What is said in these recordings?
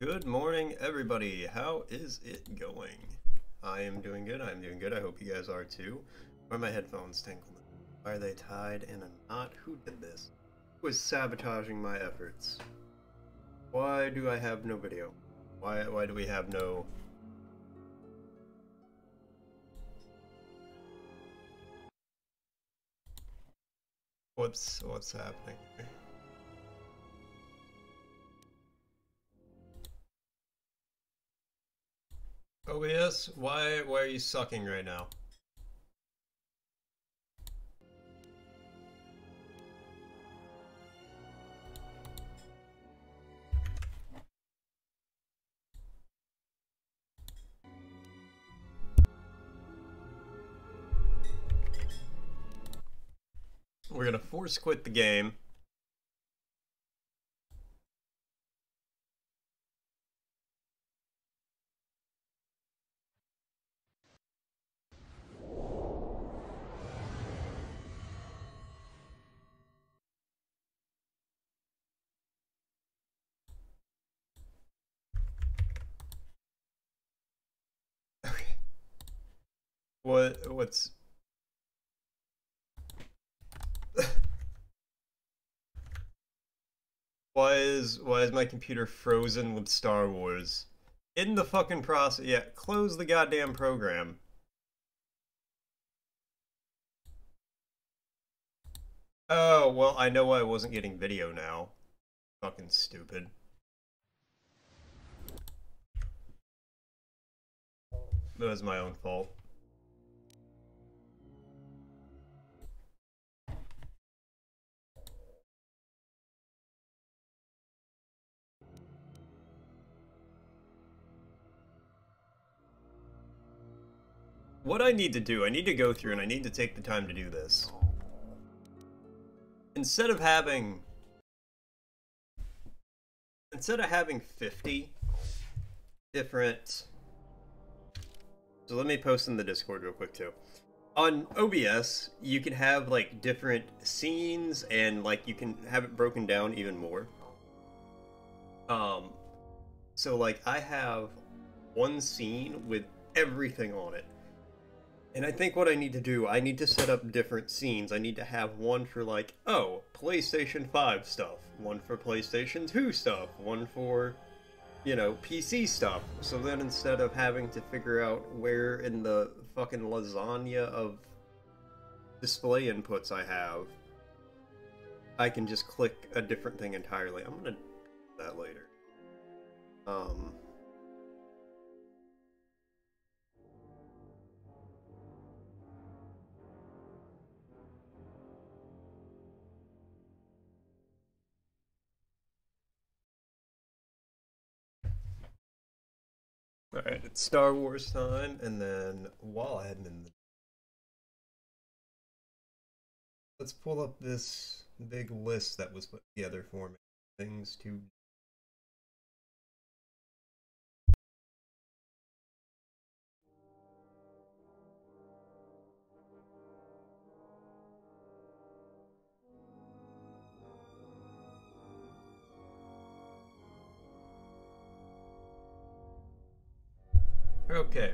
Good morning, everybody. How is it going? I am doing good. I'm doing good. I hope you guys are too. Why are my headphones tangled? Why are they tied in a knot? Who did this? Who is sabotaging my efforts? Why do I have no video? Why do we have no... What's happening here? OBS, why are you sucking right now? We're gonna force quit the game. Okay. What's... Why is my computer frozen with Star Wars? In the fucking process. Yeah, close the goddamn program. Oh, well, I know why I wasn't getting video now. Fucking stupid. That was my own fault. What I need to do, I need to go through and I need to take the time to do this. Instead of having 50 different... So let me post in the Discord real quick too. On OBS, you can have like different scenes and like you can have it broken down even more. So like I have one scene with everything on it. And I think what I need to do, I need to set up different scenes. I need to have one for like, oh, PlayStation 5 stuff, one for PlayStation 2 stuff, one for, you know, PC stuff. So then instead of having to figure out where in the fucking lasagna of display inputs I have, I can just click a different thing entirely. I'm gonna do that later. Alright, it's Star Wars time, and then while I'm in the... Let's pull up this big list that was put together for me. Things to... Okay,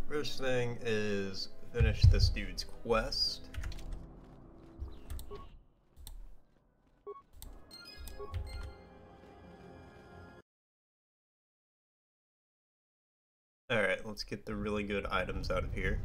first thing is finish this dude's quest. Alright, let's get the really good items out of here.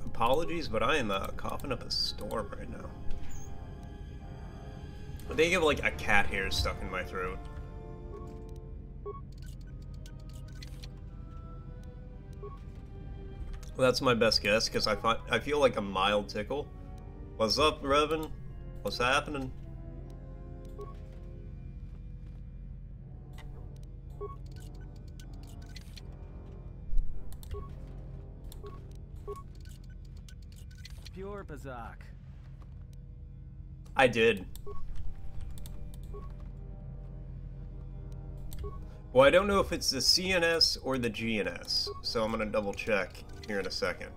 Apologies, but I am coughing up a storm right now. I think I have like a cat hair stuck in my throat. Well, that's my best guess, because I feel like a mild tickle. What's up, Revan? What's happening? Pure Bazak. I did. Well, I don't know if it's the CNS or the GNS, so I'm gonna double check here in a second.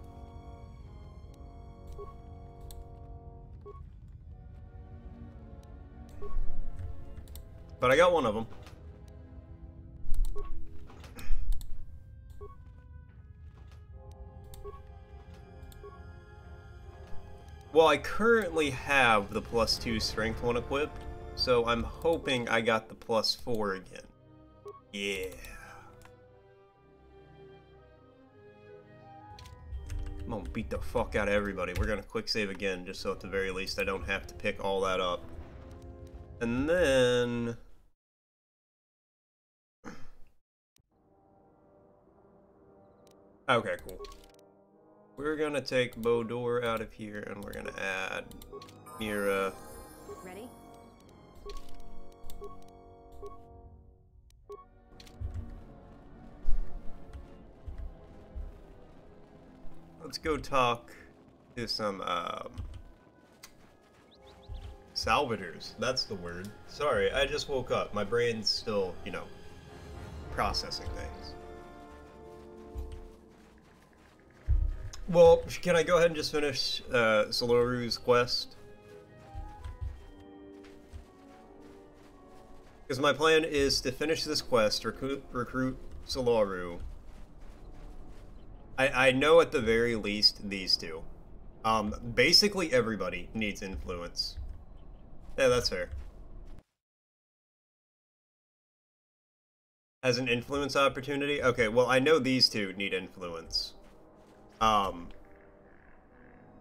But I got one of them. Well, I currently have the +2 strength one equipped, so I'm hoping I got the +4 again. Yeah. I'm gonna beat the fuck out of everybody. We're gonna quick save again, just so at the very least I don't have to pick all that up. And then... Okay, cool. We're gonna take Bodor out of here, and we're gonna add Mira. Ready? Let's go talk to some, salvagers. That's the word. Sorry, I just woke up. My brain's still, you know, processing things. Well, can I go ahead and just finish, Soloru's quest? Because my plan is to finish this quest, recruit Soloru. I know at the very least these two. Basically everybody needs influence. Yeah, that's fair. As an influence opportunity? Okay, well, I know these two need influence.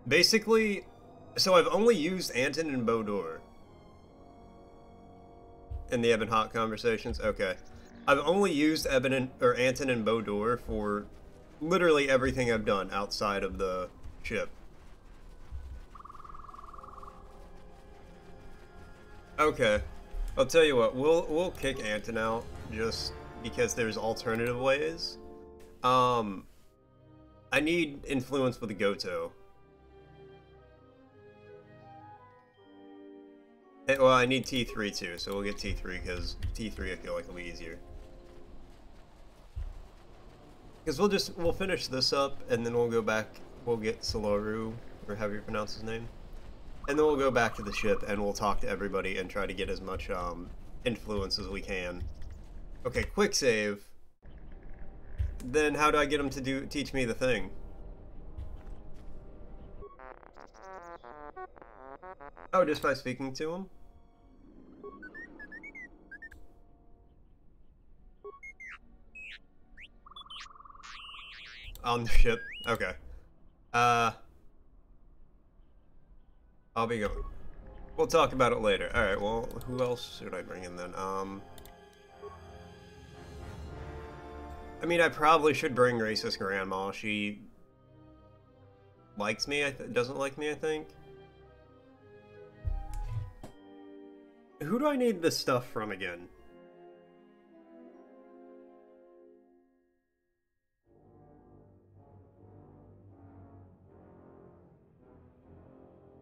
Basically, so I've only used Anton and Bodor in the Ebon Hawk conversations. Okay. I've only used Anton and Bodor for literally everything I've done outside of the ship. Okay. I'll tell you what, we'll kick Anton out just because there's alternative ways. I need influence with the Goto. Well, I need T3 too, so we'll get T3 because T3 I feel like will be easier. Because we'll finish this up and then we'll go back, we'll get Soloru, or however you pronounce his name. And then we'll go back to the ship and we'll talk to everybody and try to get as much influence as we can. Okay, quick save. Then how do I get him to teach me the thing? Oh, just by speaking to him? On the ship? Okay. I'll be going. We'll talk about it later. Alright, well, who else should I bring in then? I mean, I probably should bring Racist Grandma. She likes me, doesn't like me, I think. Who do I need this stuff from again?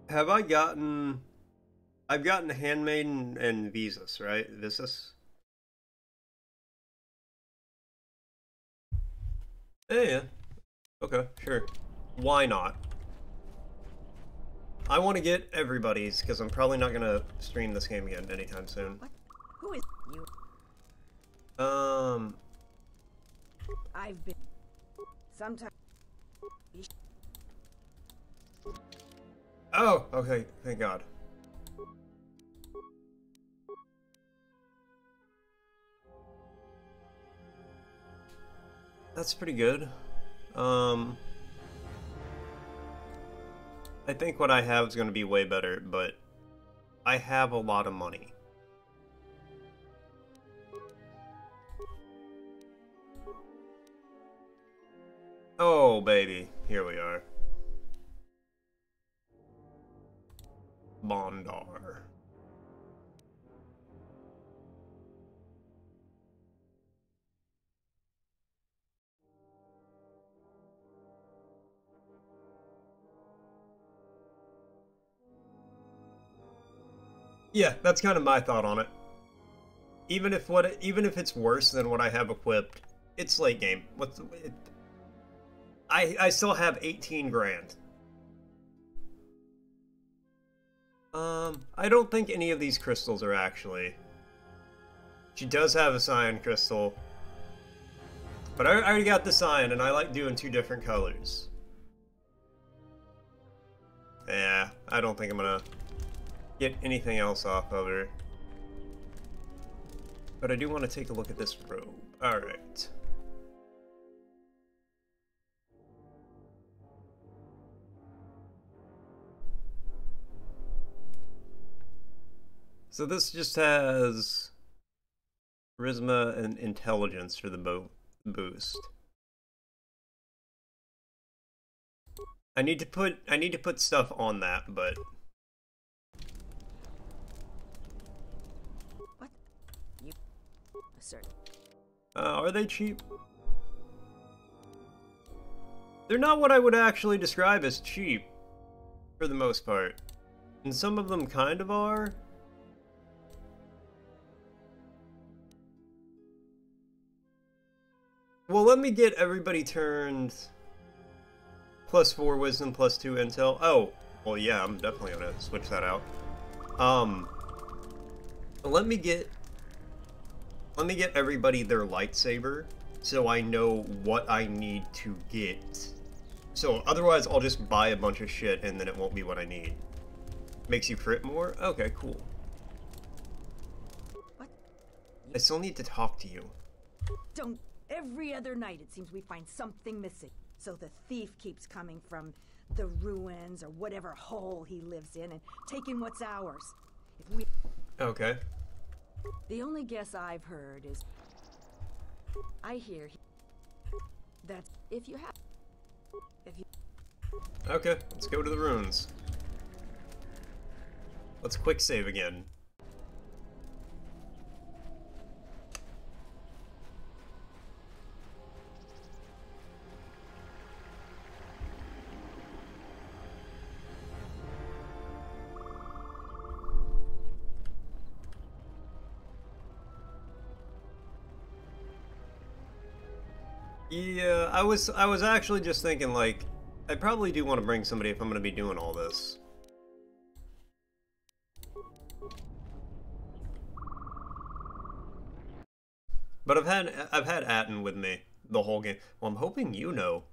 Have I gotten... I've gotten Handmaiden and Visas, right? Visas? Yeah. Okay, sure. Why not? I want to get everybody's, because I'm probably not going to stream this game again anytime soon. What? Who is you? I've been... Sometimes... Oh, okay, thank God. That's pretty good. I think what I have is going to be way better, but I have a lot of money. Oh, baby. Here we are. Bondar. Yeah, that's kind of my thought on it. Even if it's worse than what I have equipped, it's late game. I still have 18 grand. I don't think any of these crystals are actually. She does have a cyan crystal. But I already got the cyan, and I like doing 2 different colors. Yeah, I don't think I'm gonna get anything else off of her. But I do want to take a look at this robe. Alright. So this just has charisma and intelligence for the boost. I need to put stuff on that, but What? You assert. Are they cheap? They're not what I would actually describe as cheap, for the most part. And some of them kind of are. Well, let me get everybody turned +4 wisdom, +2 intel. Oh, well, yeah, I'm definitely gonna switch that out. Let me get everybody their lightsaber, so I know what I need to get. So otherwise, I'll just buy a bunch of shit, and then it won't be what I need. Makes you crit more? Okay, cool. What? I still need to talk to you. Don't. Every other night it seems we find something missing. So the thief keeps coming from the ruins or whatever hole he lives in and taking what's ours. If we... Okay. The only guess I've heard is... I hear that if you have... If you... Okay, let's go to the ruins. Let's quick save again. Yeah, I was actually just thinking, like, I probably do want to bring somebody if I'm going to be doing all this. But I've had Atten with me the whole game. Well, I'm hoping you know.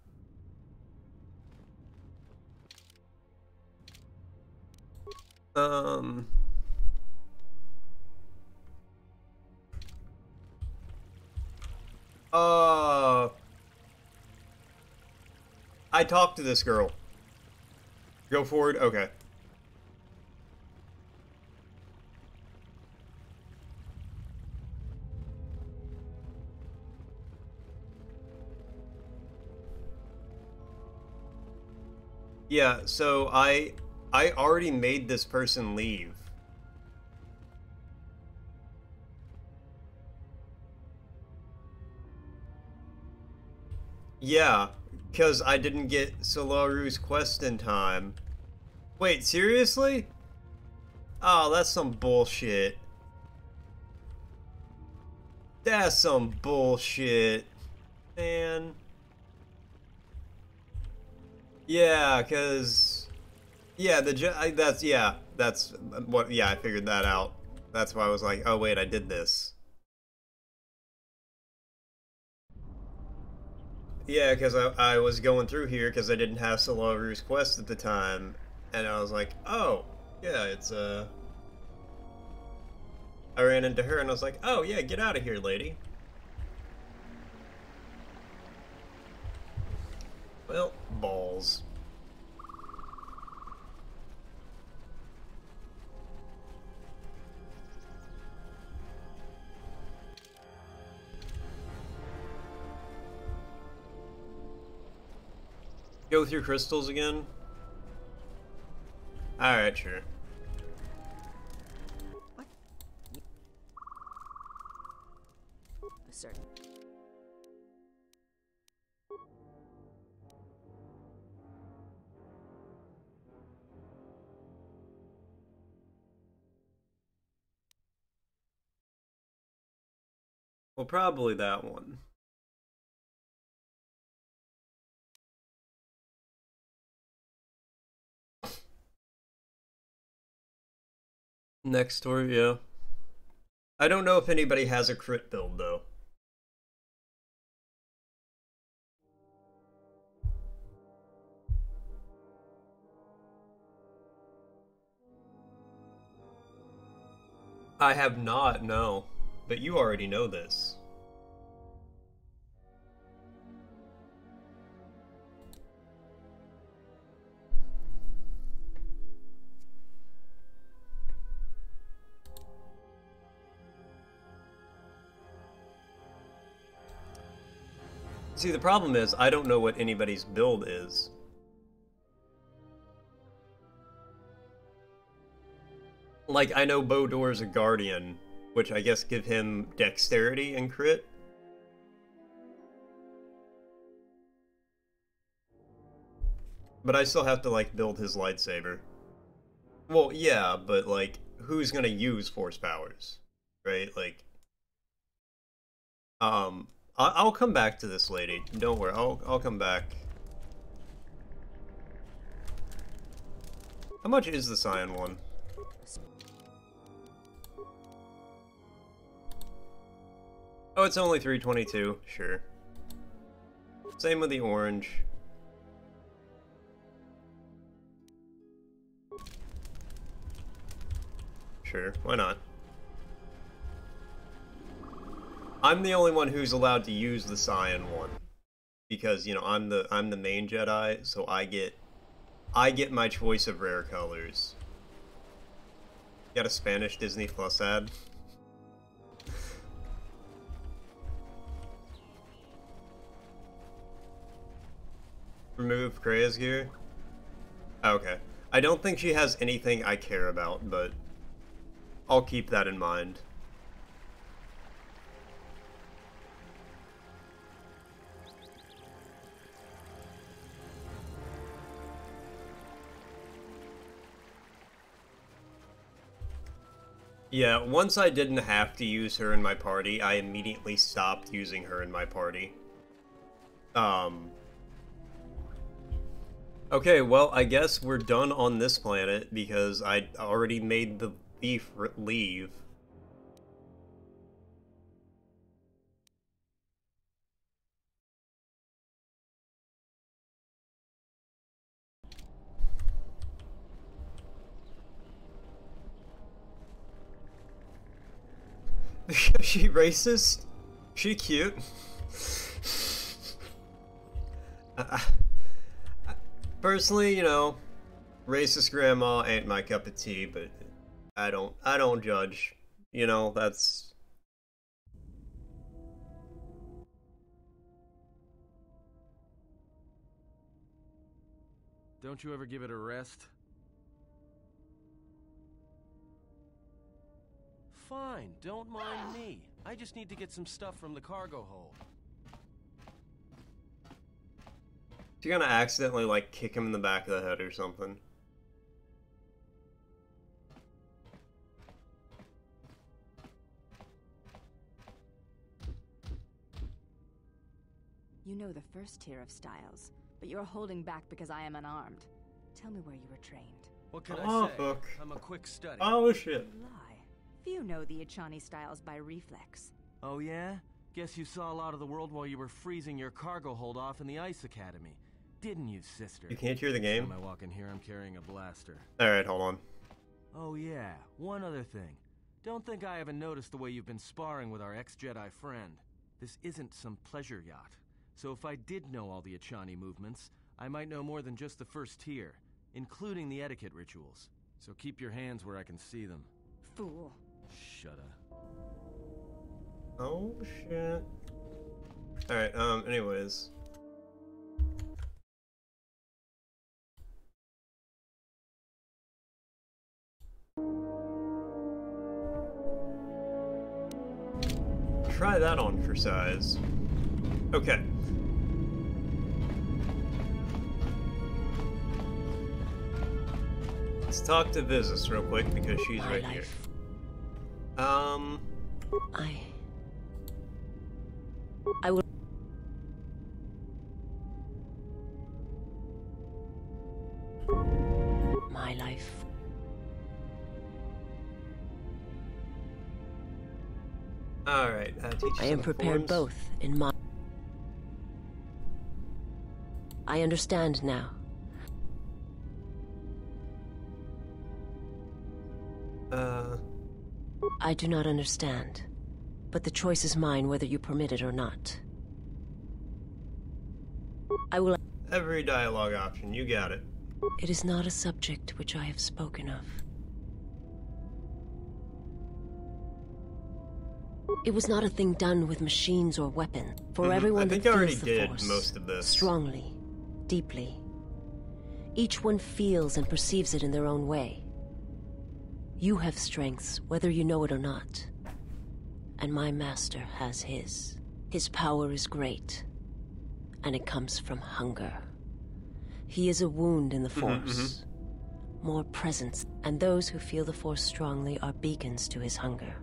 Uh I talked to this girl. Go forward? Okay. Yeah, so I already made this person leave. Yeah, because I didn't get Solaru's quest in time. Wait, seriously? Oh, that's some bullshit. That's some bullshit. Man. Yeah, because... Yeah, that's what... Yeah, I figured that out. That's why I was like, oh wait, I did this. Yeah, because I was going through here because I didn't have Solaru's quest at the time. And I was like, oh, yeah, it's, I ran into her and I was like, oh, yeah, get out of here, lady. Well, balls. Go through crystals again? Alright, sure. What? Assert. Well, probably that one. Next door, yeah. I don't know if anybody has a crit build, though. I have not, no. But you already know this. See, the problem is, I don't know what anybody's build is. Like, I know Bodor's a Guardian, which I guess give him Dexterity and crit. But I still have to, like, build his lightsaber. Well, yeah, but, like, who's gonna use Force powers? Right? Like... I'll come back to this, lady. Don't worry, I'll come back. How much is the cyan one? Oh, it's only 322. Sure. Same with the orange. Sure, why not? I'm the only one who's allowed to use the cyan one, because you know I'm the main Jedi, so I get my choice of rare colors. Got a Spanish Disney Plus ad. Remove Krea's gear. Okay, I don't think she has anything I care about, but I'll keep that in mind. Yeah, once I didn't have to use her in my party, I immediately stopped using her in my party. Okay, well, I guess we're done on this planet, because I already made the thief leave. She racist? She cute? Personally, you know, racist grandma ain't my cup of tea, but I don't judge. You know, that's... Don't you ever give it a rest? Fine, don't mind me. I just need to get some stuff from the cargo hold. You're gonna accidentally, like, kick him in the back of the head or something. You know the first tier of styles, but you're holding back because I am unarmed. Tell me where you were trained. What can Oh, I say? fuck. I'm a quick study. Oh, shit. Lie. Few know the Achani styles by reflex. Oh yeah? Guess you saw a lot of the world while you were freezing your cargo hold off in the Ice Academy. Didn't you, sister? You can't hear the game? When I walk in here, I'm carrying a blaster. Alright, hold on. Oh yeah, one other thing. Don't think I haven't noticed the way you've been sparring with our ex-Jedi friend. This isn't some pleasure yacht. So if I did know all the Achani movements, I might know more than just the first tier, including the etiquette rituals. So keep your hands where I can see them. Fool. Shut up. Oh, shit. Alright, anyways. Try that on for size. Okay. Let's talk to Vizis real quick because she's right here. My life. Alright, teach I am prepared both in my... I understand now. I do not understand, but the choice is mine whether you permit it or not. I will... Every dialogue option, you got it. It is not a subject which I have spoken of. It was not a thing done with machines or weapons. For everyone that feels the Force, most of this. Strongly, deeply. Each one feels and perceives it in their own way. You have strengths, whether you know it or not. And my master has his. His power is great, and it comes from hunger. He is a wound in the Force. More presence, and those who feel the Force strongly are beacons to his hunger.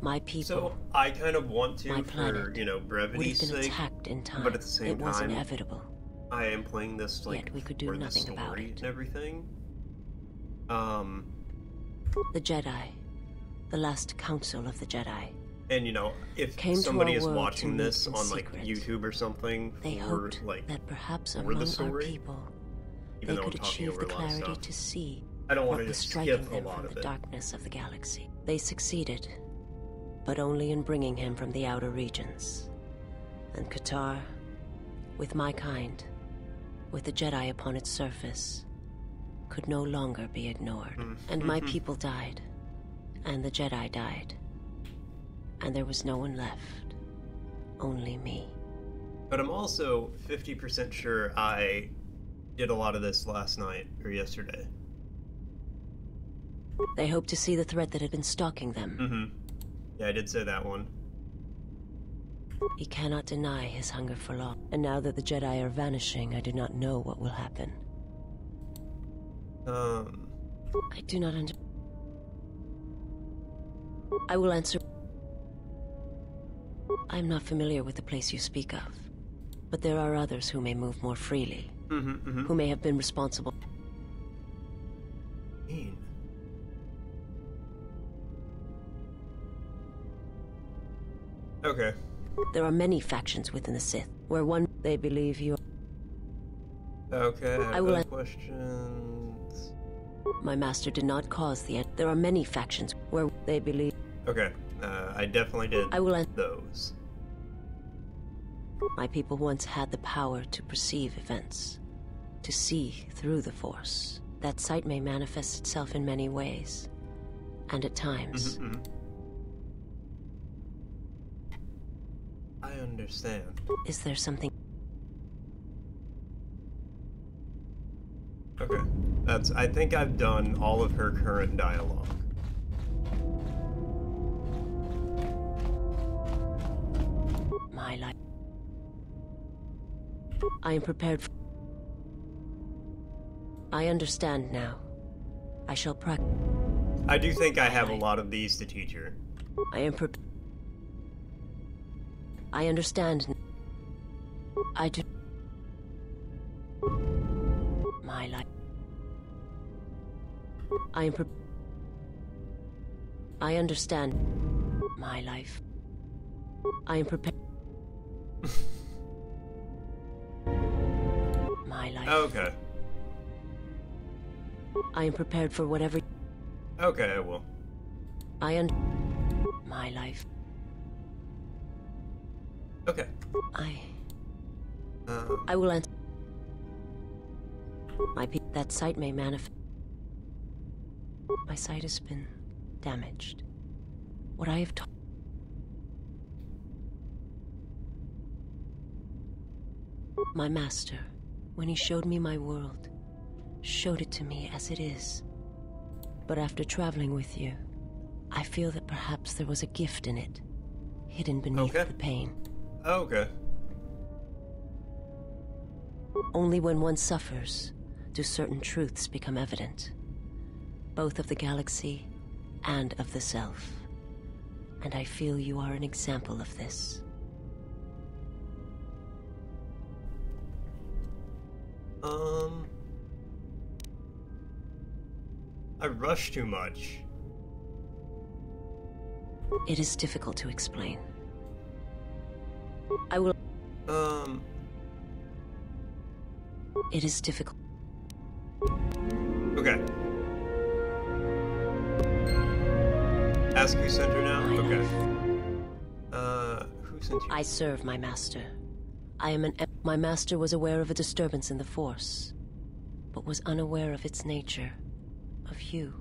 My people, so I kind of want to, my planet, for, you know, brevity's would have been sake, attacked in time, but at the same it was time, inevitable. I am playing this, like, Yet we could do for nothing the about story it. and everything. The Jedi, the last council of the Jedi, and you know, if came somebody to is our world watching to this meet on in like secret. YouTube or something, they or hoped like that perhaps for among the our story, people, even they though I'm could talking achieve over the a lot of clarity stuff. to see I don't want what to was just striking skip a them lot from of the it. darkness of the galaxy. They succeeded, but only in bringing him from the outer regions. And Qatar, with my kind, with the Jedi upon its surface, could no longer be ignored. And my people died, and the Jedi died, and there was no one left, only me. But I'm also 50% sure I did a lot of this last night or yesterday. They hoped to see the threat that had been stalking them. Yeah, I did say that one. He cannot deny his hunger for law. And now that the Jedi are vanishing, I do not know what will happen. I do not understand. I will answer. I am not familiar with the place you speak of, but there are others who may move more freely, who may have been responsible. Okay. There are many factions within the Sith, where one they believe you. Okay, I will. Questions. My master did not cause the end. There are many factions where they believe. Okay, I definitely did. I will. Those. My people once had the power to perceive events, to see through the Force. That sight may manifest itself in many ways, and at times. I understand. Is there something? Okay, I think I've done all of her current dialogue. My life. I am prepared for... I understand now. I shall practice. I do think I have a lot of these to teach her. I am prepared. I understand. I do. My life. I am prepared. I understand. My life. I am prepared. My life. Okay. I am prepared for whatever. Okay, I will. My life. Okay. I will answer. That sight may manifest. My sight has been damaged. What I have taught. My master, when he showed me my world, showed it to me as it is. But after traveling with you, I feel that perhaps there was a gift in it, hidden beneath the pain. Okay. Only when one suffers do certain truths become evident, both of the galaxy and of the self. And I feel you are an example of this. I rush too much. It is difficult to explain. I will... It is difficult. Okay. Ask who sent her now? Okay. Who sent you? I serve my master. My master was aware of a disturbance in the Force, but was unaware of its nature, of you.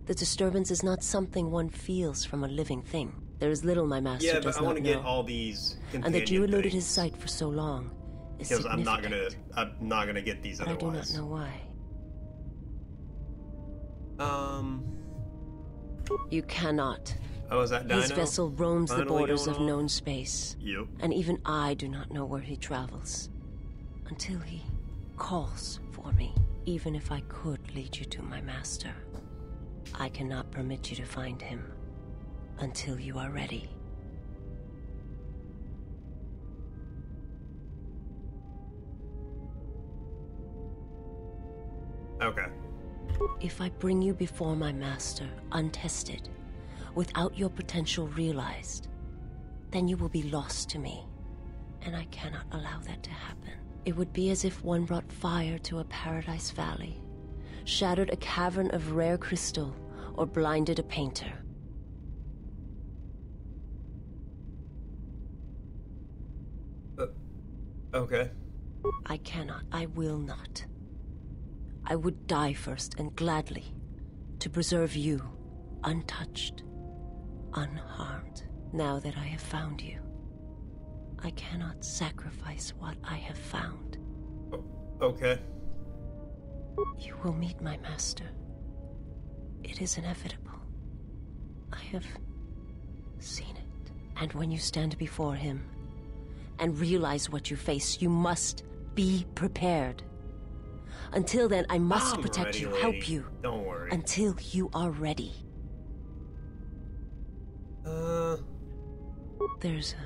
The disturbance is not something one feels from a living thing. There is little my master does not know. Yeah, but I want to get all these companion and that you eluded things, his sight for so long is because significant. I'm not gonna get these but otherwise. I do not know why. You cannot. Oh, is that Dino? His vessel roams the Finally borders going of on? known space. Yep. And even I do not know where he travels. Until he calls for me. Even if I could lead you to my master, I cannot permit you to find him until you are ready. Okay. If I bring you before my master, untested, without your potential realized, then you will be lost to me, and I cannot allow that to happen. It would be as if one brought fire to a paradise valley, shattered a cavern of rare crystal, or blinded a painter. Okay. I cannot, I will not. I would die first, and gladly, to preserve you, untouched, unharmed. Now that I have found you, I cannot sacrifice what I have found. Okay. You will meet my master. It is inevitable. I have seen it. And when you stand before him and realize what you face, you must be prepared. Until then, I must protect ready, you, lady. help you. Don't worry. Until you are ready. There's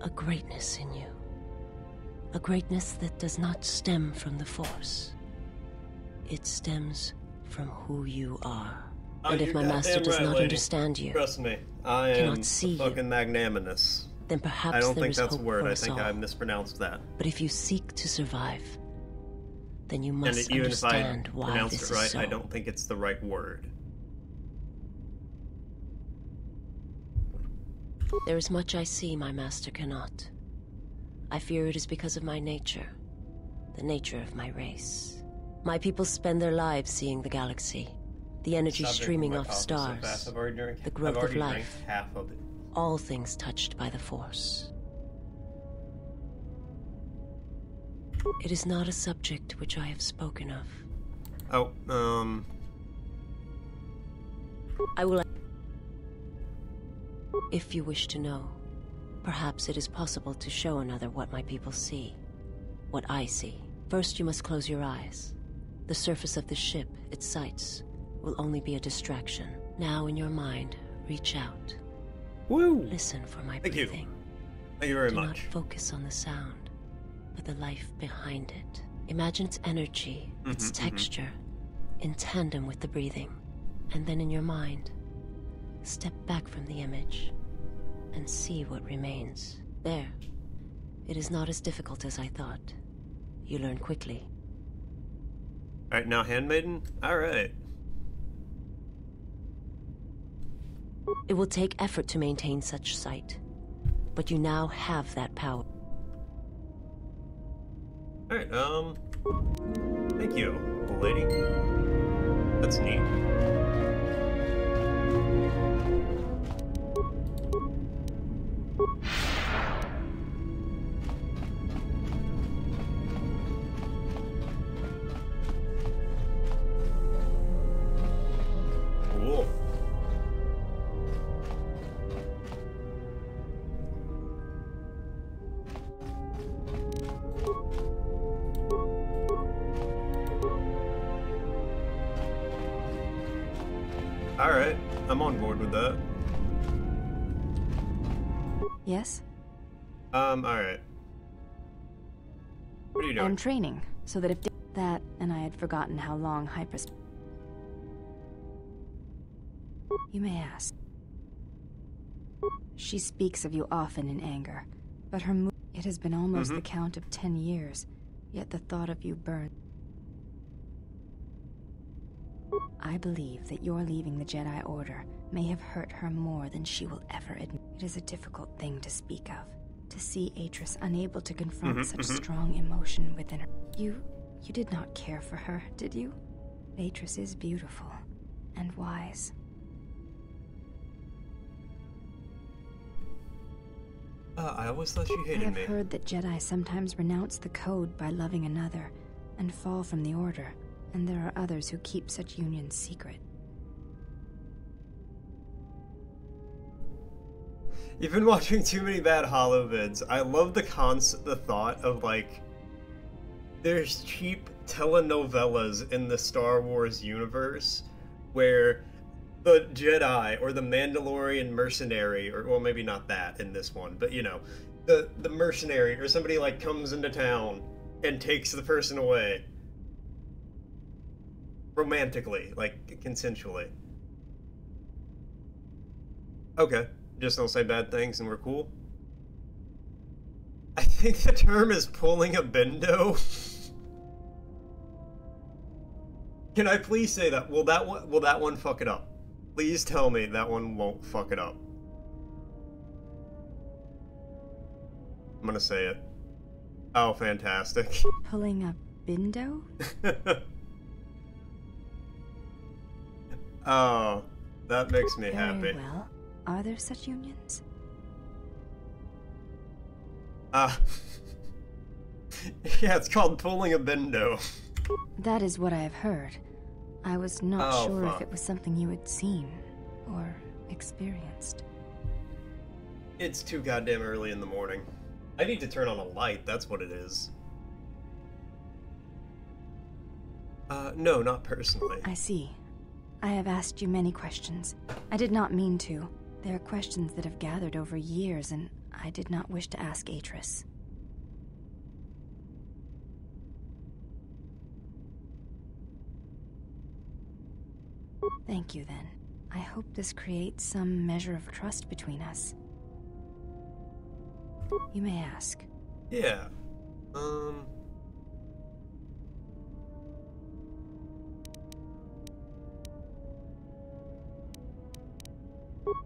a greatness in you. A greatness that does not stem from the Force. It stems from who you are. And if my master does not understand you, trust me, I am cannot see you, fucking magnanimous. then perhaps I don't there think is that's a hope word. for I us think all. I mispronounced that. But if you seek to survive, then you And must even if I understand why pronounced this it right, is so. I don't think it's the right word. There is much I see my master cannot. I fear it is because of my nature, the nature of my race. My people spend their lives seeing the galaxy, the energy Stop drinking streaming my off coffee so stars, fast. I've already drank- the growth I've of already drank life, half of it. all things touched by the Force. It is not a subject which I have spoken of. Oh, I will... If you wish to know, perhaps it is possible to show another what my people see. What I see. First, you must close your eyes. The surface of the ship, its sights, will only be a distraction. Now, in your mind, reach out. woo! Listen for my Thank you. breathing. Thank you very Do much. not focus on the sound, but the life behind it. Imagine its energy, its texture, in tandem with the breathing. And then in your mind, step back from the image and see what remains. There. It is not as difficult as I thought. You learn quickly. Alright, now Handmaiden? Alright. It will take effort to maintain such sight, but you now have that power. Alright, thank you, old lady. That's neat. Cool. Alright, I'm on board with that. Yes? Alright. What are you doing? I'm training, so that if that, and I had forgotten how long hyperspace. You may ask. She speaks of you often in anger, but it has been almost the count of 10 years, yet the thought of you burns. I believe that your leaving the Jedi Order may have hurt her more than she will ever admit. It is a difficult thing to speak of, to see Atris unable to confront such strong emotion within her. You did not care for her, did you? Atris is beautiful and wise. I always thought you hated me. I have heard that Jedi sometimes renounce the code by loving another and fall from the Order, and there are others who keep such unions secret. You've been watching too many bad holo vids. I love the thought of, like, there's cheap telenovelas in the Star Wars universe where the Jedi or the Mandalorian mercenary, or well, maybe not that in this one, but you know, the mercenary or somebody like comes into town and takes the person away romantically, like consensually. Okay, just don't say bad things and we're cool. I think the term is pulling a bendo. Can I please say that? Will that one fuck it up? Please tell me that one won't fuck it up. I'm gonna say it. Oh, fantastic. Pulling a bindo? Oh, that makes me happy. Very well. Are there such unions? Yeah, it's called pulling a bindo. That is what I have heard. I was not sure fuck. if it was something you had seen or experienced. It's too goddamn early in the morning. I need to turn on a light, that's what it is. No, not personally. I see. I have asked you many questions. I did not mean to. There are questions that have gathered over years, and I did not wish to ask Atris. Thank you, then. I hope this creates some measure of trust between us. You may ask. Yeah.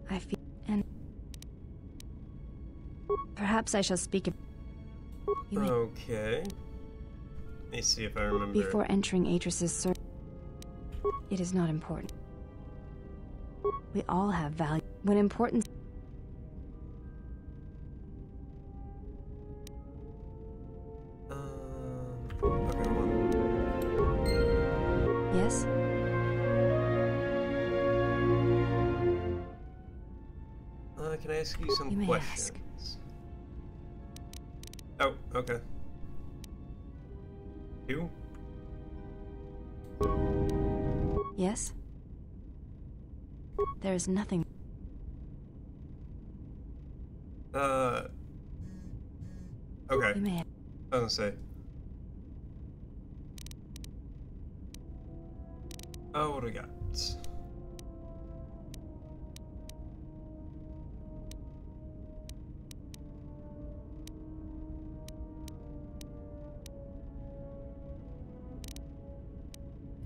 I feel... and... perhaps I shall speak of... You may... Okay. Let me see if I remember. Before entering Atris's service... It is not important. We all have value. When important... Okay, hold on. Yes? Can I ask you some You may questions? ask. Oh, okay. You? Yes? There is nothing... Okay. You may... I was gonna say. Oh, what do we got?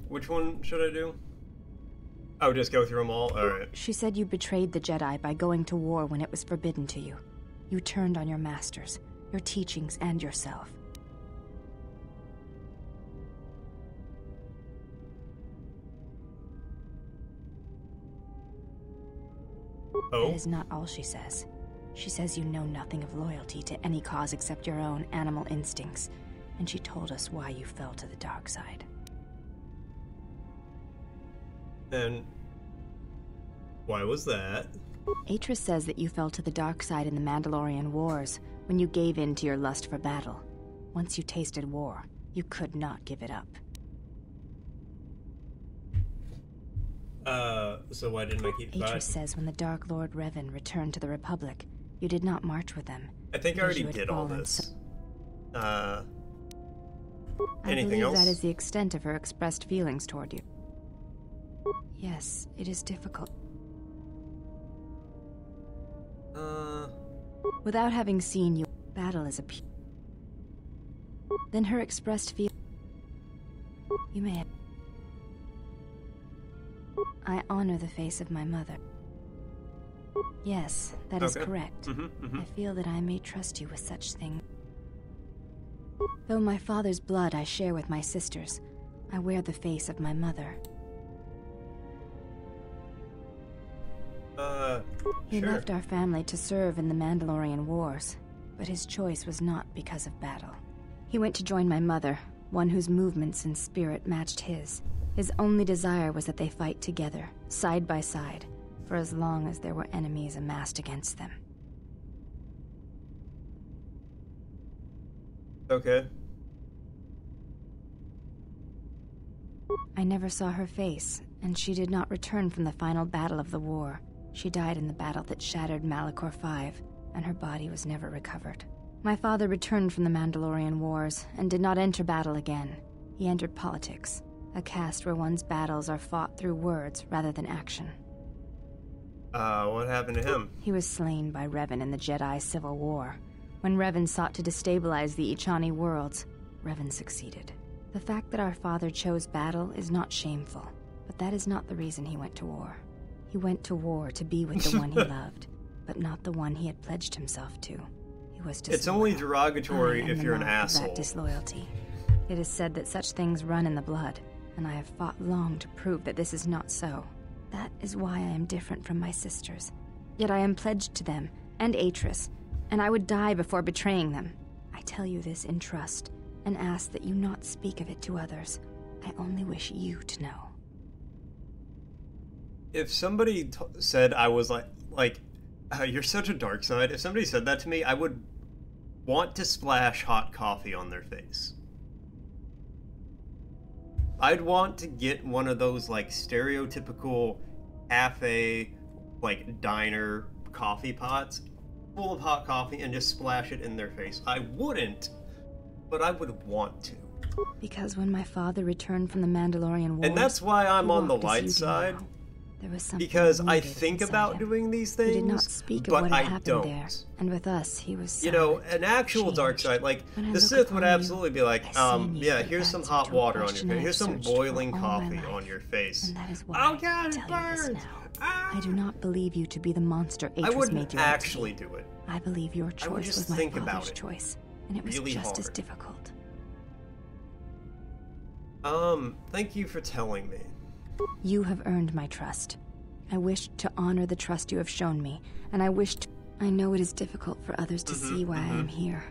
Which one should I do? Oh, just go through them all? Alright. She said you betrayed the Jedi by going to war when it was forbidden to you. You turned on your masters, your teachings, and yourself. Oh? That is not all she says. She says you know nothing of loyalty to any cause except your own animal instincts, and she told us why you fell to the dark side. And why was that? Atris says that you fell to the dark side in the Mandalorian Wars when you gave in to your lust for battle. Once you tasted war, you could not give it up. So why didn't I keep Atris fighting? says when the Dark Lord Revan returned to the Republic, you did not march with them. I think I because already you had did all fallen this. I Anything believe else? that is the extent of her expressed feelings toward you. Yes, it is difficult. Without having seen you, battle is a then her expressed feel. You may have. I honor the face of my mother. Yes, that is correct. I feel that I may trust you with such things. Though my father's blood I share with my sisters, I wear the face of my mother. He left our family to serve in the Mandalorian Wars, but his choice was not because of battle. He went to join my mother, one whose movements and spirit matched his. His only desire was that they fight together, side by side, for as long as there were enemies amassed against them. Okay. I never saw her face, and she did not return from the final battle of the war. She died in the battle that shattered Malachor V, and her body was never recovered. My father returned from the Mandalorian Wars, and did not enter battle again. He entered politics, a caste where one's battles are fought through words rather than action. What happened to him? He was slain by Revan in the Jedi Civil War. When Revan sought to destabilize the Ichani worlds, Revan succeeded. The fact that our father chose battle is not shameful, but that is not the reason he went to war. He went to war to be with the one he loved, but not the one he had pledged himself to. He was disloyal. It's only derogatory if you're an asshole. That disloyalty. It is said that such things run in the blood, and I have fought long to prove that this is not so. That is why I am different from my sisters. Yet I am pledged to them, and Atris, and I would die before betraying them. I tell you this in trust, and ask that you not speak of it to others. I only wish you to know. If somebody said I was you're such a dark side, if somebody said that to me, I would want to splash hot coffee on their face. I'd want to get one of those, stereotypical cafe, diner coffee pots full of hot coffee and just splash it in their face. I wouldn't, but I would want to. Because when my father returned from the Mandalorian Wars, and that's why I'm on the light side. There was something because I think about doing these things, he did not speak of but what had I happened don't. There. And with us, he was silent, you know, an actual dark side, the Sith would absolutely be like, yeah, here's some hot water on your face, here's some boiling coffee on your face. And that is why oh god, it burns! I do not believe you to be the monster Atris I wouldn't made you actually do it. I believe your choice just was my think father's about it choice, and it was really just as hard. difficult. Thank you for telling me. You have earned my trust. I wish to honor the trust you have shown me, and I know it is difficult for others to see why I am here,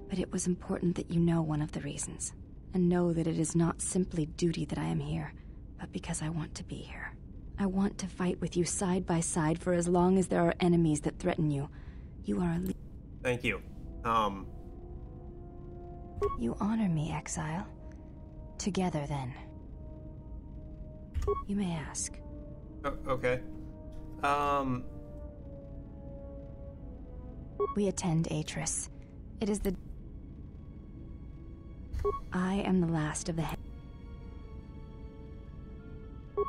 but it was important that you know one of the reasons, and know that it is not simply duty that I am here, but because I want to be here. I want to fight with you side by side for as long as there are enemies that threaten you. You are a Thank you. You honor me, Exile. Together, then. You may ask. Okay. We attend Atris. It is the... I am the last of the...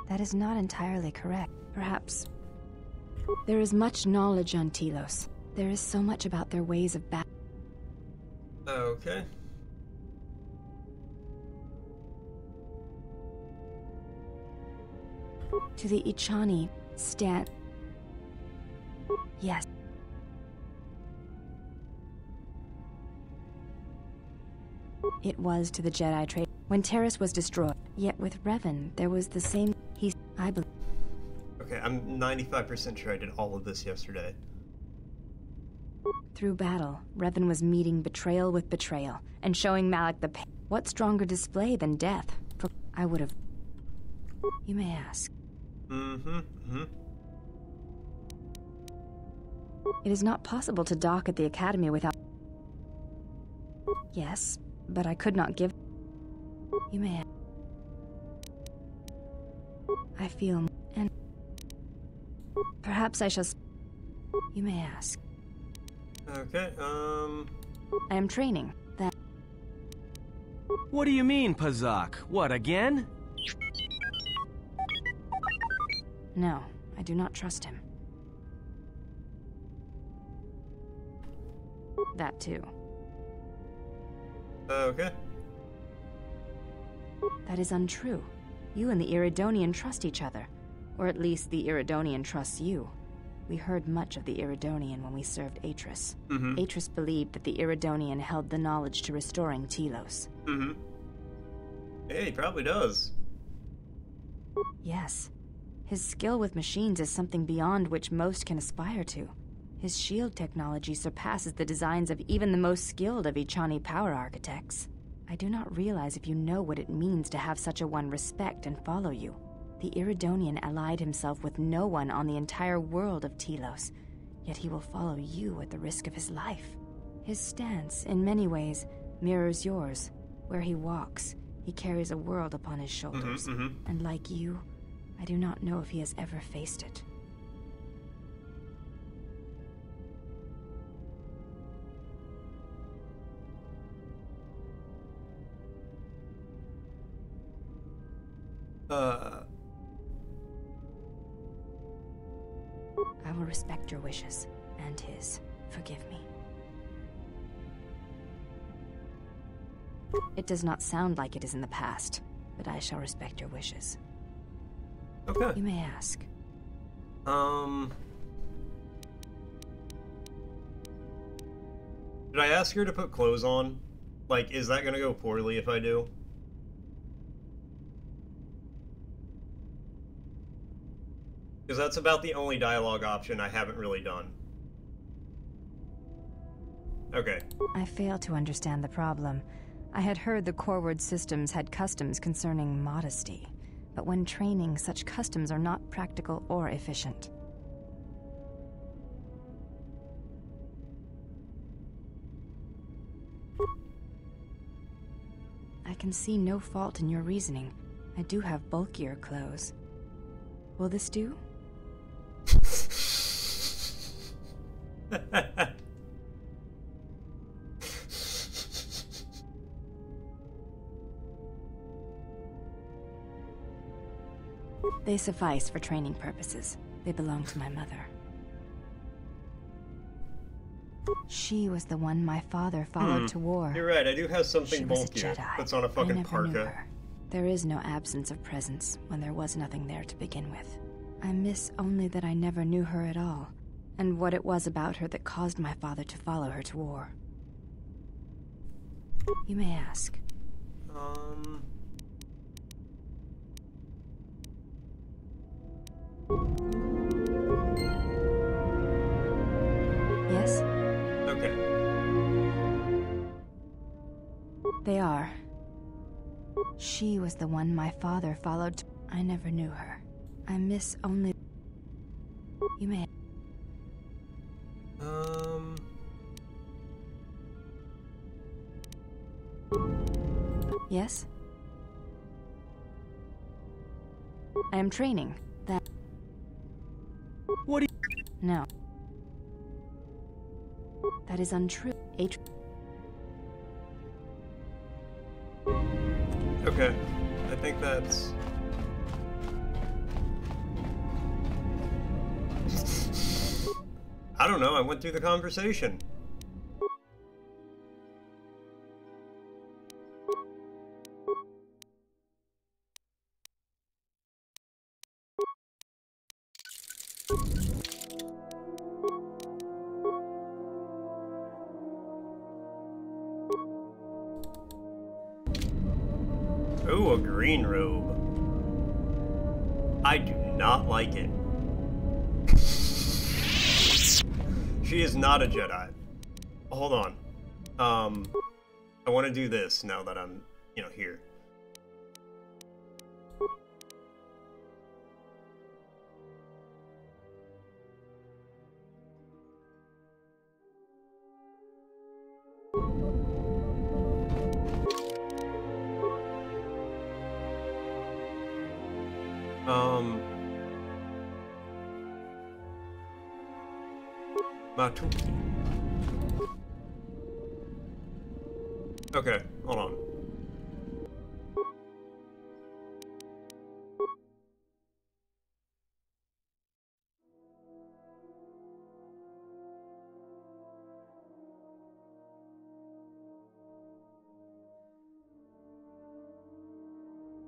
That is not entirely correct. Perhaps... There is much knowledge on Telos. There is so much about their ways of battle. Okay. To the Ichani, stand... Yes. It was to the Jedi trade when Terrace was destroyed. Yet with Revan, there was the same... I believe... Okay, I'm 95% sure I did all of this yesterday. Through battle, Revan was meeting betrayal with betrayal, and showing Malak the pain. What stronger display than death? For I would have... You may ask. It is not possible to dock at the Academy without... Yes, but I could not give... You may ask. I feel... And... Perhaps I shall... You may ask. Okay, I am training. That... What do you mean, Pazak? What, again? No, I do not trust him. That too. Okay. That is untrue. You and the Iridonian trust each other. Or at least the Iridonian trusts you. We heard much of the Iridonian when we served Atris. Atris believed that the Iridonian held the knowledge to restoring Telos. Yeah, he probably does. Yes. His skill with machines is something beyond which most can aspire to. His shield technology surpasses the designs of even the most skilled of Echani power architects. I do not realize if you know what it means to have such a one respect and follow you. The Iridonian allied himself with no one on the entire world of Telos, yet he will follow you at the risk of his life. His stance, in many ways, mirrors yours. Where he walks, he carries a world upon his shoulders. And like you, I do not know if he has ever faced it. I will respect your wishes, and his. Forgive me. It does not sound like it is in the past, but I shall respect your wishes. Okay. You may ask. Did I ask her to put clothes on? Like, is that gonna go poorly if I do? Because that's about the only dialogue option I haven't really done. Okay. I fail to understand the problem. I had heard the Corward systems had customs concerning modesty, but when training, such customs are not practical or efficient. I can see no fault in your reasoning. I do have bulkier clothes. Will this do? They suffice for training purposes. They belong to my mother. She was the one my father followed to war. You're right, I do have something She was a bulkier Jedi. that's on a I fucking never knew parka. her. There is no absence of presence when there was nothing there to begin with. I miss only that I never knew her at all, and what it was about her that caused my father to follow her to war. You may ask. Yes? Okay. They are. She was the one my father followed to... I never knew her. I miss only... You may... Yes? I am training. That... What do No. That is untrue. Okay. I think that's... I don't know, I went through the conversation. Ooh, a green robe. I do not like it. She is not a Jedi. Hold on. I want to do this now that I'm, here. Matuki. Okay, hold on.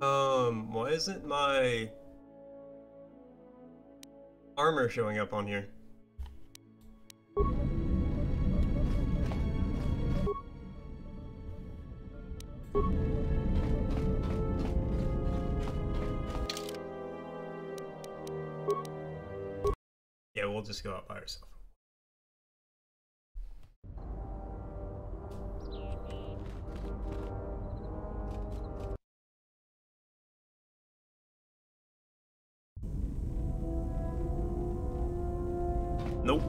Why isn't my armor showing up on here? Yeah, we'll just go out by ourselves. Nope.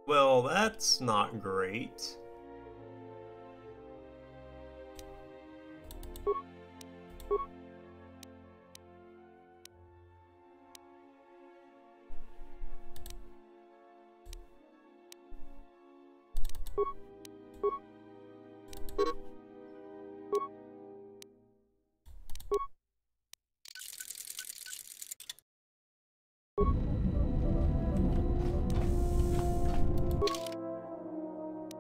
Well, that's not great.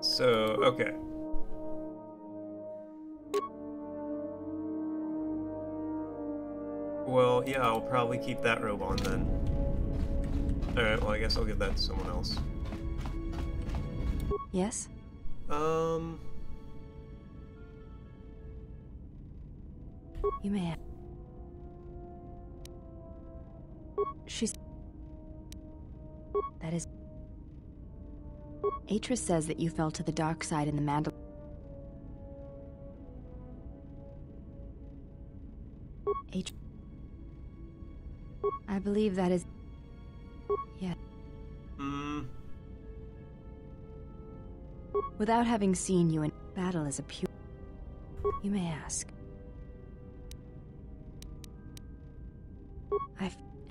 So, okay. Well, yeah, I'll probably keep that robe on then. Alright, well, I guess I'll give that to someone else. Yes? You may have. She's... That is... Atris says that you fell to the dark side in the Mandal... I believe that is... Yeah. Without having seen you in battle as a pure... You may ask.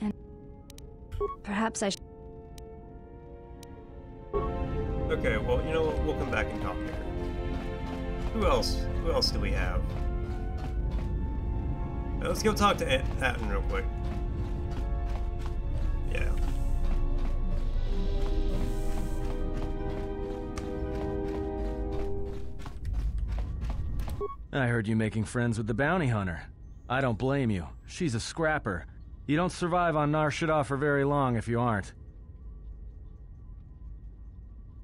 And... Perhaps I should... Okay, well, you know what? We'll come back and talk later. Who else? Who else do we have? Let's go talk to Atten real quick. Yeah. I heard you making friends with the bounty hunter. I don't blame you. She's a scrapper. You don't survive on Nar Shaddaa for very long if you aren't.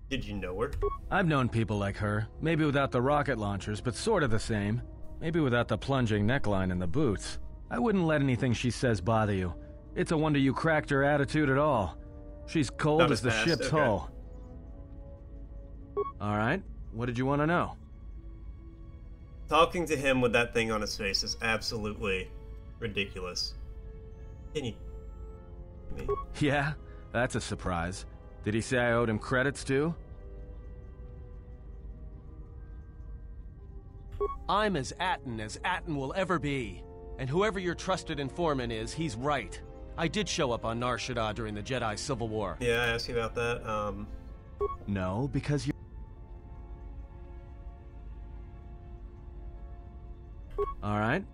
Did you know her? I've known people like her. Maybe without the rocket launchers, but sort of the same. Maybe without the plunging neckline and the boots. I wouldn't let anything she says bother you. It's a wonder you cracked her attitude at all. She's cold Not as the fast, ship's okay. hull. Alright, what did you want to know? Talking to him with that thing on his face is absolutely ridiculous. Can you... Me? Yeah, that's a surprise. Did he say I owed him credits too? I'm as Atten will ever be. And whoever your trusted informant is, he's right. I did show up on Nar Shaddaa during the Jedi Civil War. Yeah, I asked you about that. No, because you... Alright.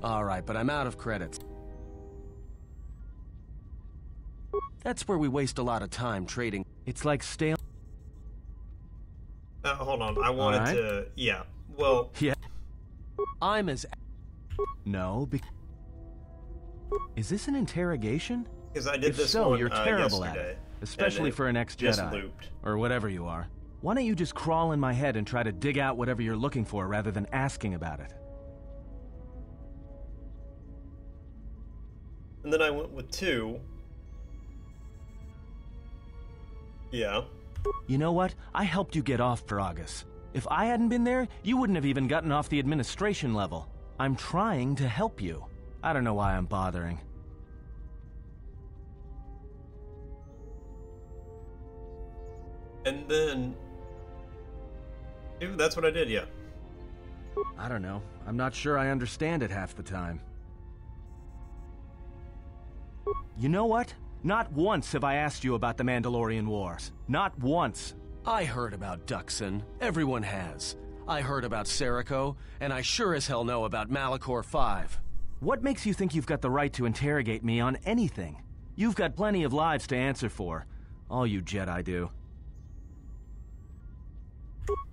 Alright, but I'm out of credits. That's where we waste a lot of time trading. It's like stale... Hold on, I wanted Alright. to... Yeah, well... Yeah. I'm as... No, Is this an interrogation? Because I did If this so, one you're terrible at yesterday, it. Especially and it for an just ex-Jedi. looped. Or whatever you are. Why don't you just crawl in my head and try to dig out whatever you're looking for rather than asking about it? And then I went with 2. Yeah. You know what? I helped you get off Veragus. If I hadn't been there, you wouldn't have even gotten off the administration level. I'm trying to help you. I don't know why I'm bothering. And then... Dude, that's what I did, yeah. I don't know. I'm not sure I understand it half the time. You know what? Not once have I asked you about the Mandalorian Wars. Not once. I heard about Duxon. Everyone has. I heard about Serico, and I sure as hell know about Malachor 5. What makes you think you've got the right to interrogate me on anything? You've got plenty of lives to answer for. All you Jedi do.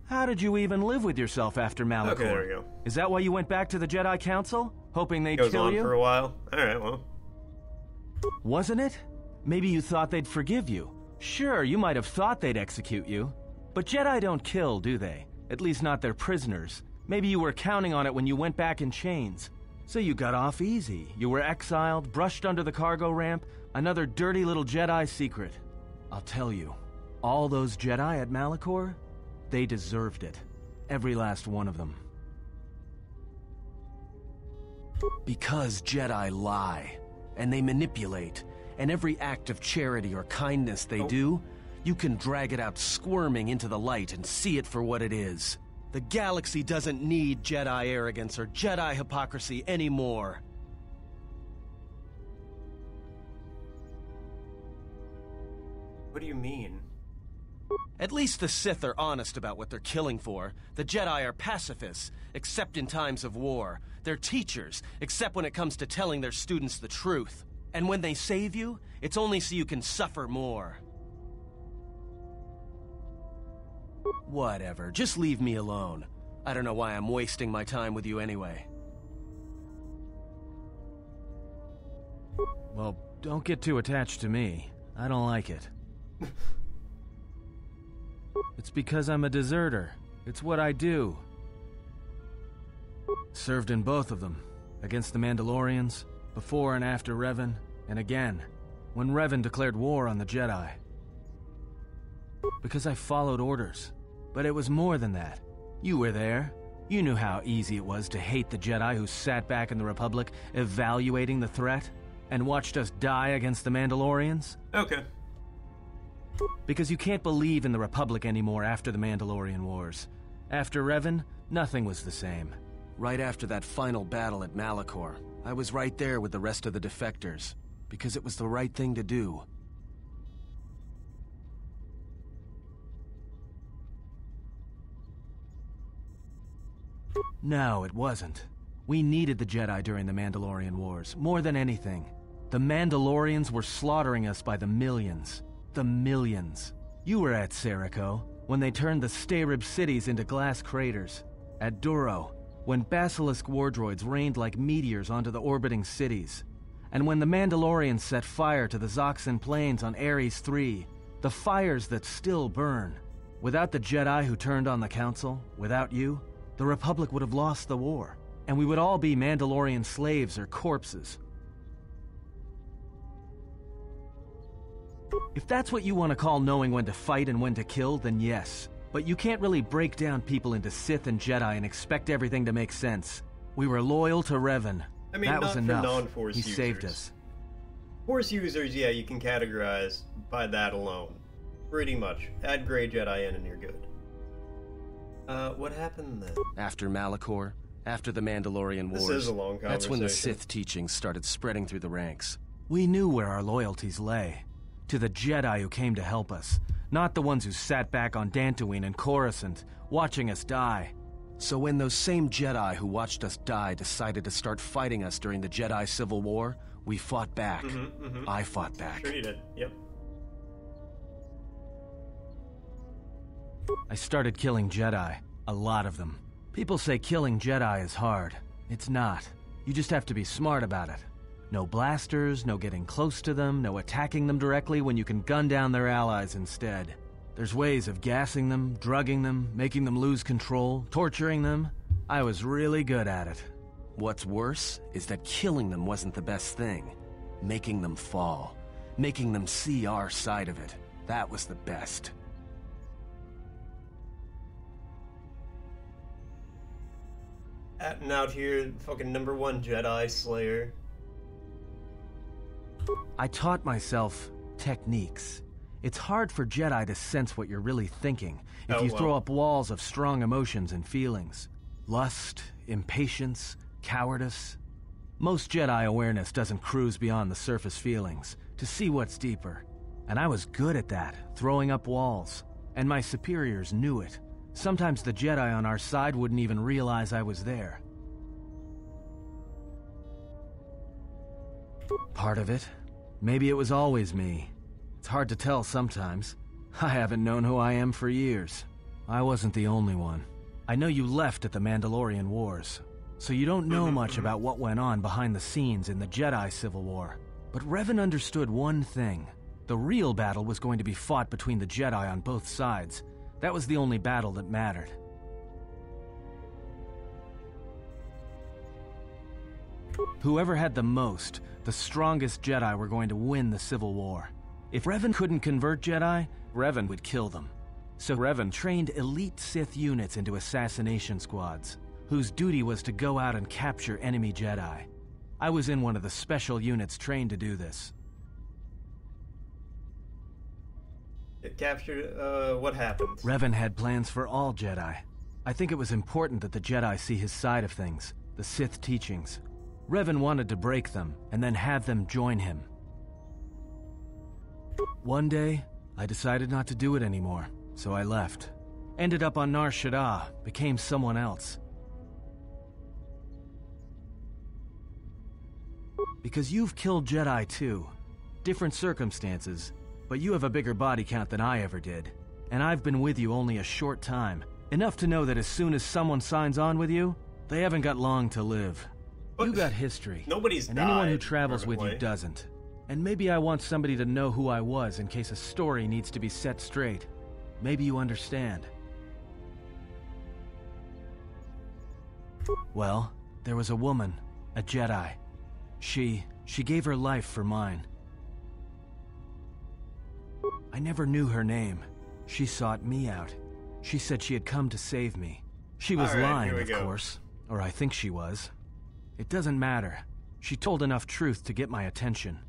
How did you even live with yourself after Malachor? Okay, there we go. Is that why you went back to the Jedi Council? Hoping they'd kill you? Goes on for a while. Alright, well. Wasn't it? Maybe you thought they'd forgive you. Sure, you might have thought they'd execute you. But Jedi don't kill, do they? At least not their prisoners. Maybe you were counting on it when you went back in chains. So you got off easy. You were exiled, brushed under the cargo ramp, another dirty little Jedi secret. I'll tell you, all those Jedi at Malachor, they deserved it. Every last one of them. Because Jedi lie, and they manipulate, and every act of charity or kindness they do, you can drag it out squirming into the light and see it for what it is. The galaxy doesn't need Jedi arrogance or Jedi hypocrisy anymore. What do you mean? At least the Sith are honest about what they're killing for. The Jedi are pacifists, except in times of war. They're teachers, except when it comes to telling their students the truth. And when they save you, it's only so you can suffer more. Whatever, just leave me alone. I don't know why I'm wasting my time with you anyway. Well, don't get too attached to me. I don't like it. It's because I'm a deserter. It's what I do. Served in both of them. Against the Mandalorians, before and after Revan, and again, when Revan declared war on the Jedi. Because I followed orders. But it was more than that. You were there. You knew how easy it was to hate the Jedi who sat back in the Republic, evaluating the threat, and watched us die against the Mandalorians. Okay. Because you can't believe in the Republic anymore after the Mandalorian Wars. After Revan, nothing was the same. Right after that final battle at Malachor, I was right there with the rest of the defectors, because it was the right thing to do. No, it wasn't. We needed the Jedi during the Mandalorian Wars, more than anything. The Mandalorians were slaughtering us by the millions. The millions. You were at Serico, when they turned the Starib cities into glass craters. At Duro, when Basilisk war droids rained like meteors onto the orbiting cities. And when the Mandalorians set fire to the Zoxan plains on Ares III, the fires that still burn. Without the Jedi who turned on the Council, without you, the Republic would have lost the war, and we would all be Mandalorian slaves or corpses. If that's what you want to call knowing when to fight and when to kill, then yes. But you can't really break down people into Sith and Jedi and expect everything to make sense. We were loyal to Revan. I mean, that not was for enough. non-Force He users. saved us. Force users, yeah, you can categorize by that alone. Pretty much. Add Grey Jedi in and you're good. What happened then? After Malachor, after the Mandalorian Wars, This is a long conversation. that's when the Sith teachings started spreading through the ranks. We knew where our loyalties lay. To the Jedi who came to help us. Not the ones who sat back on Dantooine and Coruscant, watching us die. So when those same Jedi who watched us die decided to start fighting us during the Jedi Civil War, we fought back. I fought back. Sure you did, yep. I started killing Jedi. A lot of them. People say killing Jedi is hard. It's not. You just have to be smart about it. No blasters, no getting close to them, no attacking them directly when you can gun down their allies instead. There's ways of gassing them, drugging them, making them lose control, torturing them. I was really good at it. What's worse is that killing them wasn't the best thing. Making them fall. Making them see our side of it. That was the best. Atton out here, fucking #1 Jedi Slayer. I taught myself techniques. It's hard for Jedi to sense what you're really thinking if you throw up walls of strong emotions and feelings. Lust, impatience, cowardice. Most Jedi awareness doesn't cruise beyond the surface feelings, to see what's deeper. And I was good at that, throwing up walls. And my superiors knew it. Sometimes the Jedi on our side wouldn't even realize I was there. Part of it. Maybe it was always me. It's hard to tell sometimes. I haven't known who I am for years. I wasn't the only one. I know you left at the Mandalorian Wars, so you don't know much about what went on behind the scenes in the Jedi Civil War. But Revan understood one thing. The real battle was going to be fought between the Jedi on both sides. That was the only battle that mattered. Whoever had the most, the strongest Jedi were going to win the Civil War. If Revan couldn't convert Jedi, Revan would kill them. So Revan trained elite Sith units into assassination squads, whose duty was to go out and capture enemy Jedi. I was in one of the special units trained to do this. It captured, what happened? Revan had plans for all Jedi. I think it was important that the Jedi see his side of things, the Sith teachings. Revan wanted to break them, and then have them join him. One day, I decided not to do it anymore, so I left. Ended up on Nar Shaddaa, became someone else. Because you've killed Jedi too. Different circumstances, but you have a bigger body count than I ever did. And I've been with you only a short time. Enough to know that as soon as someone signs on with you, they haven't got long to live. But you got history. Nobody's and died, anyone who travels with you probably. doesn't. And maybe I want somebody to know who I was in case a story needs to be set straight. Maybe you understand. Well, there was a woman, a Jedi. She gave her life for mine. I never knew her name. She sought me out. She said she had come to save me. She was All right, lying, here we of go. course. Or I think she was. It doesn't matter. She told enough truth to get my attention.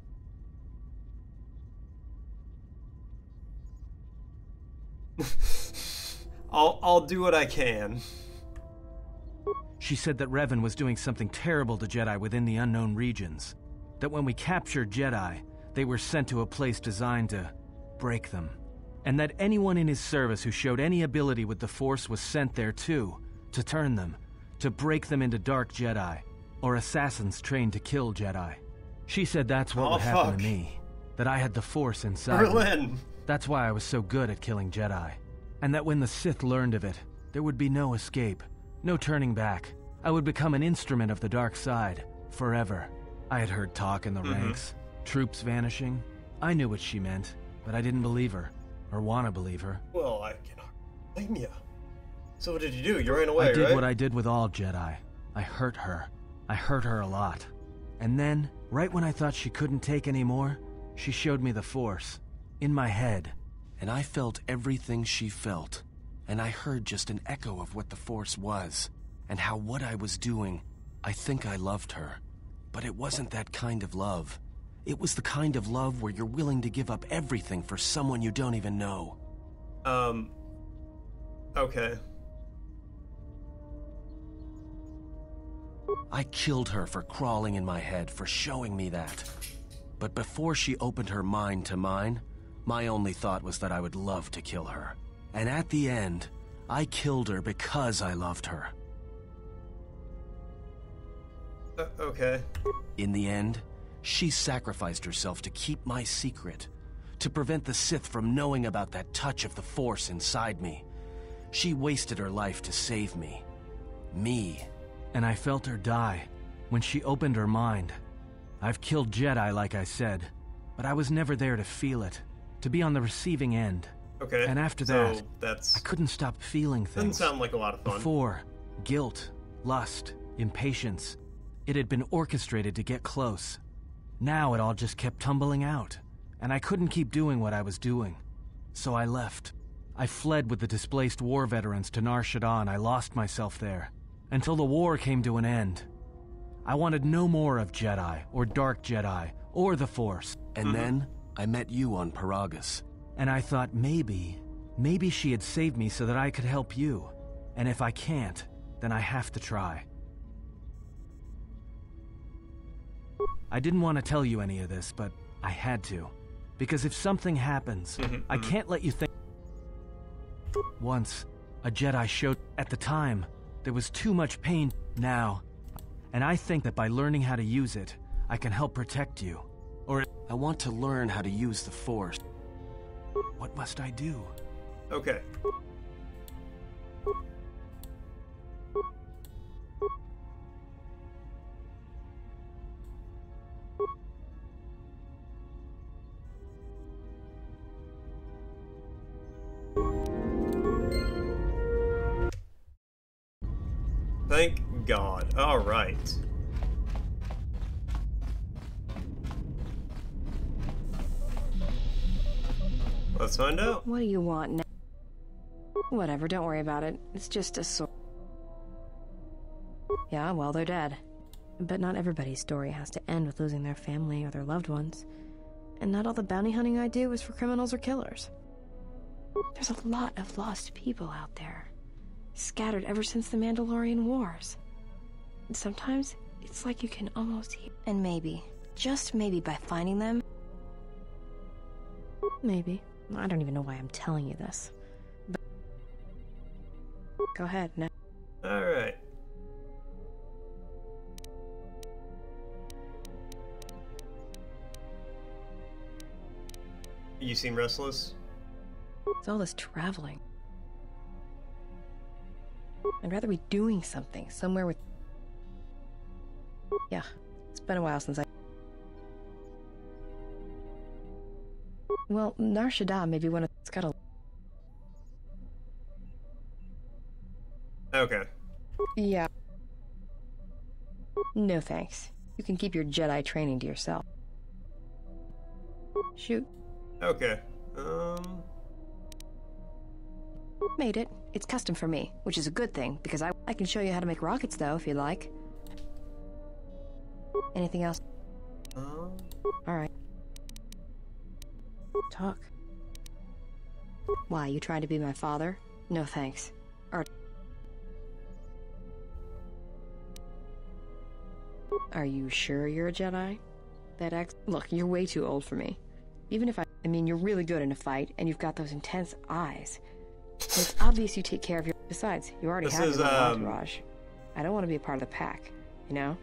I'll do what I can. She said that Revan was doing something terrible to Jedi within the unknown regions. That when we captured Jedi, they were sent to a place designed to break them. And that anyone in his service who showed any ability with the Force was sent there too, to turn them, to break them into dark Jedi, or assassins trained to kill Jedi. She said that's what would happen fuck. to me, that I had the Force inside me. Berlin! That's why I was so good at killing Jedi. And that when the Sith learned of it, there would be no escape, no turning back. I would become an instrument of the dark side, forever. I had heard talk in the ranks, troops vanishing. I knew what she meant, but I didn't believe her, or want to believe her. Well, I cannot blame you. So what did you do? You ran away, I did right? what I did with all Jedi. I hurt her. I hurt her a lot. And then, right when I thought she couldn't take any more, she showed me the Force. In my head. And I felt everything she felt. And I heard just an echo of what the Force was. And how what I was doing, I think I loved her. But it wasn't that kind of love. It was the kind of love where you're willing to give up everything for someone you don't even know. Okay. I killed her for crawling in my head, for showing me that. But before she opened her mind to mine, my only thought was that I would love to kill her. And at the end, I killed her because I loved her. Okay. In the end, she sacrificed herself to keep my secret, to prevent the Sith from knowing about that touch of the Force inside me. She wasted her life to save me. Me. And I felt her die when she opened her mind. I've killed Jedi, like I said, but I was never there to feel it, to be on the receiving end. Okay. And after so that, that's I couldn't stop feeling doesn't things. sound like a lot of fun. Before, guilt, lust, impatience. It had been orchestrated to get close. Now it all just kept tumbling out, and I couldn't keep doing what I was doing. So I left. I fled with the displaced war veterans to Nar Shaddaa, and I lost myself there, until the war came to an end. I wanted no more of Jedi, or Dark Jedi, or the Force. And then, I met you on Paragus. And I thought maybe she had saved me so that I could help you. And if I can't, then I have to try. I didn't want to tell you any of this, but I had to. Because if something happens, I can't let you think. Once, a Jedi showed. At the time, there was too much pain now. And I think that by learning how to use it, I can help protect you. Or I want to learn how to use the Force. What must I do? Okay. Thank God. All right. Let's find out. What do you want now? Whatever, don't worry about it. It's just a sword. Yeah, well, they're dead. But not everybody's story has to end with losing their family or their loved ones. And not all the bounty hunting I do is for criminals or killers. There's a lot of lost people out there, scattered ever since the Mandalorian Wars. And sometimes, it's like you can almost hear. And maybe, just maybe by finding them... Maybe. I don't even know why I'm telling you this. But... Go ahead, now. Alright. You seem restless? It's all this traveling. I'd rather be doing something, somewhere with... Yeah, it's been a while since I... Well, Nar Shaddaa may be one of... It's got a... Okay. Yeah. No thanks. You can keep your Jedi training to yourself. Shoot. Okay. Made it. It's custom for me, which is a good thing, because I can show you how to make rockets, though, if you like. Anything else? Alright. Talk. Why, you trying to be my father? No thanks. Are you sure you're a Jedi? Look, you're way too old for me. Even if I mean, you're really good in a fight, and you've got those intense eyes. So it's obvious you take care of your... Besides, you already have your entourage. I don't want to be a part of the pack, you know?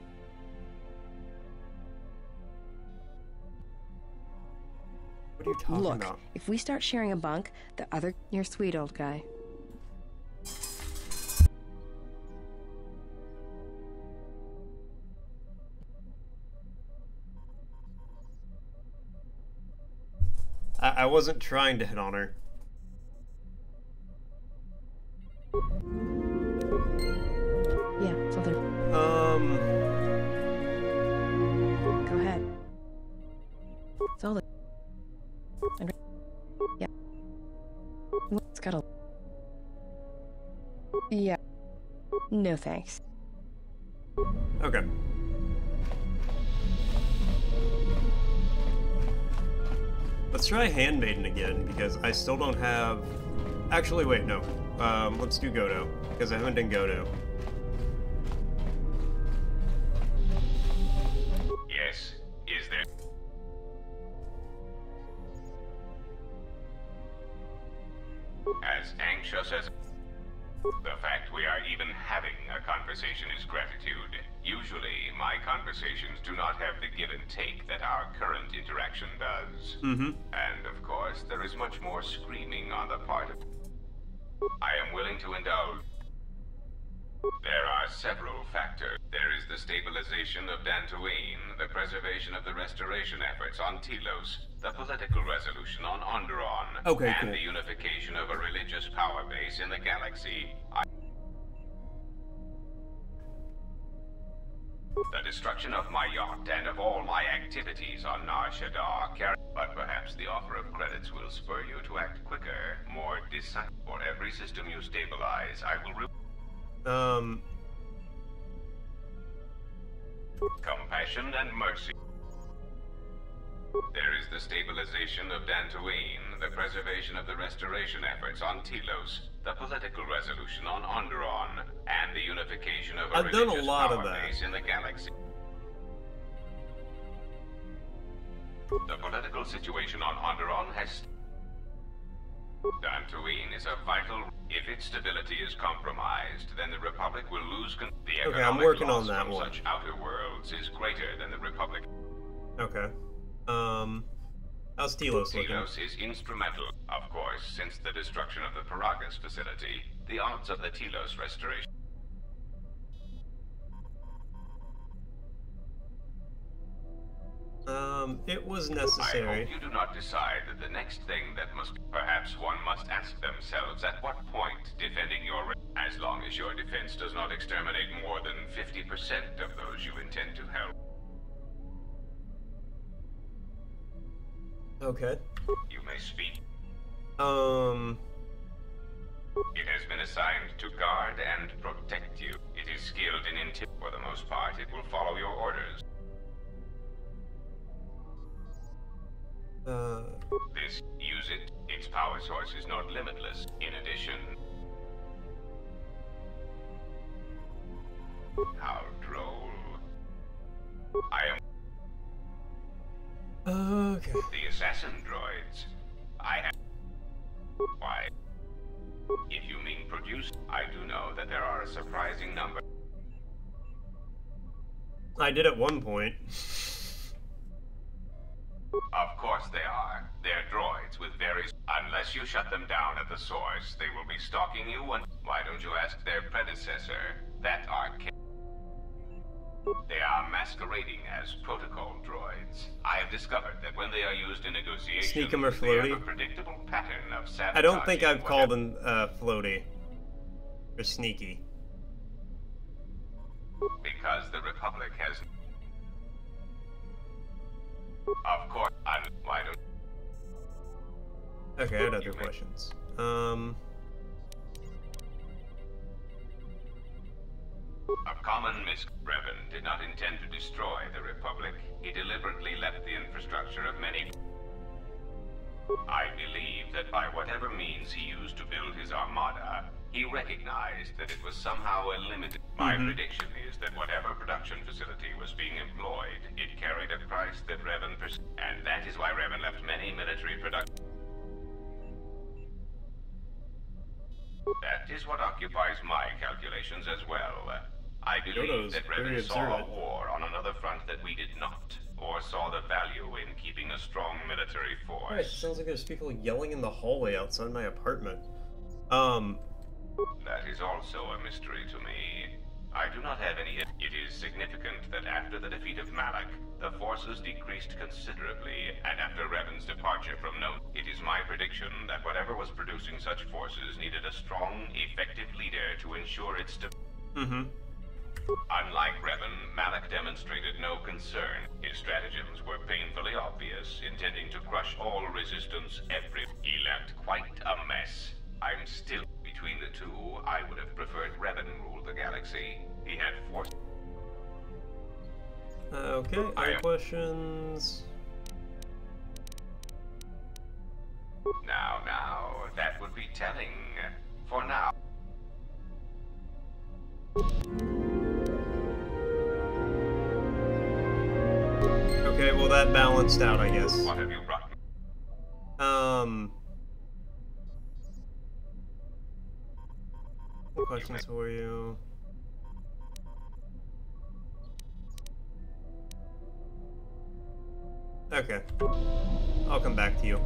What are you talking about? Look, if we start sharing a bunk, the other... You're sweet, old guy. I wasn't trying to hit on her. Yeah, something... Go ahead. It's all the... Yeah. It's got a... Yeah. No thanks. Okay. Let's try Handmaiden again, because I still don't have... Actually, wait, no. Let's do Godo, because I haven't done Godo. Yes, is there... As anxious as... The fact we are even having a conversation is gratitude. Usually, my conversations do not have the give and take that our current interaction does. And, of course, there is much more screaming on the part of... I am willing to indulge. There are several factors. There is the stabilization of Dantooine, the preservation of the restoration efforts on Telos, the political resolution on Onderon, and the unification of a religious power base in the galaxy. The destruction of my yacht and of all my activities on Nar Shaddaa carry... But perhaps the offer of credits will spur you to act quicker, more decisive. For every system you stabilize, I will... Compassion and mercy. There is the stabilization of Dantooine, the preservation of the restoration efforts on Telos, the political resolution on Onderon, and the unification of a I've done a religious lot of power that. base in the galaxy. The political situation on Onderon has... Dantooine is a vital... If its stability is compromised, then the Republic will lose... The Okay, economic I'm working loss on that from one. such outer worlds is greater than the Republic. Okay. How's Telos looking? Telos is instrumental, of course, since the destruction of the Paragus facility. The odds of the Telos restoration... It was I necessary. hope you do not decide that the next thing that must... Perhaps one must ask themselves at what point defending your... As long as your defense does not exterminate more than 50% of those you intend to help. Okay. You may speak. It It has been assigned to guard and protect you. It is skilled in intel. For the most part, it will follow your orders. Use it. Its power source is not limitless. In addition... How droll. I am... Okay. The assassin droids. I have... Why? If you mean produce, I do know that there are a surprising number. I did at one point. Of course they are. They're droids with various... Unless you shut them down at the source, they will be stalking you and... Why don't you ask their predecessor? That arcade... They are masquerading as protocol droids. I have discovered that when they are used in negotiations, Sneak 'em or they have floaty? a predictable pattern of sabotaging... I don't think I've called whatever- him floaty or sneaky. Because the Republic has... Of course, why don't... Okay, I had other questions. A common Revan did not intend to destroy the Republic. He deliberately left the infrastructure of many... I believe that by whatever means he used to build his armada, he recognized that it was somehow a limited... My prediction is that whatever production facility was being employed, it carried a price that Revan and that is why Revan left many military production... That is what occupies my calculations as well. I believe Yoda's that very Revan saw a observant. war on another front that we did not, or saw the value in keeping a strong military force. Alright, sounds like there's people yelling in the hallway outside my apartment. That is also a mystery to me. I do not have any... It is significant that after the defeat of Malak, the forces decreased considerably, and after Revan's departure from Node, it is my prediction that whatever was producing such forces needed a strong, effective leader to ensure its stability. Unlike Revan, Malak demonstrated no concern. His stratagems were painfully obvious, intending to crush all resistance every... He left quite a mess. I'm still... Between the two, I would have preferred Revan rule the galaxy. He had force... Okay, other questions? Now, that would be telling. For now. Okay, well that balanced out, I guess. What have you brought me? What questions for you? Okay. I'll come back to you.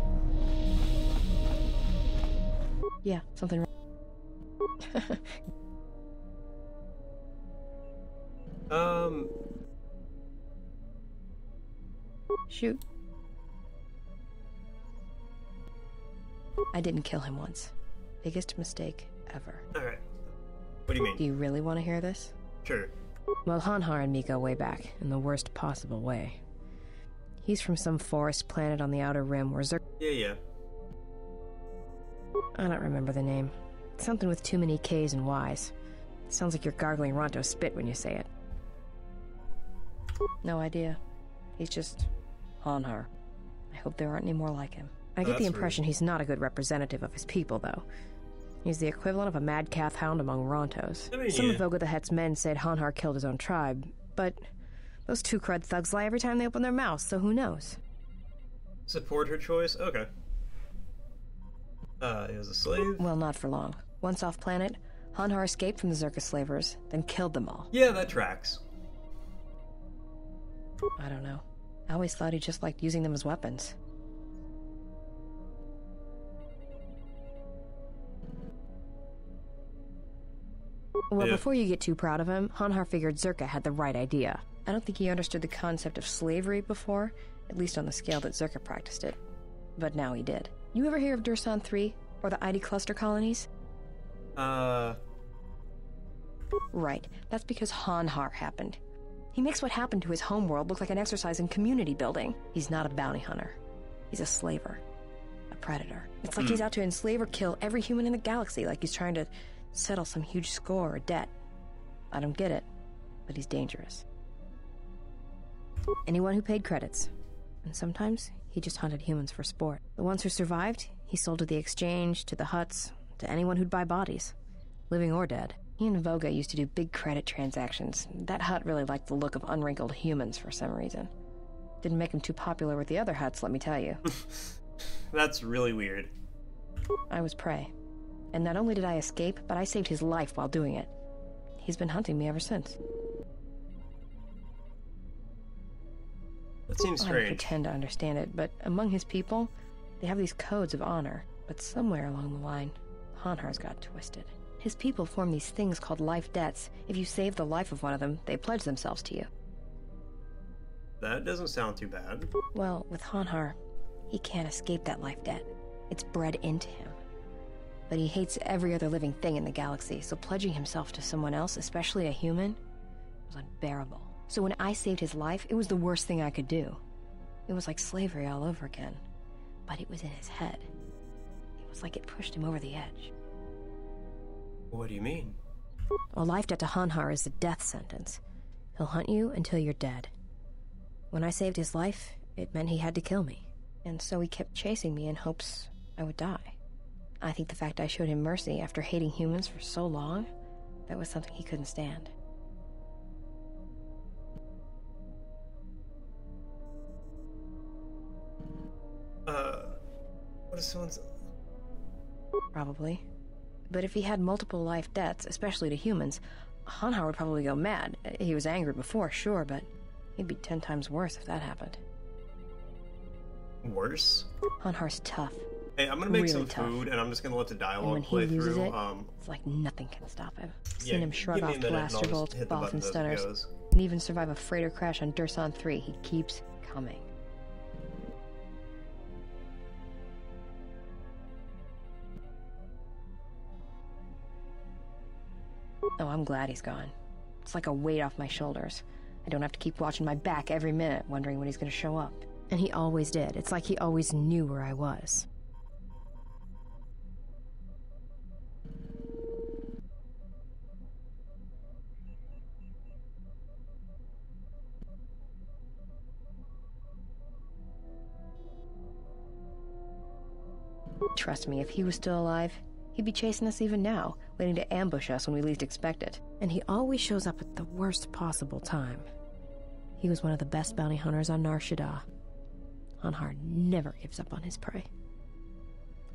Yeah, something wrong. Shoot. I didn't kill him once. Biggest mistake ever. Alright. What do you mean? Do you really want to hear this? Sure. Well, Hanhar and me go way back, in the worst possible way. He's from some forest planet on the Outer Rim where Yeah. I don't remember the name. Something with too many K's and Y's. Sounds like you're gargling Ronto spit when you say it. No idea. He's just... Hanhar. I hope there aren't any more like him. I get the That's impression he's not a good representative of his people, though. He's the equivalent of a mad calf hound among Rontos. I mean, Some yeah. of Voga the Hett's men said Hanhar killed his own tribe, but those two crud thugs lie every time they open their mouths, so who knows? Support her choice? Okay. He was a slave? Well, not for long. Once off planet, Hanhar escaped from the Zerka slavers, then killed them all. Yeah, that tracks. I don't know. I always thought he just liked using them as weapons. Well, Yeah. before you get too proud of him, Hanhar figured Zerka had the right idea. I don't think he understood the concept of slavery before, at least on the scale that Zerka practiced it. But now he did. You ever hear of Dursan 3, or the ID cluster colonies? Right, that's because Hanhar happened. He makes what happened to his homeworld look like an exercise in community building. He's not a bounty hunter. He's a slaver. A predator. It's like he's out to enslave or kill every human in the galaxy, like he's trying to settle some huge score or debt. I don't get it, but he's dangerous. Anyone who paid credits. And sometimes, he just hunted humans for sport. The ones who survived, he sold to the exchange, to the huts, to anyone who'd buy bodies. Living or dead. He and Voga used to do big credit transactions. That hut really liked the look of unwrinkled humans for some reason. Didn't make him too popular with the other huts, let me tell you. That's really weird. I was prey. And not only did I escape, but I saved his life while doing it. He's been hunting me ever since. That seems I strange. pretend to understand it, but among his people, they have these codes of honor. But somewhere along the line, Hanhar's got twisted. His people form these things called life debts. If you save the life of one of them, they pledge themselves to you. That doesn't sound too bad. Well, with Hanhar, he can't escape that life debt. It's bred into him. But he hates every other living thing in the galaxy, so pledging himself to someone else, especially a human, was unbearable. So when I saved his life, it was the worst thing I could do. It was like slavery all over again. But it was in his head. It was like it pushed him over the edge. What do you mean? A life debt to Hanhar is a death sentence. He'll hunt you until you're dead. When I saved his life, it meant he had to kill me. And so he kept chasing me in hopes I would die. I think the fact I showed him mercy after hating humans for so long, that was something he couldn't stand. What is someone's... Probably. But if he had multiple life debts, especially to humans, Hanhar would probably go mad. He was angry before, sure, but he'd be 10 times worse if that happened. Worse? Hanhar's tough. Hey, I'm gonna make Really some tough. food, and I'm just gonna let the And when dialogue he play uses through. it, it's like nothing can stop him. I've Yeah, seen him shrug give me off a minute and I'll blaster just bolts, hit the boff, and buttons as it stunners, goes. and even survive a freighter crash on Dursan 3. He keeps coming. Oh, I'm glad he's gone. It's like a weight off my shoulders. I don't have to keep watching my back every minute, wondering when he's gonna show up. And he always did. It's like he always knew where I was. Trust me, if he was still alive, he'd be chasing us even now, waiting to ambush us when we least expect it. And he always shows up at the worst possible time. He was one of the best bounty hunters on Nar Shaddaa. Hanhar never gives up on his prey.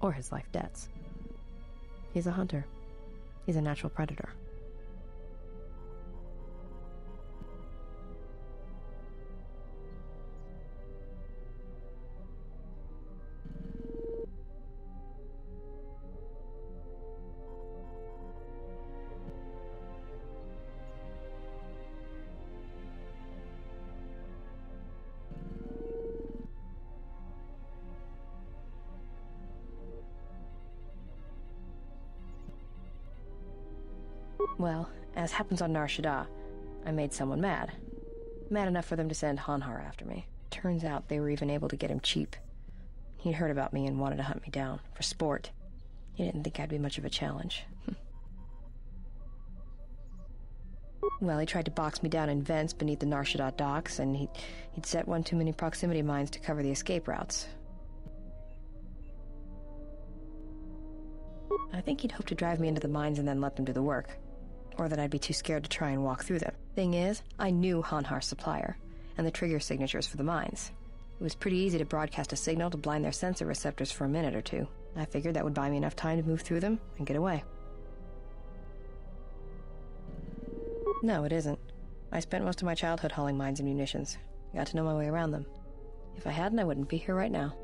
Or his life debts. He's a hunter. He's a natural predator. Well, as happens on Nar Shaddaa, I made someone mad. Mad enough for them to send Hanhar after me. Turns out they were even able to get him cheap. He'd heard about me and wanted to hunt me down, for sport. He didn't think I'd be much of a challenge. Well, he tried to box me down in vents beneath the Nar Shaddaa docks, and he'd set one too many proximity mines to cover the escape routes. I think he'd hoped to drive me into the mines and then let them do the work. Or that I'd be too scared to try and walk through them. Thing is, I knew Hanhar's supplier, and the trigger signatures for the mines. It was pretty easy to broadcast a signal to blind their sensor receptors for a minute or two. I figured that would buy me enough time to move through them and get away. No, it isn't. I spent most of my childhood hauling mines and munitions. I got to know my way around them. If I hadn't, I wouldn't be here right now.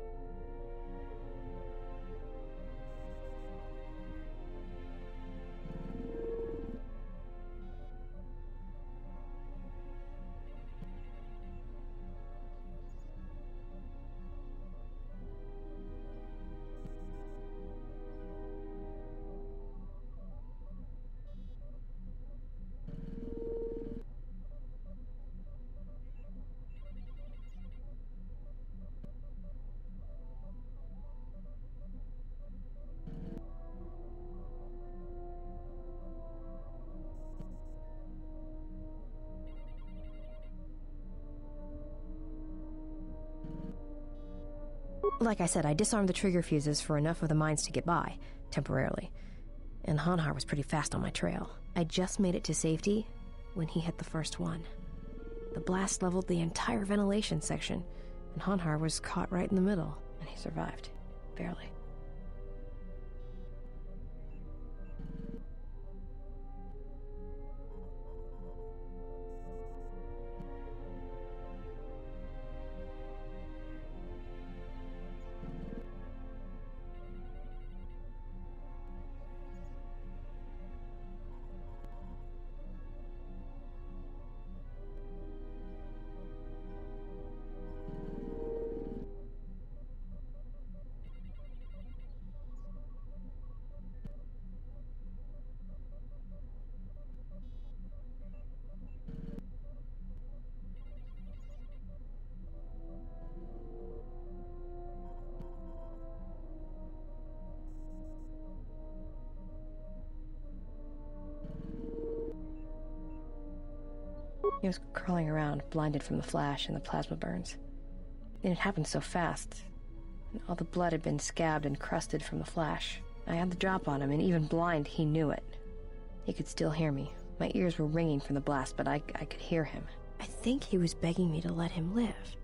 Like I said, I disarmed the trigger fuses for enough of the mines to get by, temporarily. And Hanhar was pretty fast on my trail. I just made it to safety when he hit the first one. The blast leveled the entire ventilation section, and Hanhar was caught right in the middle, and he survived. Barely. He was crawling around, blinded from the flash and the plasma burns. And it happened so fast. And all the blood had been scabbed and crusted from the flash. I had the drop on him, and even blind, he knew it. He could still hear me. My ears were ringing from the blast, but I could hear him. I think he was begging me to let him live.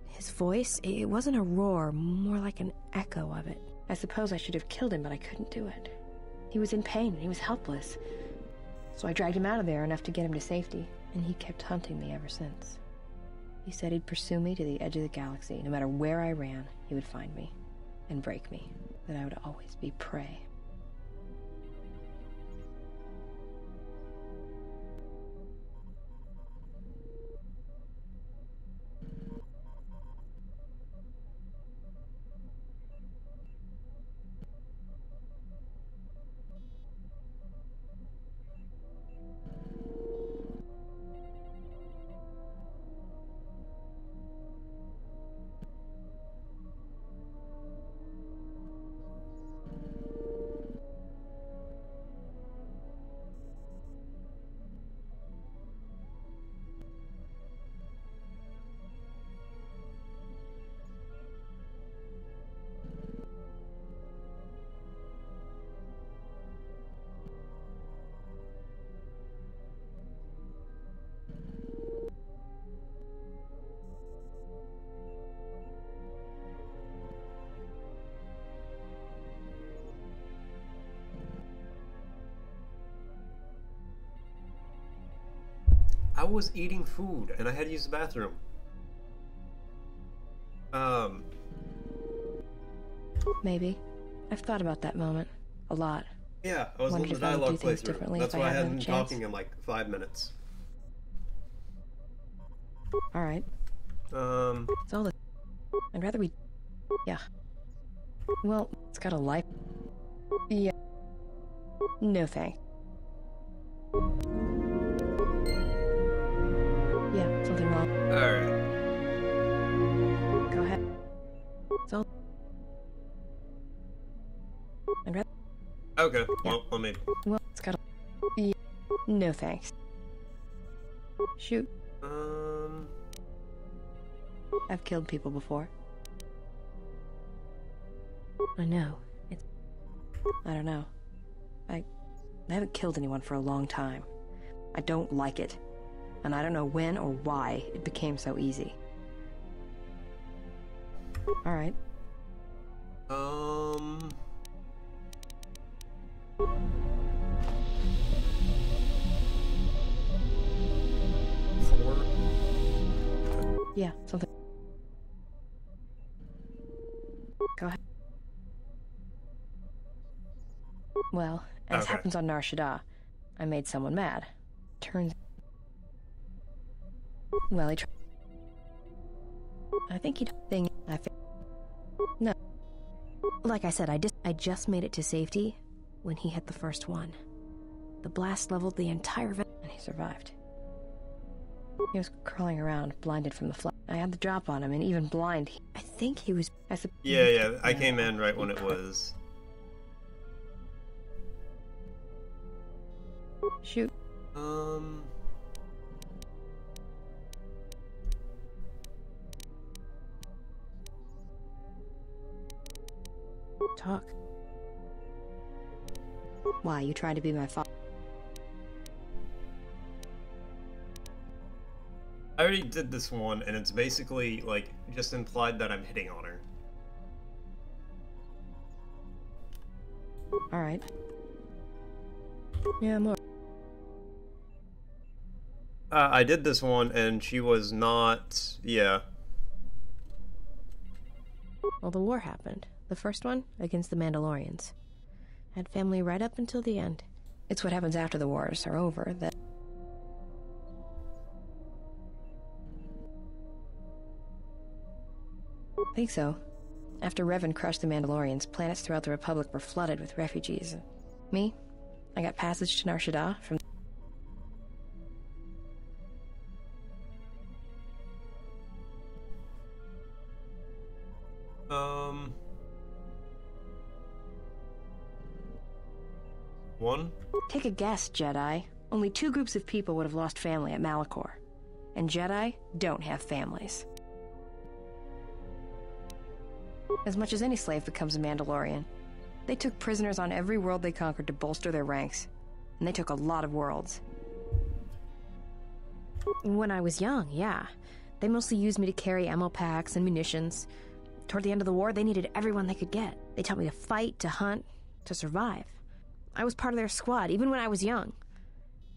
His voice, it wasn't a roar, more like an echo of it. I suppose I should have killed him, but I couldn't do it. He was in pain, and he was helpless. So I dragged him out of there enough to get him to safety. And he kept hunting me ever since. He said he'd pursue me to the edge of the galaxy. No matter where I ran, he would find me and break me. That I would always be prey. I was eating food and I had to use the bathroom. Maybe. I've thought about that moment. A lot. Yeah, I was on the dialogue playthrough. That's why I hadn't been talking in like 5 minutes. Alright. It's all the... I'd rather we... Yeah. Well, it's got a life... Yeah. No thanks. Yeah, something wrong. Alright. Go ahead. It's all... I'd rather... Okay, Yeah. well, let me... Well, it's got a... Yeah. No thanks. Shoot. I've killed people before. I know. It's... I don't know. I haven't killed anyone for a long time. I don't like it. And I don't know when or why it became so easy. Alright. Yeah, something. Go ahead. Well, as happens on Nar Shaddaa, I made someone mad. Turns... Well, he tried... I think he... Thing... No. Like I said, I just made it to safety when he hit the first one. The blast leveled the entire... and he survived. He was crawling around, blinded from the flood. I had the drop on him, and even blind, I think he was... Yeah, I came in right when it was. Shoot. Talk. Why, you tried to be my father? I already did this one, and it's basically, like, just implied that I'm hitting on her. Alright. Yeah, more. I did this one, and she was not... yeah. Well, the war happened. The first one, against the Mandalorians. Had family right up until the end. It's what happens after the wars are over that... I think so. After Revan crushed the Mandalorians, planets throughout the Republic were flooded with refugees. Me? I got passage to Nar Shaddaa from... One? Take a guess, Jedi. Only 2 groups of people would have lost family at Malachor. And Jedi don't have families. As much as any slave becomes a Mandalorian. They took prisoners on every world they conquered to bolster their ranks. And they took a lot of worlds. When I was young, yeah. They mostly used me to carry ammo packs and munitions. Toward the end of the war, they needed everyone they could get. They taught me to fight, to hunt, to survive. I was part of their squad, even when I was young.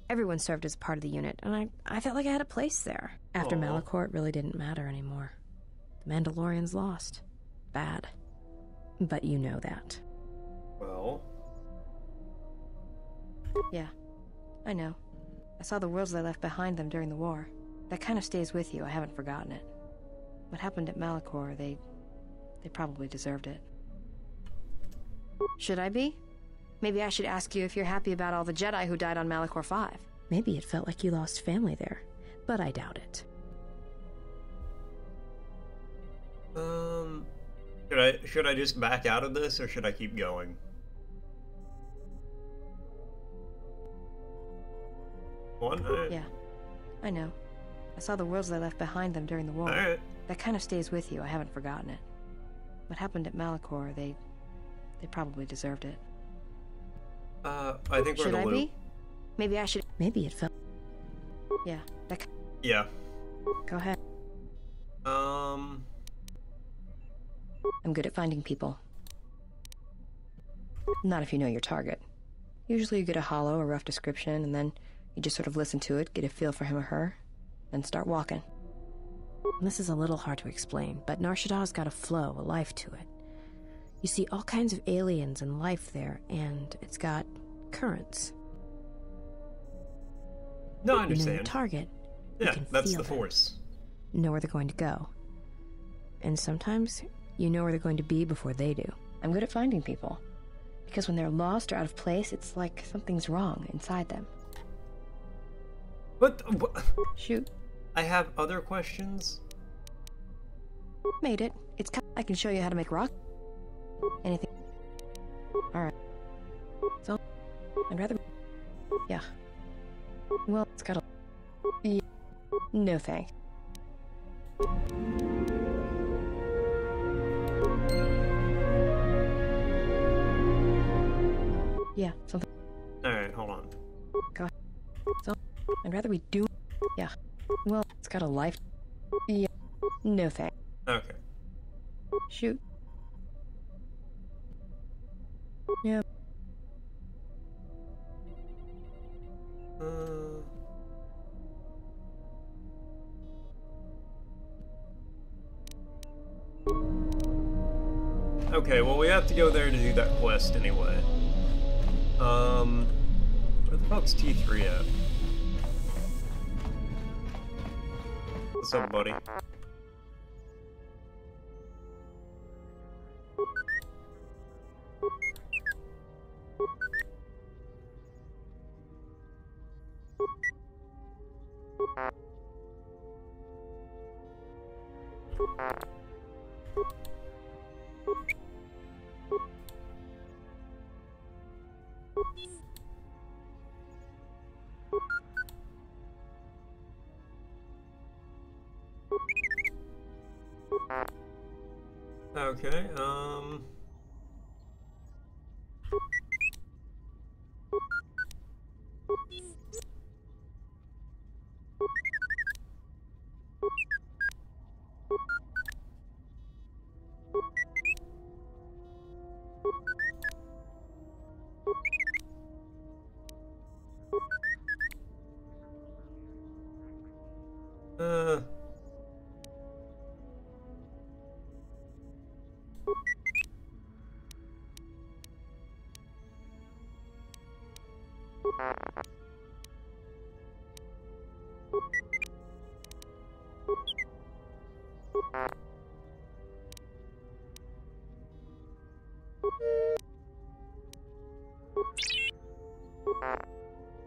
Everyone served as part of the unit, and I felt like I had a place there. After Malachor, it really didn't matter anymore. The Mandalorians lost. Bad. But you know that. Well... Yeah, I know. I saw the worlds they left behind them during the war. That kind of stays with you, I haven't forgotten it. What happened at Malachor, they probably deserved it. Should I be? Maybe I should ask you if you're happy about all the Jedi who died on Malachor 5. Maybe it felt like you lost family there, but I doubt it. Should I just back out of this, or should I keep going? One? Right. Yeah, I know. I saw the worlds they left behind them during the war. Alright. That kind of stays with you, I haven't forgotten it. What happened at Malachor, they probably deserved it. I think we're should in a I loop. be? Maybe I should... Maybe it felt... Yeah, Yeah. Go ahead. I'm good at finding people. Not if you know your target. Usually you get a hollow or rough description, and then you just sort of listen to it, get a feel for him or her, then start walking. And this is a little hard to explain, but Nar Shaddaa's got a flow, a life to it. You see all kinds of aliens and life there, and it's got currents. No, I You know understand. your target. Yeah, can that's feel the them. Force. Know where they're going to go. And sometimes, you know where they're going to be before they do. I'm good at finding people. Because when they're lost or out of place, it's like something's wrong inside them. What? Shoot. I have other questions? Made it. I can show you how to make rock. Anything. Alright. So, I'd rather... Yeah. Well, it's got a... Yeah. No thanks. Yeah, something. Alright, hold on. God. So, I'd rather we do. Yeah. Well, it's got a life. Yeah. No thanks. Okay. Shoot. Yeah. Okay, well we have to go there to do that quest anyway. Where the fuck's T3 at? What's up, buddy?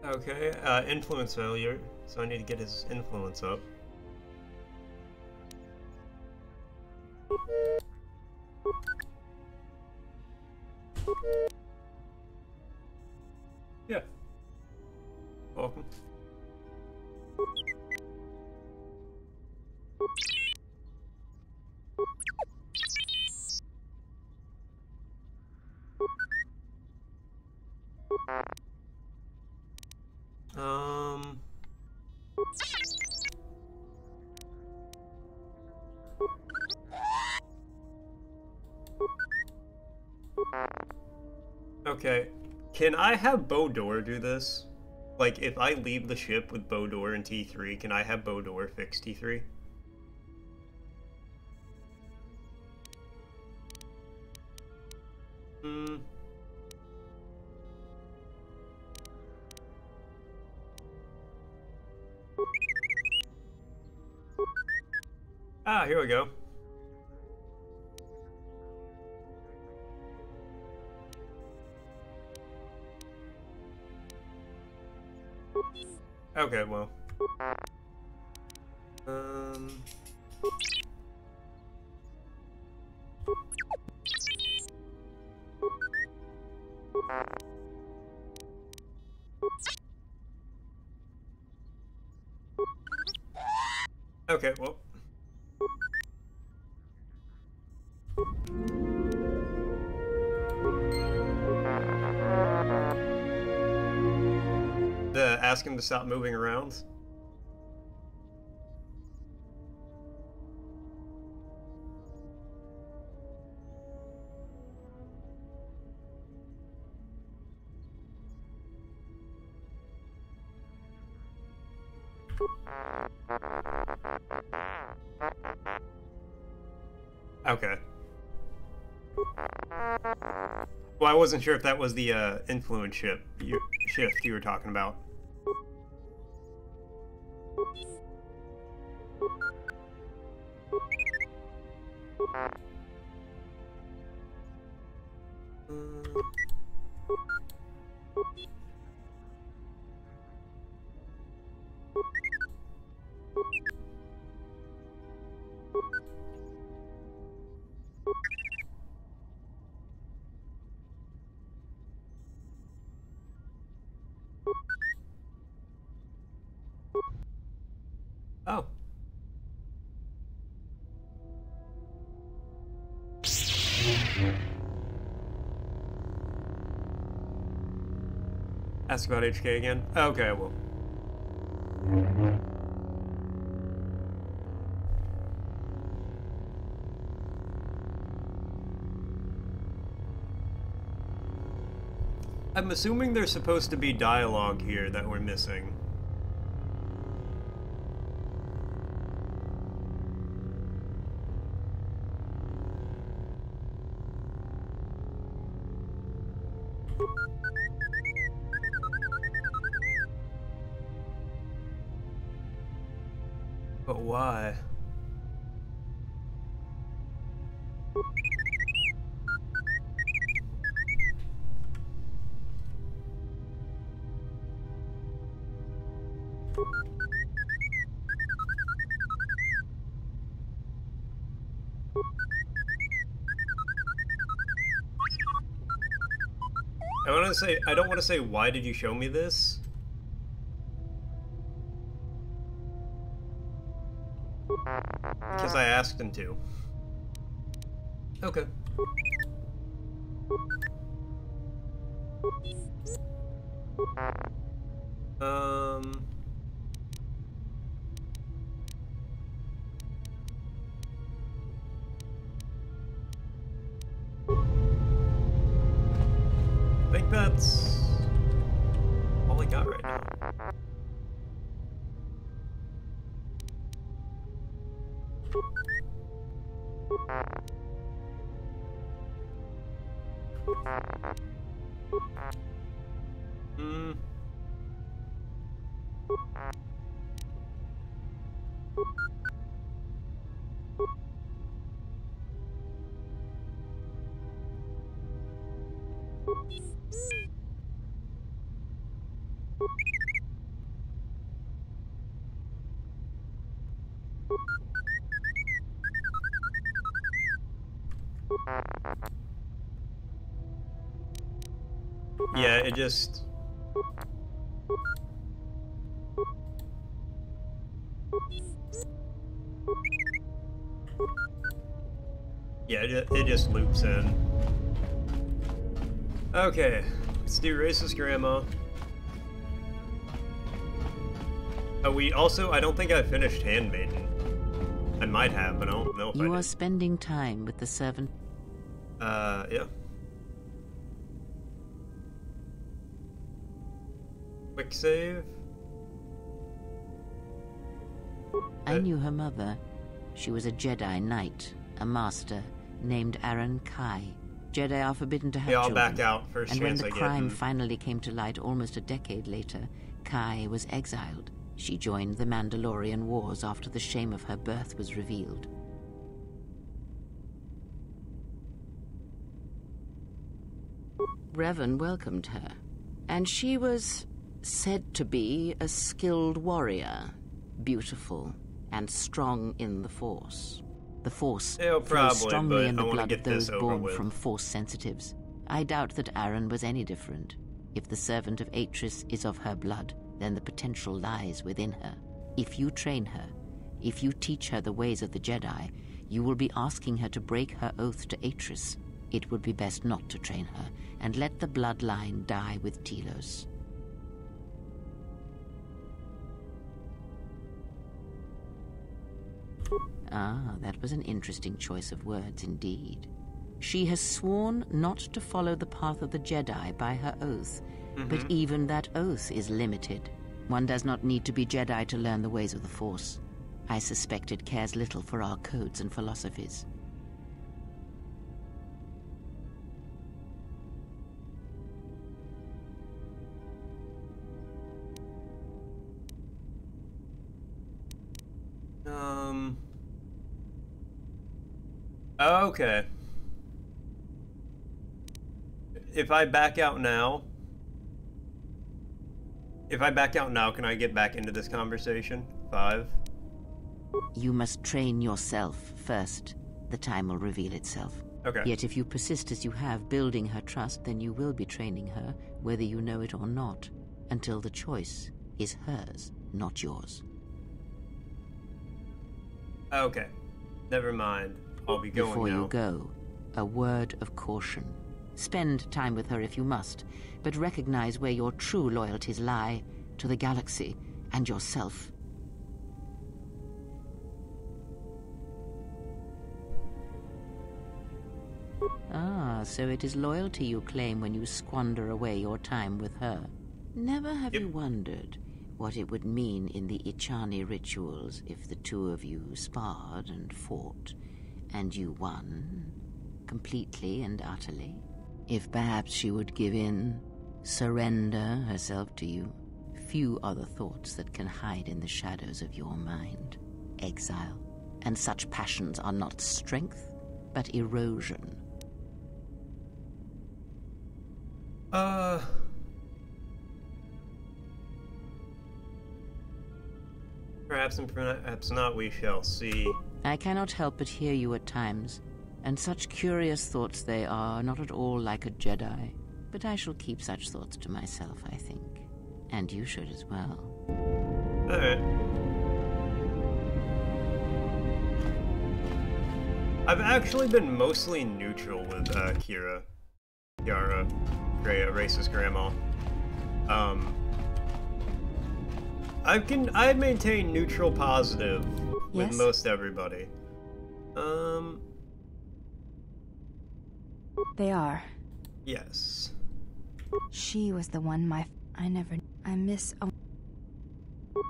Okay, okay, influence failure, so I need to get his influence up. Yeah. Welcome. Okay, can I have Bodor do this? Like, if I leave the ship with Bodor and T3, can I have Bodor fix T3? Ah, here we go. Okay, well. Okay, well. Ask him to stop moving around. Okay. Well, I wasn't sure if that was the influence shift you were talking about. Oh. Ask about HK again? Okay, I will. I'm assuming there's supposed to be dialogue here that we're missing. But why? I don't want to say, why did you show me this? Because I asked him to. Okay. I think that's all I got right now. Yeah, it just... Yeah, it just loops in. Okay, let's do racist grandma. We also, I don't think I finished Handmaiden. I might have, but I don't know if I did. You are spending time with the servant. Yeah. Quick save. I knew her mother. She was a Jedi Knight, a master, named Aaron Kai. Jedi are forbidden to have I'll children. back out first and when chance the I get. crime finally came to light almost a decade later, Kai was exiled. She joined the Mandalorian Wars after the shame of her birth was revealed. Revan welcomed her, and she was said to be a skilled warrior, beautiful and strong in the Force. The Force flows strongly in the blood of those born from Force sensitives. I doubt that Aaron was any different. If the servant of Atris is of her blood, then the potential lies within her. If you train her, if you teach her the ways of the Jedi, you will be asking her to break her oath to Atris. It would be best not to train her, and let the bloodline die with Telos. Ah, that was an interesting choice of words indeed. She has sworn not to follow the path of the Jedi by her oath, but even that oath is limited. One does not need to be Jedi to learn the ways of the Force. I suspect it cares little for our codes and philosophies. Okay. If I back out now... can I get back into this conversation? 5? You must train yourself first. The time will reveal itself. Okay. Yet if you persist as you have, building her trust, then you will be training her, whether you know it or not, until the choice is hers, not yours. Okay. Never mind. I'll be going Before now. you go, a word of caution. Spend time with her if you must, but recognize where your true loyalties lie, to the galaxy and yourself. Ah, so it is loyalty you claim when you squander away your time with her. Never have you wondered what it would mean in the Ichani rituals if the two of you sparred and fought, and you won, completely and utterly? If perhaps she would give in, surrender herself to you? Few are the thoughts that can hide in the shadows of your mind. Exile. And such passions are not strength, but erosion. Perhaps and perhaps not, we shall see. I cannot help but hear you at times, and such curious thoughts they are, not at all like a Jedi. But I shall keep such thoughts to myself, I think. And you should as well. Alright. I've actually been mostly neutral with Kiara, racist grandma. I maintain neutral positive with most everybody. They are. Yes. She was the one I miss. Oh,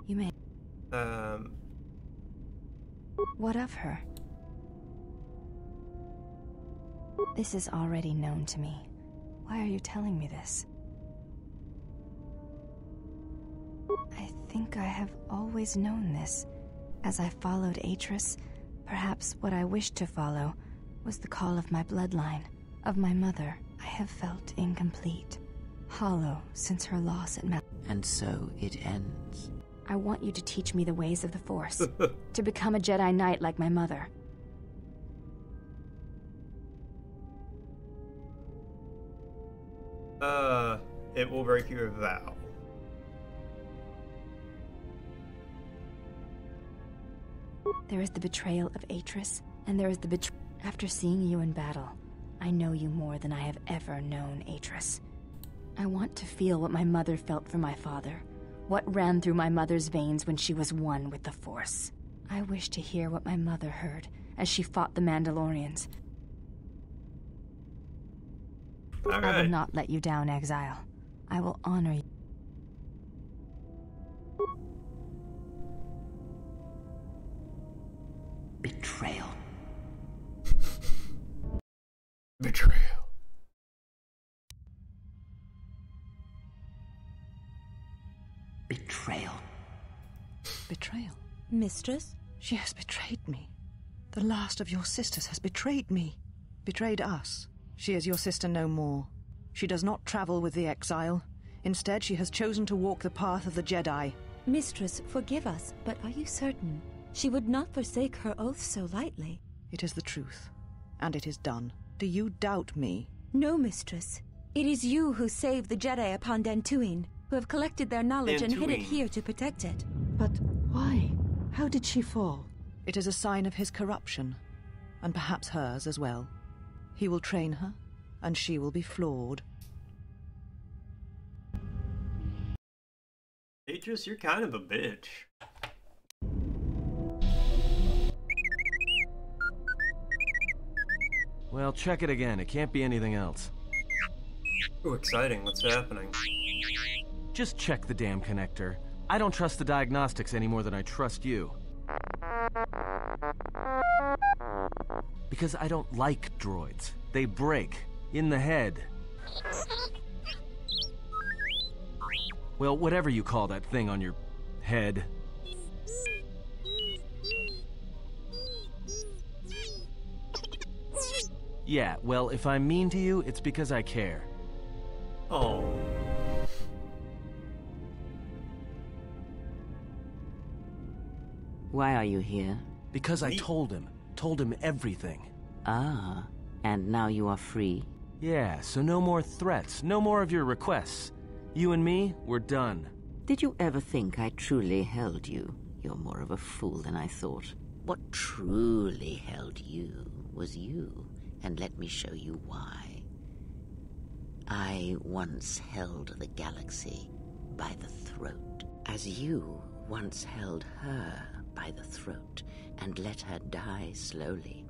you may. What of her? This is already known to me. Why are you telling me this? I think I have always known this. As I followed Atris, perhaps what I wished to follow was the call of my bloodline, of my mother. I have felt incomplete, hollow since her loss at Mount. And so it ends. I want you to teach me the ways of the Force, to become a Jedi Knight like my mother. It will break your vow. There is the betrayal of Atris, and there is the After seeing you in battle, I know you more than I have ever known Atris. I want to feel what my mother felt for my father, what ran through my mother's veins when she was one with the Force. I wish to hear what my mother heard as she fought the Mandalorians. All right. I will not let you down, Exile. I will honor you. Betrayal. Betrayal. Betrayal. Betrayal? Mistress? She has betrayed me. The last of your sisters has betrayed me. Betrayed us. She is your sister no more. She does not travel with the Exile. Instead, she has chosen to walk the path of the Jedi. Mistress, forgive us, but are you certain? She would not forsake her oath so lightly. It is the truth, and it is done. Do you doubt me? No, Mistress. It is you who saved the Jedi upon Dantooine, who have collected their knowledge and hid it here to protect it. But why? How did she fall? It is a sign of his corruption, and perhaps hers as well. He will train her, and she will be flawed. Atris, you're kind of a bitch. Well, check it again. It can't be anything else. Ooh, exciting. What's happening? Just check the damn connector. I don't trust the diagnostics any more than I trust you. Because I don't like droids. They break. In the head. Well, whatever you call that thing on your head. Yeah, well, if I'm mean to you, it's because I care. Oh. Why are you here? Because I told him everything. Ah, and now you are free? Yeah, so no more threats, no more of your requests. You and me, we're done. Did you ever think I truly held you? You're more of a fool than I thought. What truly held you was you, and let me show you why. I once held the galaxy by the throat, as you once held her by the throat and let her die slowly.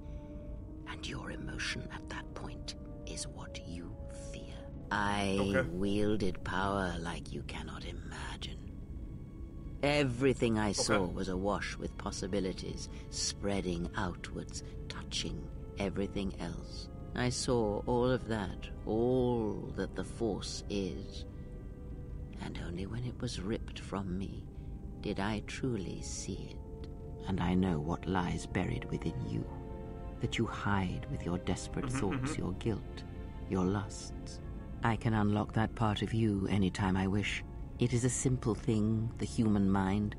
And your emotion at that point is what you fear. I wielded power like you cannot imagine. Everything I saw was awash with possibilities, spreading outwards, touching everything else. I saw all of that, all that the Force is. And only when it was ripped from me did I truly see it. And I know what lies buried within you, that you hide with your desperate thoughts, your guilt, your lusts. I can unlock that part of you anytime I wish. It is a simple thing, the human mind.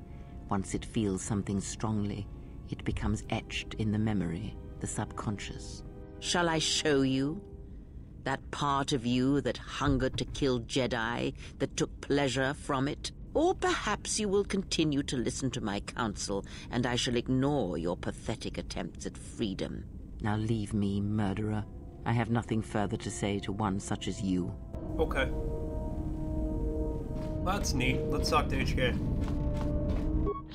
Once it feels something strongly, it becomes etched in the memory, the subconscious. Shall I show you? That part of you that hungered to kill Jedi, that took pleasure from it? Or perhaps you will continue to listen to my counsel, and I shall ignore your pathetic attempts at freedom. Now leave me, murderer. I have nothing further to say to one such as you. Okay. That's neat. Let's talk to HK.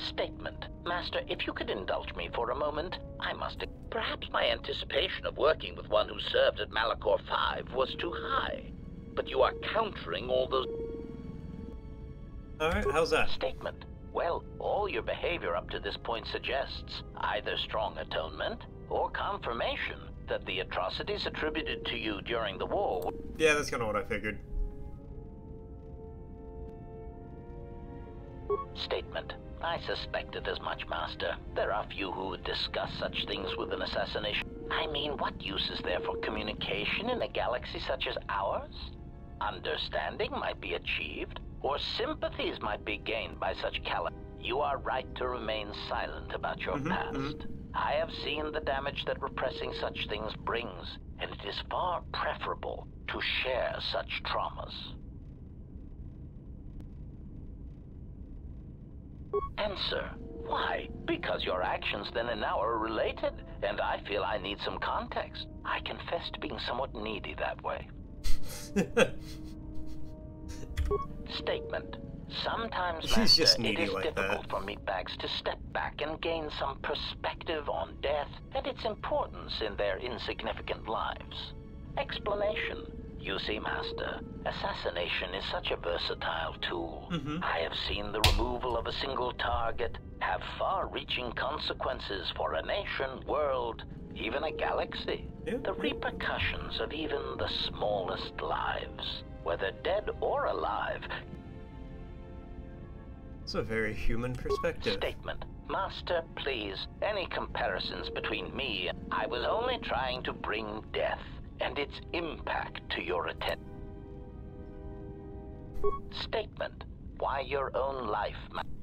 Statement. Master, if you could indulge me for a moment, I must... Perhaps my anticipation of working with one who served at Malachor 5 was too high. But you are countering all those... Alright, how's that? Statement. Well, all your behavior up to this point suggests either strong atonement or confirmation that the atrocities attributed to you during the war... Yeah, that's kind of what I figured. Statement. I suspected as much, Master. There are few who would discuss such things with an assassination. I mean, what use is there for communication in a galaxy such as ours? Understanding might be achieved, or sympathies might be gained by such caliber. You are right to remain silent about your past. I have seen the damage that repressing such things brings, and it is far preferable to share such traumas. Answer. Why? Because your actions then and now are related, and I feel I need some context. I confess to being somewhat needy that way. Statement. Sometimes, Master, it is difficult for meatbags to step back and gain some perspective on death and its importance in their insignificant lives. Explanation. You see, Master, assassination is such a versatile tool. I have seen the removal of a single target have far-reaching consequences for a nation, world, even a galaxy. The repercussions of even the smallest lives, whether dead or alive. It's a very human perspective. Statement. Master, please, any comparisons between me and I was only trying to bring death and its impact to your attention. Statement. Why your own life?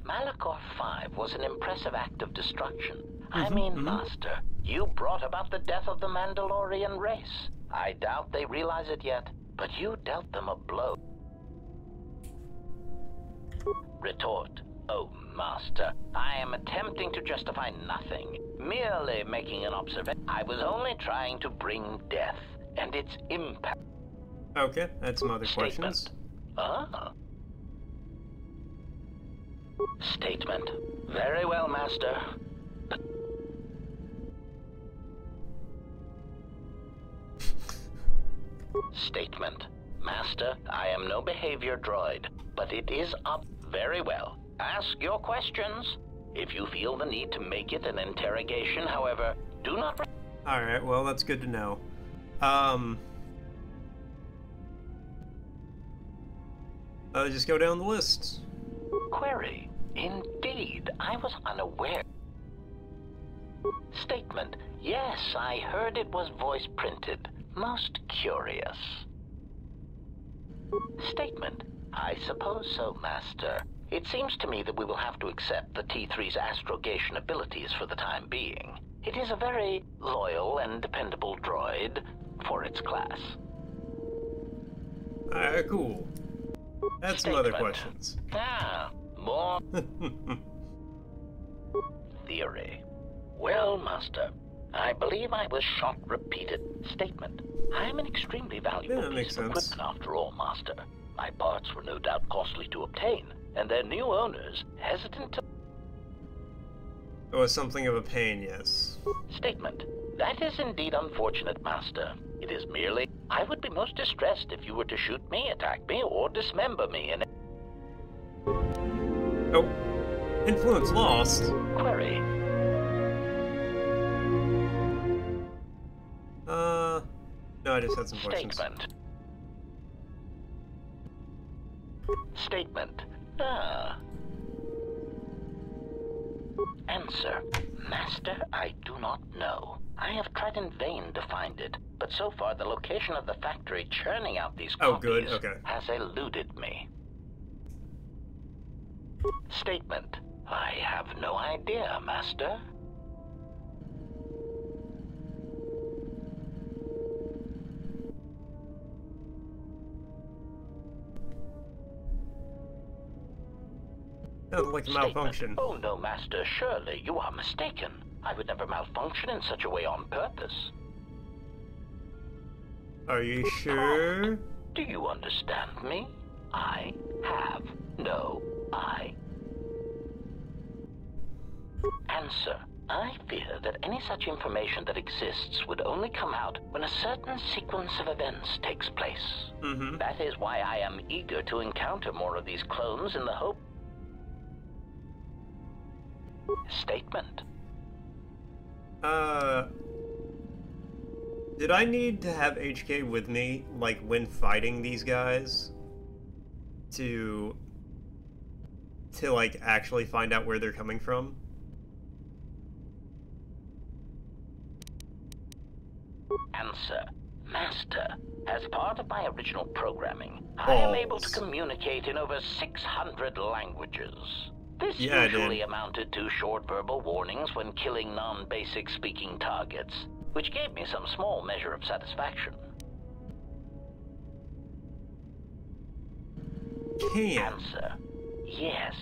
Malachor 5 was an impressive act of destruction. I mean, Master, you brought about the death of the Mandalorian race. I doubt they realize it yet, but you dealt them a blow. Retort. Oh, Master, I am attempting to justify nothing, merely making an observation. I was only trying to bring death and its impact. Okay, that's some other questions. Statement. Very well, Master. Statement. Master, I am no behavior droid, but it is up. Very well. Ask your questions. If you feel the need to make it an interrogation, however, do not... Alright, well, that's good to know. Just go down the list. Query. Indeed, I was unaware. Statement. Yes, I heard it was voice printed. Most curious. Statement. I suppose so, Master. It seems to me that we will have to accept the T3's astrogation abilities for the time being. It is a very loyal and dependable droid for its class. Alright, cool. That's some other questions. More... Theory. Well, Master, I believe I was shot repeated. Statement. I am an extremely valuable piece of equipment after all, Master. My parts were no doubt costly to obtain, and their new owners hesitant to... It was something of a pain, yes. Statement. That is indeed unfortunate, Master. It is merely... I would be most distressed if you were to shoot me, attack me, or dismember me in... Oh. Influence lost. Query. No, I just had some questions. Statement. Answer. Master, I do not know. I have tried in vain to find it, but so far the location of the factory churning out these copies has eluded me. Statement. I have no idea, Master. Sounds like a malfunction. Oh no, Master, surely you are mistaken. I would never malfunction in such a way on purpose. Are you sure? Do you understand me? I have no eye. Answer. I fear that any such information that exists would only come out when a certain sequence of events takes place. That is why I am eager to encounter more of these clones in the hope... Statement. Did I need to have HK with me, like, when fighting these guys? To like, actually find out where they're coming from? Answer. Master, as part of my original programming, I am able to communicate in over 600 languages. This usually amounted to short verbal warnings when killing non-basic speaking targets, which gave me some small measure of satisfaction. Answer. Yes.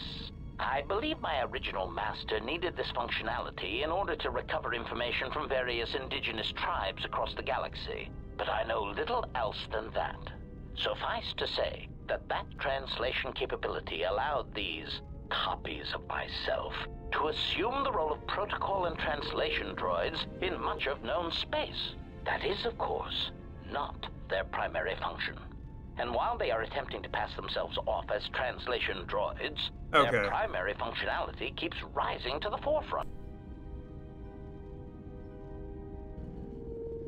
I believe my original master needed this functionality in order to recover information from various indigenous tribes across the galaxy, but I know little else than that. Suffice to say that that translation capability allowed these copies of myself to assume the role of protocol and translation droids in much of known space. That is, of course, not their primary function. And while they are attempting to pass themselves off as translation droids, their primary functionality keeps rising to the forefront.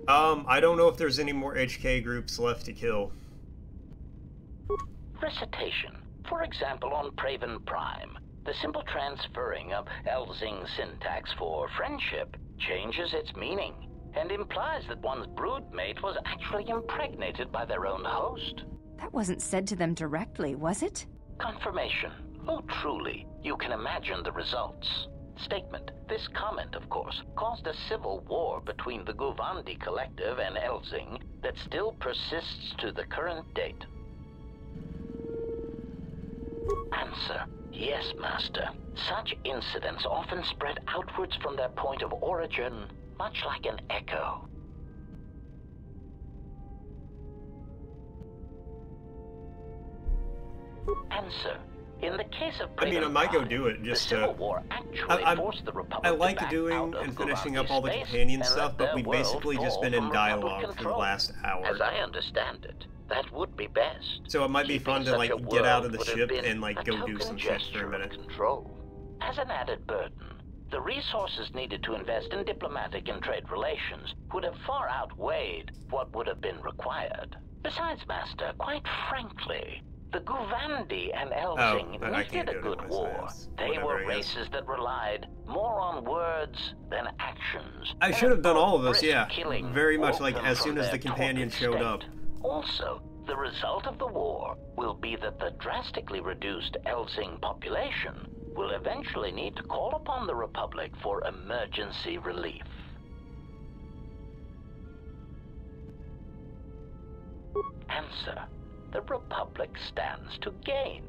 I don't know if there's any more HK groups left to kill. Recitation. For example, on Praven Prime, the simple transferring of Elzing syntax for friendship changes its meaning and implies that one's broodmate was actually impregnated by their own host. That wasn't said to them directly, was it? Confirmation. Oh, truly. You can imagine the results. Statement. This comment, of course, caused a civil war between the Guvandi Collective and Elzing that still persists to the current date. Answer. Yes, Master. Such incidents often spread outwards from their point of origin, much like an echo. Answer. In the case of Praven I might go do it just to... I like doing and finishing up all the companion stuff, but we've basically just been in dialogue for the last hour. As I understand it, that would be best. So it might be fun to, like, get out of the ship and, like, go do some shit for a minute. As an added burden, the resources needed to invest in diplomatic and trade relations would have far outweighed what would have been required. Besides, Master, quite frankly, the Guvandi and Elzing needed a good war. They were races that relied more on words than actions. I should have done all of this, yeah. Very much like as soon as the companion showed up. Also, the result of the war will be that the drastically reduced Elzing population will eventually need to call upon the Republic for emergency relief. Answer. The Republic stands to gain.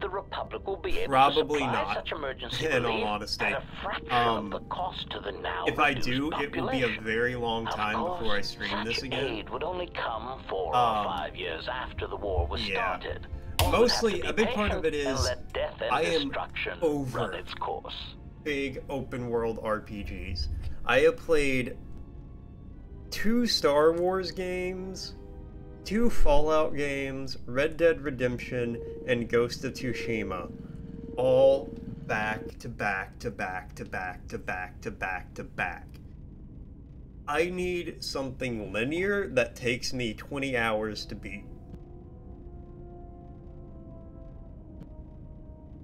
the Republic will be able Probably to supply not, such emergency in relief all honesty. at a fraction of the cost to the now If I reduced do, it will be a population. very long time Of course, before I stream this such again. aid would only come 4 or 5 years after the war was started. One would have Mostly, to be a big part of it patient and is let death and I am destruction over run its course. big open world RPGs. I have played 2 Star Wars games, 2 Fallout games, Red Dead Redemption, and Ghost of Tsushima. All back to back to back to back to back to back to back. I need something linear that takes me 20 hours to beat.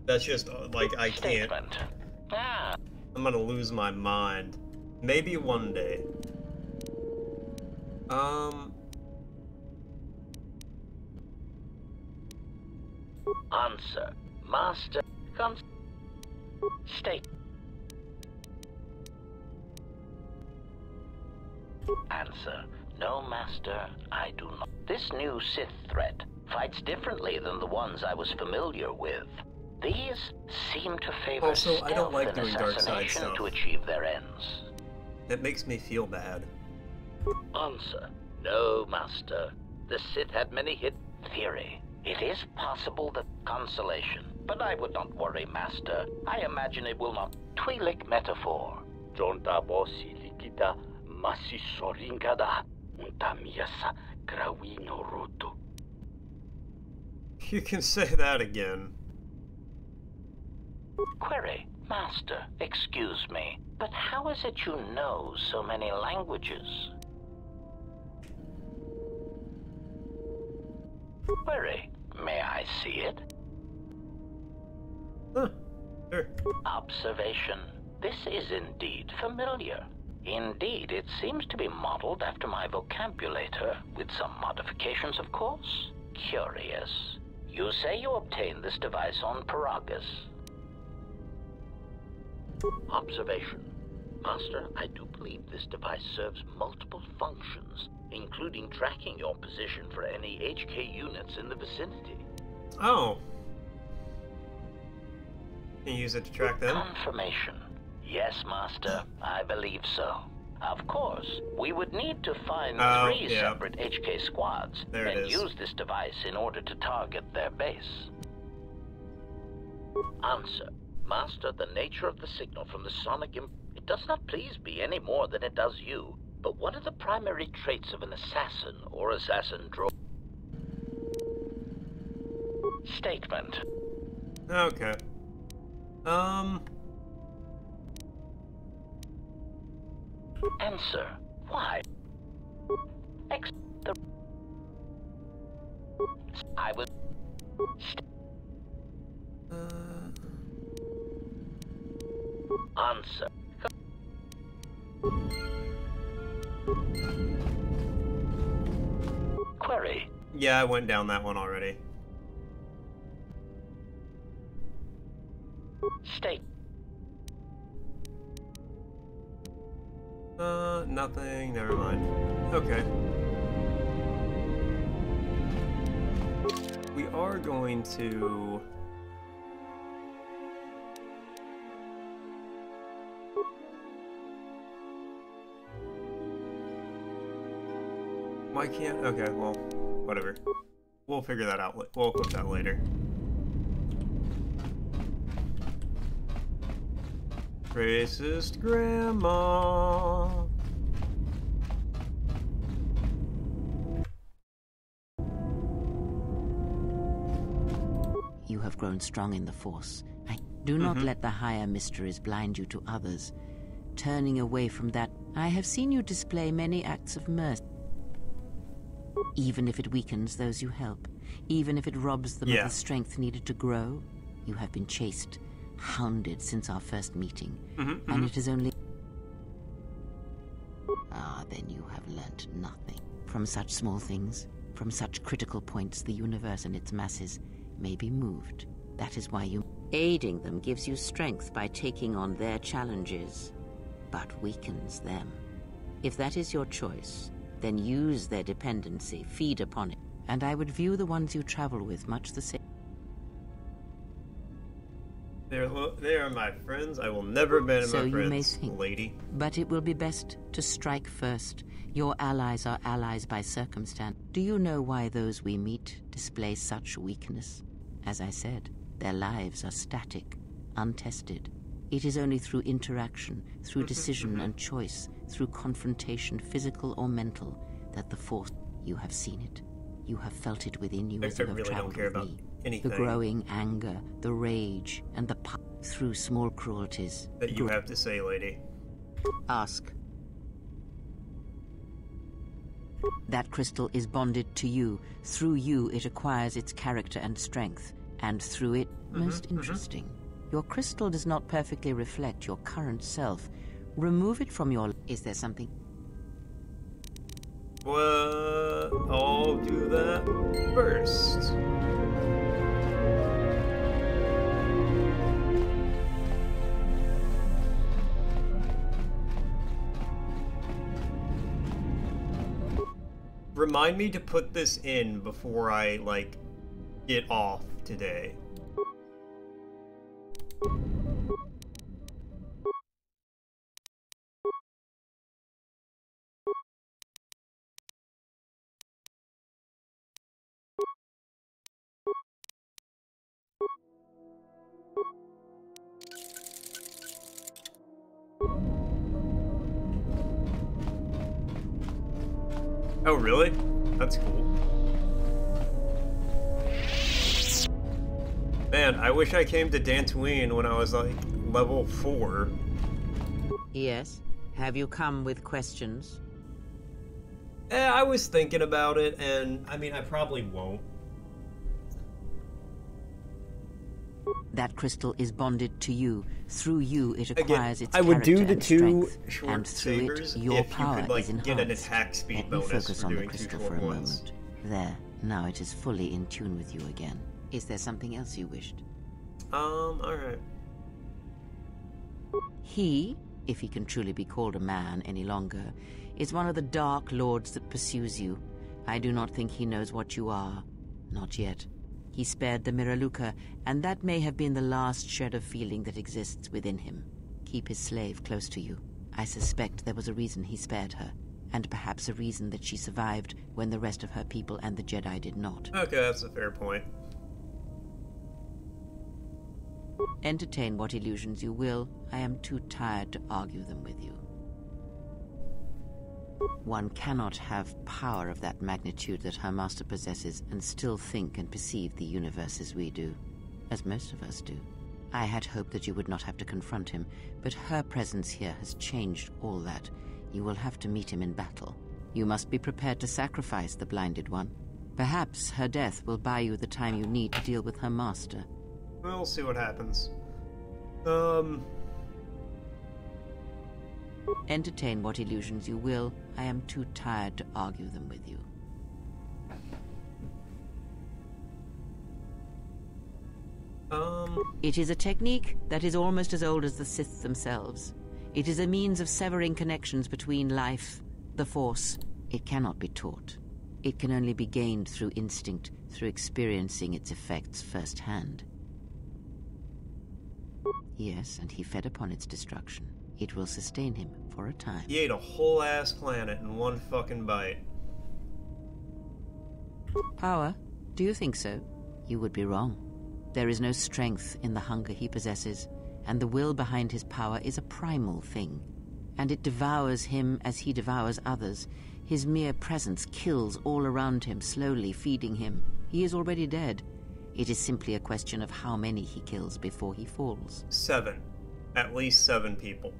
That's just, like, I can't. I'm gonna lose my mind. Maybe one day. Answer. Master. State. Answer. No, Master, I do not. This new Sith threat fights differently than the ones I was familiar with. These seem to favor Also, I don't stealth like and doing dark side assassination stuff. to achieve their ends. It makes me feel bad. Answer. No, Master. The Sith had many hidden theory. It is possible that consolation, but I would not worry, Master. I imagine it will not. Twi'lek metaphor. Jonta bosi likita masisorinkada untamiasa grawino roto. You can say that again. Query. Master, excuse me, but how is it you know so many languages? Query. May I see it? Sure. Observation. This is indeed familiar. Indeed, it seems to be modeled after my vocabulator, with some modifications, of course. Curious. You say you obtained this device on Paragus. Observation. Master, I do believe this device serves multiple functions, including tracking your position for any HK units in the vicinity. Oh. Can you use it to track them? Confirmation. Yes, Master, I believe so. Of course, we would need to find 3 separate HK squads and use this device in order to target their base. Answer. Master, the nature of the signal from the sonic it does not please me any more than it does you. But what are the primary traits of an assassin or assassin drone? Statement. Okay. Answer. Why? I would. Answer. Query. Yeah, I went down that one already. State. Nothing. Never mind. Okay. We are going to... Why can't... Okay, well, whatever. We'll figure that out. We'll equip that later. Racist grandma. You have grown strong in the Force. Do not let the higher mysteries blind you to others. Turning away from that, I have seen you display many acts of mercy. Even if it weakens those you help, even if it robs them of the strength needed to grow, you have been chased, hounded since our first meeting, and it is only... Ah, then you have learnt nothing. From such small things, from such critical points, the universe and its masses may be moved. That is why you... Aiding them gives you strength by taking on their challenges, but weakens them. If that is your choice, then use their dependency, feed upon it, and I would view the ones you travel with much the same. They are my friends. I will never abandon So my you may friends, think, lady. but it will be best to strike first. Your allies are allies by circumstance. Do you know why those we meet display such weakness? As I said, their lives are static, untested. It is only through interaction, through decision and choice, through confrontation, physical or mental, that the Force... You have seen it. You have felt it within you as you have really traveled don't care with about me. anything. The growing anger, the rage, and the through small cruelties. That you have to say, lady. Ask. That crystal is bonded to you. Through you, it acquires its character and strength. And through it, most interesting. Your crystal does not perfectly reflect your current self. Remove it from your... Is there something? Well, I'll do that first. Remind me to put this in before I, like, get off today. Oh, really? That's cool. Man, I wish I came to Dantooine when I was, like, level 4. Yes. Have you come with questions? I was thinking about it, and, I mean, I probably won't. That crystal is bonded to you. Through you, it acquires its I would do the and two strength, short and through sabers it, your if power you could, like, is enhanced. get an attack speed Let me bonus focus for on the doing two crystal short for a ones. moment. There. Now it is fully in tune with you again. Is there something else you wished? Alright. He, if he can truly be called a man any longer, is one of the Dark Lords that pursues you. I do not think he knows what you are. Not yet. He spared the Miraluka, and that may have been the last shred of feeling that exists within him. Keep his slave close to you. I suspect there was a reason he spared her, and perhaps a reason that she survived when the rest of her people and the Jedi did not. Okay, that's a fair point. Entertain what illusions you will. I am too tired to argue them with you. One cannot have power of that magnitude that her master possesses and still think and perceive the universe as we do, as most of us do. I had hoped that you would not have to confront him, but her presence here has changed all that. You will have to meet him in battle. You must be prepared to sacrifice the blinded one. Perhaps her death will buy you the time you need to deal with her master. We'll see what happens. Entertain what illusions you will. I am too tired to argue them with you. It is a technique that is almost as old as the Sith themselves. It is a means of severing connections between life, the Force. It cannot be taught. It can only be gained through instinct, through experiencing its effects firsthand. Yes, and he fed upon its destruction. It will sustain him for a time. He ate a whole ass planet in one fucking bite. Power? Do you think so? You would be wrong. There is no strength in the hunger he possesses, and the will behind his power is a primal thing. And it devours him as he devours others. His mere presence kills all around him, slowly feeding him. He is already dead. It is simply a question of how many he kills before he falls. 7. At least 7 people.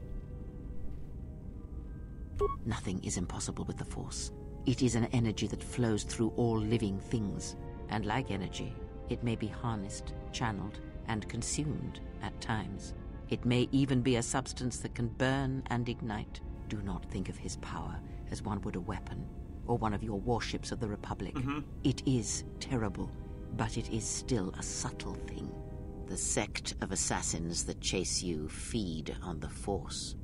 Nothing is impossible with the Force. It is an energy that flows through all living things. And like energy, it may be harnessed, channeled, and consumed at times. It may even be a substance that can burn and ignite. Do not think of his power as one would a weapon, or one of your warships of the Republic. It is terrible, but it is still a subtle thing. The sect of assassins that chase you feed on the Force.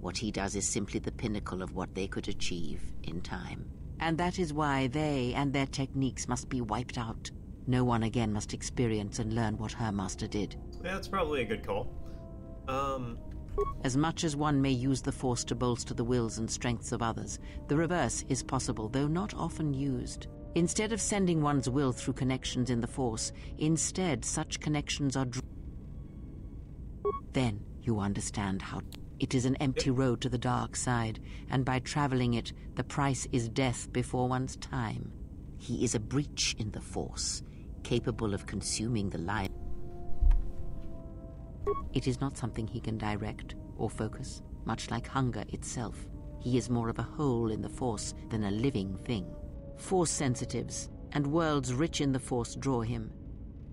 What he does is simply the pinnacle of what they could achieve in time. And that is why they and their techniques must be wiped out. No one again must experience and learn what her master did. that's probably a good call. As much as one may use the Force to bolster the wills and strengths of others, the reverse is possible, though not often used. Instead of sending one's will through connections in the Force, instead such connections are then you understand how it is an empty road to the dark side, and by traveling it, the price is death before one's time. He is a breach in the Force, capable of consuming the life. It is not something he can direct or focus, much like hunger itself. He is more of a hole in the Force than a living thing. Force sensitives and worlds rich in the Force draw him.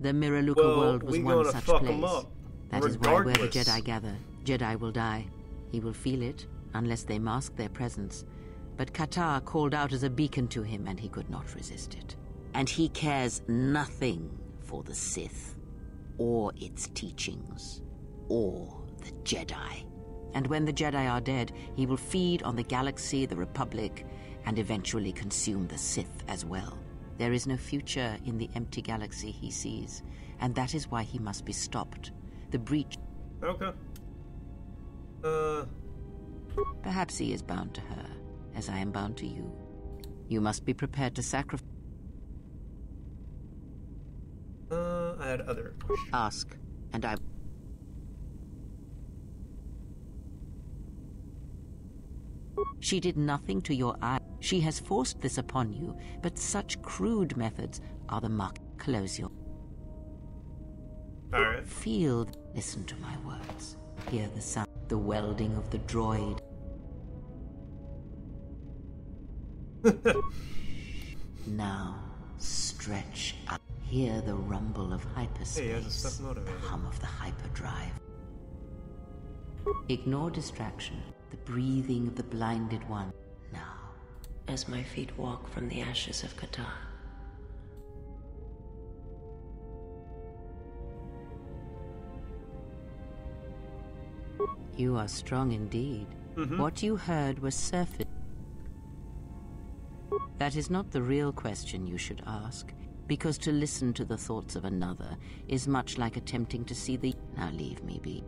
The Miraluka world was one such place. That is why where the Jedi gather, Jedi will die. He will feel it, unless they mask their presence. But Qatar called out as a beacon to him, and he could not resist it. And he cares nothing for the Sith, or its teachings, or the Jedi. And when the Jedi are dead, he will feed on the galaxy, the Republic, and eventually consume the Sith as well. There is no future in the empty galaxy he sees, and that is why he must be stopped. The breach... Okay. Perhaps he is bound to her, as I am bound to you. You must be prepared to sacrifice... I had other questions. Ask, and I... She did nothing to your eye. She has forced this upon you, but such crude methods are the mark. Close your... Alright. Feel... Listen to my words. Hear the sound. The welding of the droid. Now, stretch up. Hear the rumble of hyperspace. The hum of the hyperdrive. Ignore distraction. The breathing of the blinded one. Now, as my feet walk from the ashes of Qatar. You are strong indeed. What you heard was surface. That is not the real question you should ask, because to listen to the thoughts of another is much like attempting to see the... Now leave me be.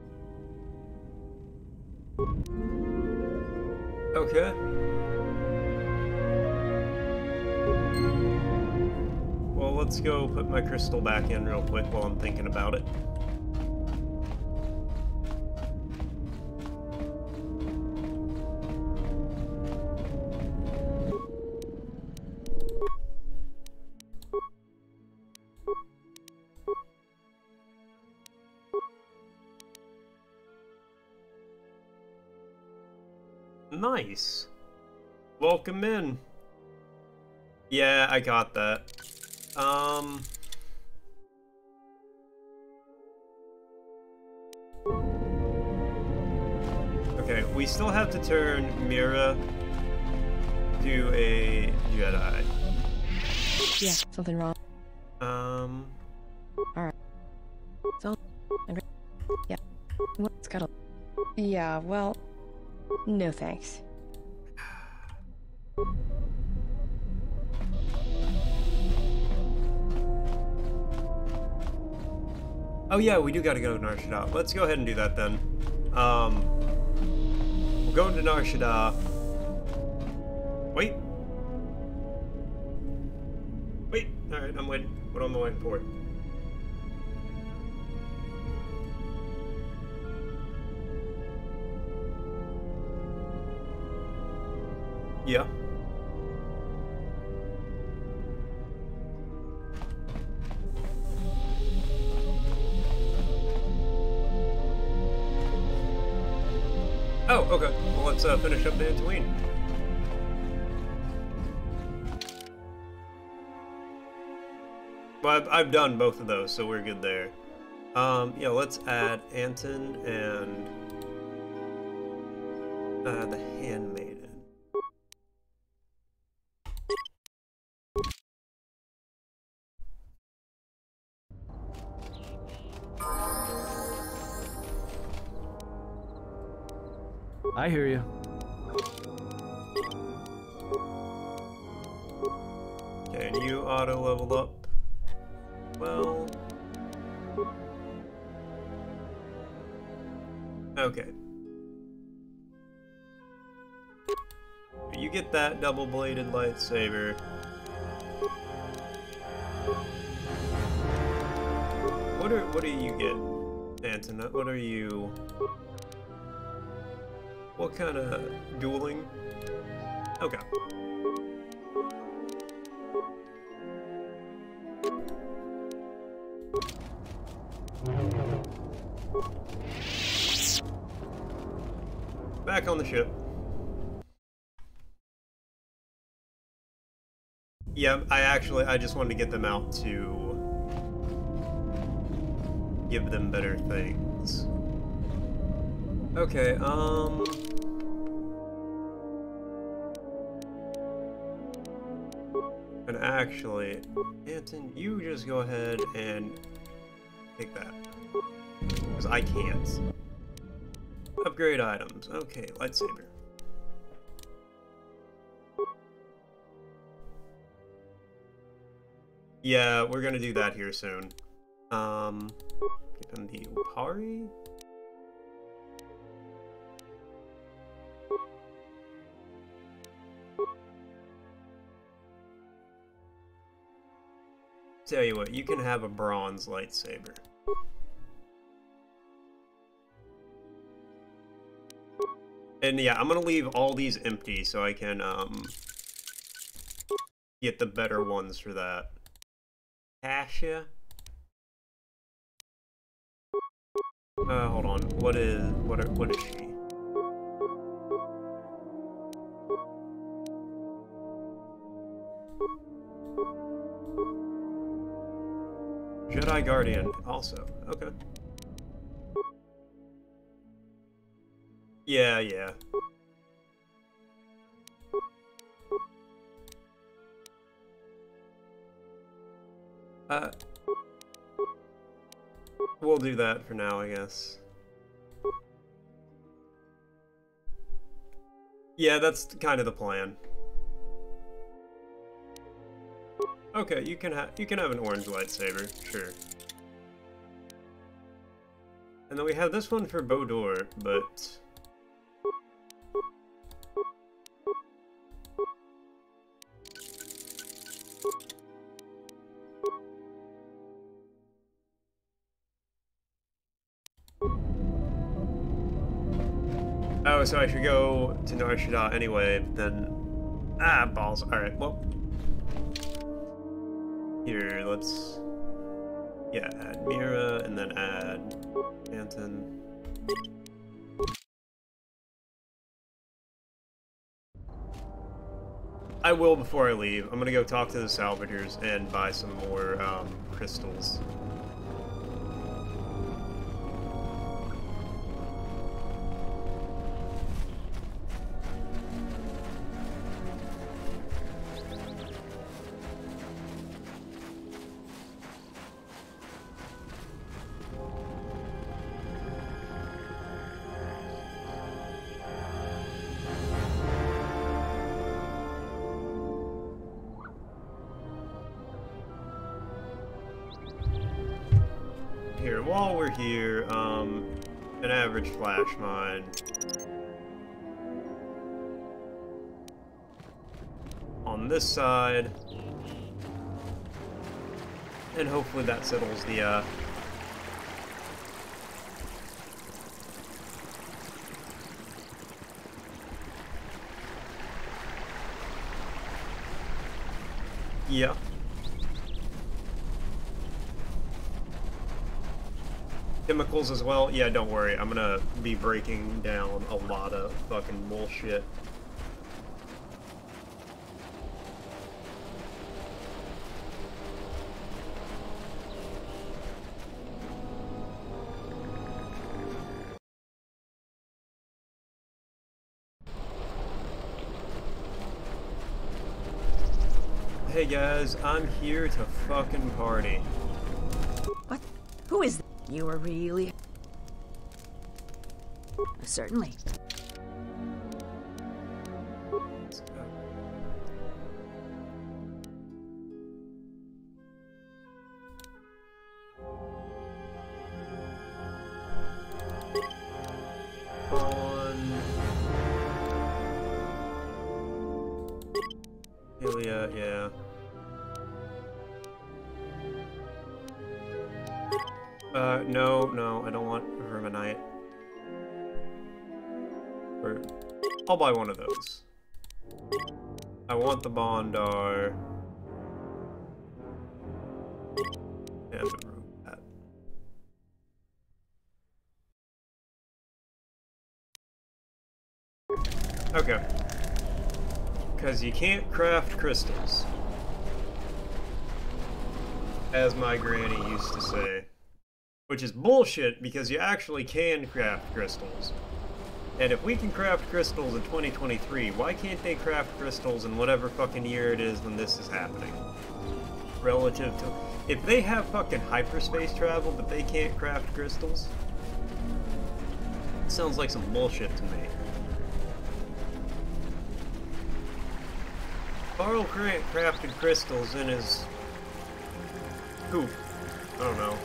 Okay. Well, let's go put my crystal back in real quick while I'm thinking about it. Nice. Welcome in. Yeah, I got that. Okay, we still have to turn Mira to a Jedi. Yeah, something wrong. Alright. So, yeah. What's got a... Yeah, well... No thanks. Oh yeah, we do gotta go to Nar Shaddaa. Let's go ahead and do that then. We'll go to Nar Shaddaa. Wait. Wait. Alright, I'm waiting. What am I waiting for? Yeah. Oh, okay. Well, let's finish up Dantooine. Well, I've done both of those, so we're good there. Yeah, let's add Anton and the Handmaiden. I hear you. Can you auto level up? Well, Okay. You get that double-bladed lightsaber. What do you get, Anton? What are you... What kind of dueling? Okay. Back on the ship. Yeah, I just wanted to get them out to give them better things. Okay, and actually, Anton, you just go ahead and take that. Because I can't. Upgrade items. Okay, lightsaber. Yeah, we're gonna do that here soon. Give him the Upari. Tell you what, you can have a bronze lightsaber. And yeah, I'm gonna leave all these empty so I can get the better ones for that. Tasha. Hold on. What is she? Jedi Guardian, also. Okay. Yeah, yeah. We'll do that for now, I guess. Yeah, that's kind of the plan. Okay, you can have an orange lightsaber, sure. And then we have this one for Bodor, but oh, so I should go to Nar Shaddaa anyway, then... Ah, balls. Alright, well... Here, let's... Yeah, add Mira, and then add... Anton. I will before I leave. I'm gonna go talk to the salvagers and buy some more, crystals. Here, while we're here, an average flash mine. On this side. And hopefully that settles the, Yeah. Chemicals as well? Yeah, don't worry. I'm gonna be breaking down a lot of fucking bullshit. Hey guys, I'm here to fucking party. What? Who is that? You are really... Certainly. Aurelia, yeah. No, I don't want Verminite. Or, I'll buy one of those. I want the Bondar. And the Rubat. Okay. Because you can't craft crystals. As my granny used to say. Which is bullshit, because you actually can craft crystals. And if we can craft crystals in 2023, why can't they craft crystals in whatever fucking year it is when this is happening? Relative to... If they have fucking hyperspace travel, but they can't craft crystals? It sounds like some bullshit to me. Carl Grant crafted crystals in his... coop. I don't know.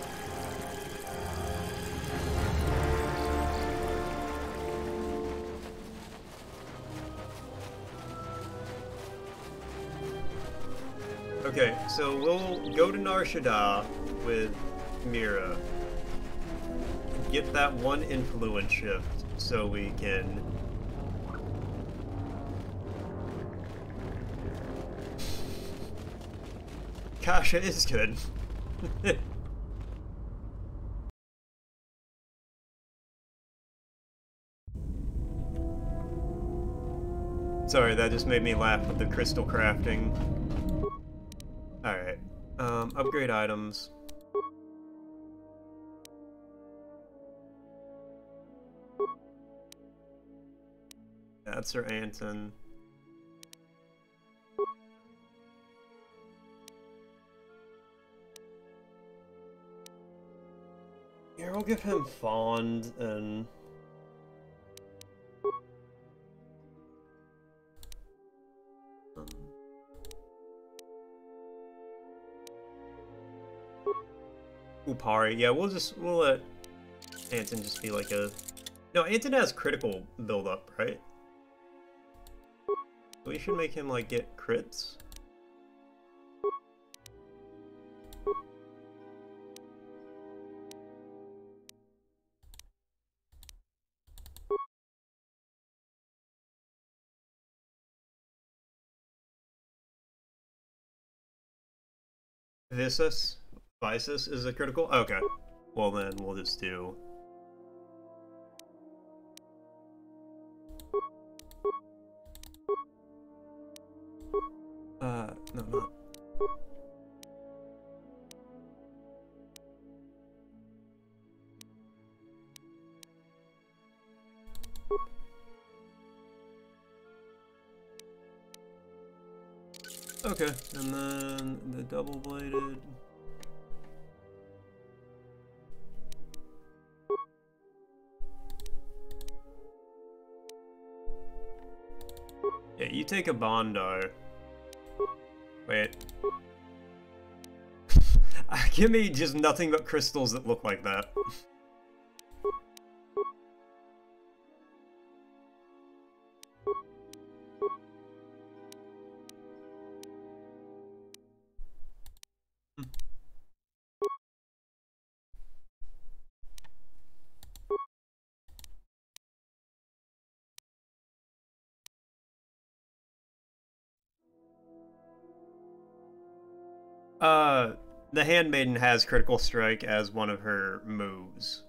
Okay, so we'll go to Nar Shaddaa with Mira. Get that one influence shift so we can... Kasha is good. Sorry, that just made me laugh with the crystal crafting. Alright. Upgrade items. That's Sir Anton. Here, we'll give him Fond and... Upari. Yeah, we'll let Anton just be like a... No, Anton has critical build-up, right? We should make him, like, get crits. Visus? Visus is a critical? Okay. Well then, we'll just do... no, not... Okay, and then the double-bladed... Yeah, you take a Bondar. Wait. Give me just nothing but crystals that look like that. The Handmaiden has Critical Strike as one of her moves.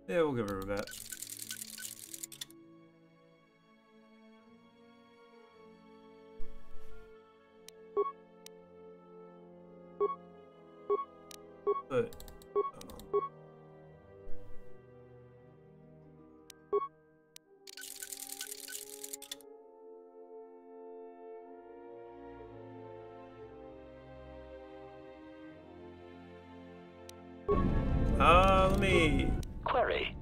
Yeah, we'll give her a bet. But... let me... Query.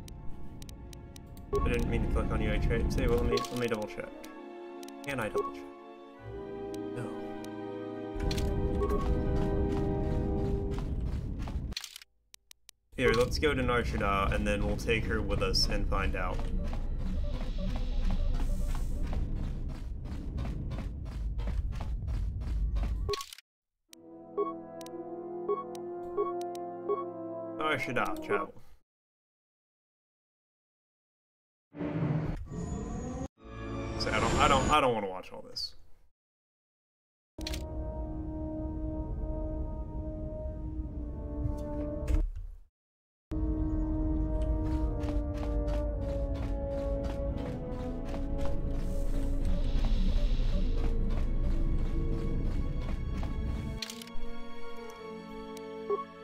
I didn't mean to click on UI trade. Say, well, let me double check. Can I double check? No. Here, let's go to Nar Shaddaa, and then we'll take her with us and find out. Nar Shaddaa, travel. So I don't want to watch all this.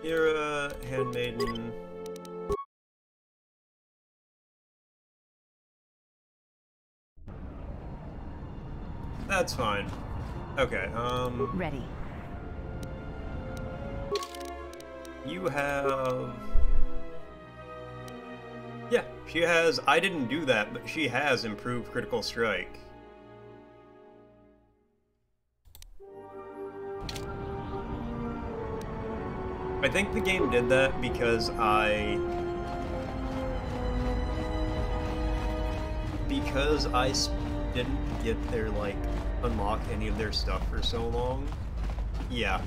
You're a handmaiden. That's fine. Okay, Ready. You have... Yeah, she has... I didn't do that, but she has improved critical strike. I think the game did that because I didn't get their, like, unlock any of their stuff for so long. Yeah,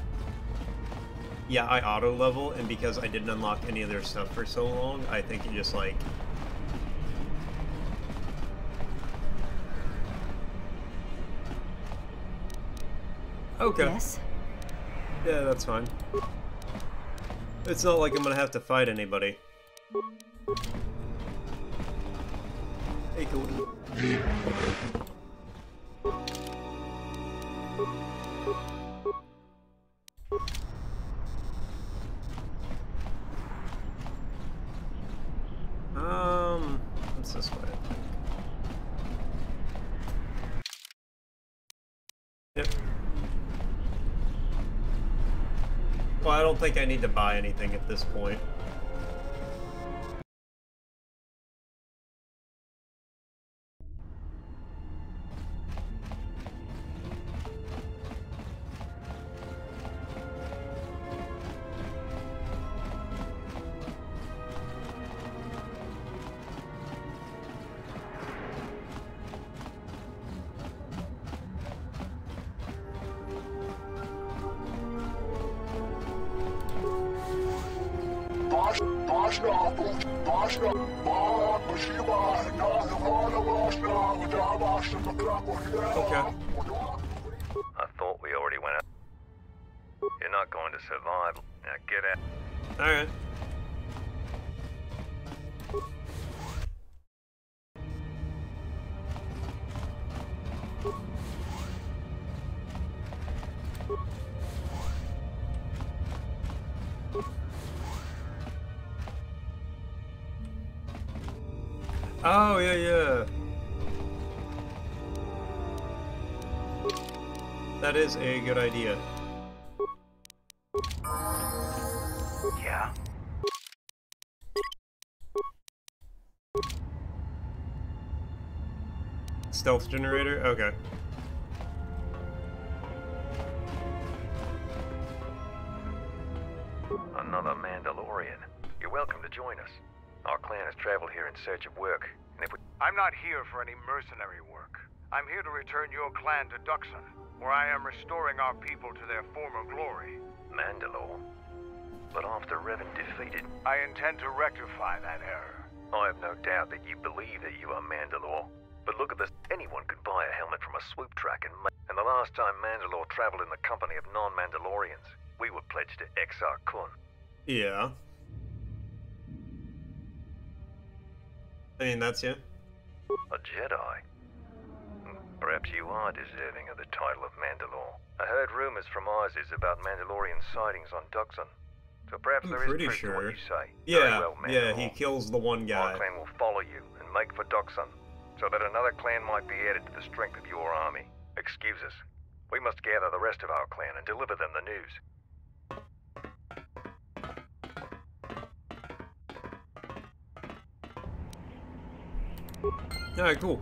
I auto level, and because I didn't unlock any of their stuff for so long, I think it just, like... Okay. Yes. Yeah, that's fine. It's not like I'm gonna have to fight anybody. Hey, cool. What's this way? Yep. Well, I don't think I need to buy anything at this point. Okay. I thought we already went out. You're not going to survive. Now get out. Alright. Oh, yeah. That is a good idea. Yeah. Stealth generator? Okay. Another Mandalorian. You're welcome to join us. Our clan has traveled here in search of work, and if we... I'm not here for any mercenary work. I'm here to return your clan to Duxon, where I am restoring our people to their former glory. Mandalore? But after Revan defeated... I intend to rectify that error. I have no doubt that you believe that you are Mandalore. But look at this. Anyone could buy a helmet from a swoop track and the last time Mandalore traveled in the company of non-Mandalorians, we were pledged to Exar Kun. Yeah. I mean, that's you. A Jedi? Perhaps you are deserving of the title of Mandalore. I heard rumors from Isis about Mandalorian sightings on Duxon. So perhaps there is truth to what you say. Yeah, very well, yeah, he kills the one guy. Our clan will follow you and make for Duxon, so that another clan might be added to the strength of your army. Excuse us. We must gather the rest of our clan and deliver them the news. Alright, cool.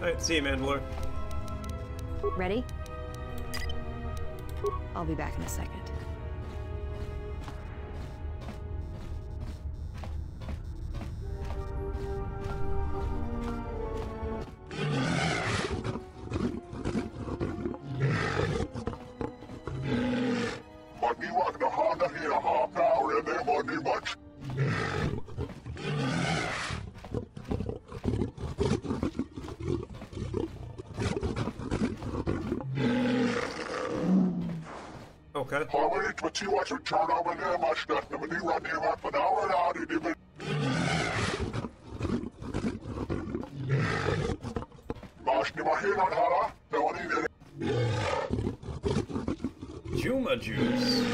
Alright, see you, Mandalore. Ready? I'll be back in a second. Okay. Juma juice.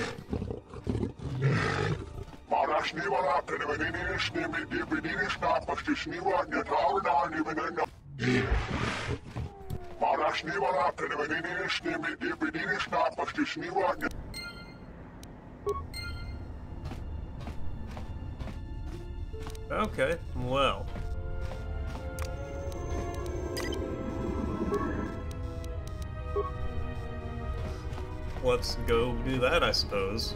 Okay, well. Let's go do that, I suppose.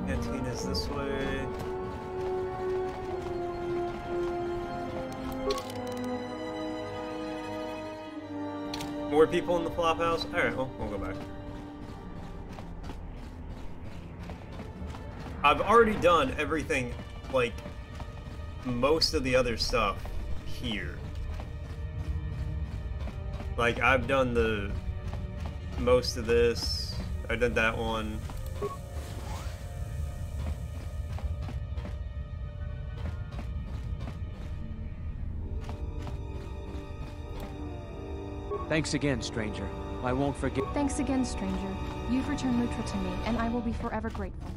Cantina's this way. More people in the flop house? Alright, well, we'll go back. I've already done everything, like, most of the other stuff here. Like, I've done the most of this. I did that one. Thanks again, stranger. I won't forget. Thanks again, stranger. You've returned Lutra to me, and I will be forever grateful.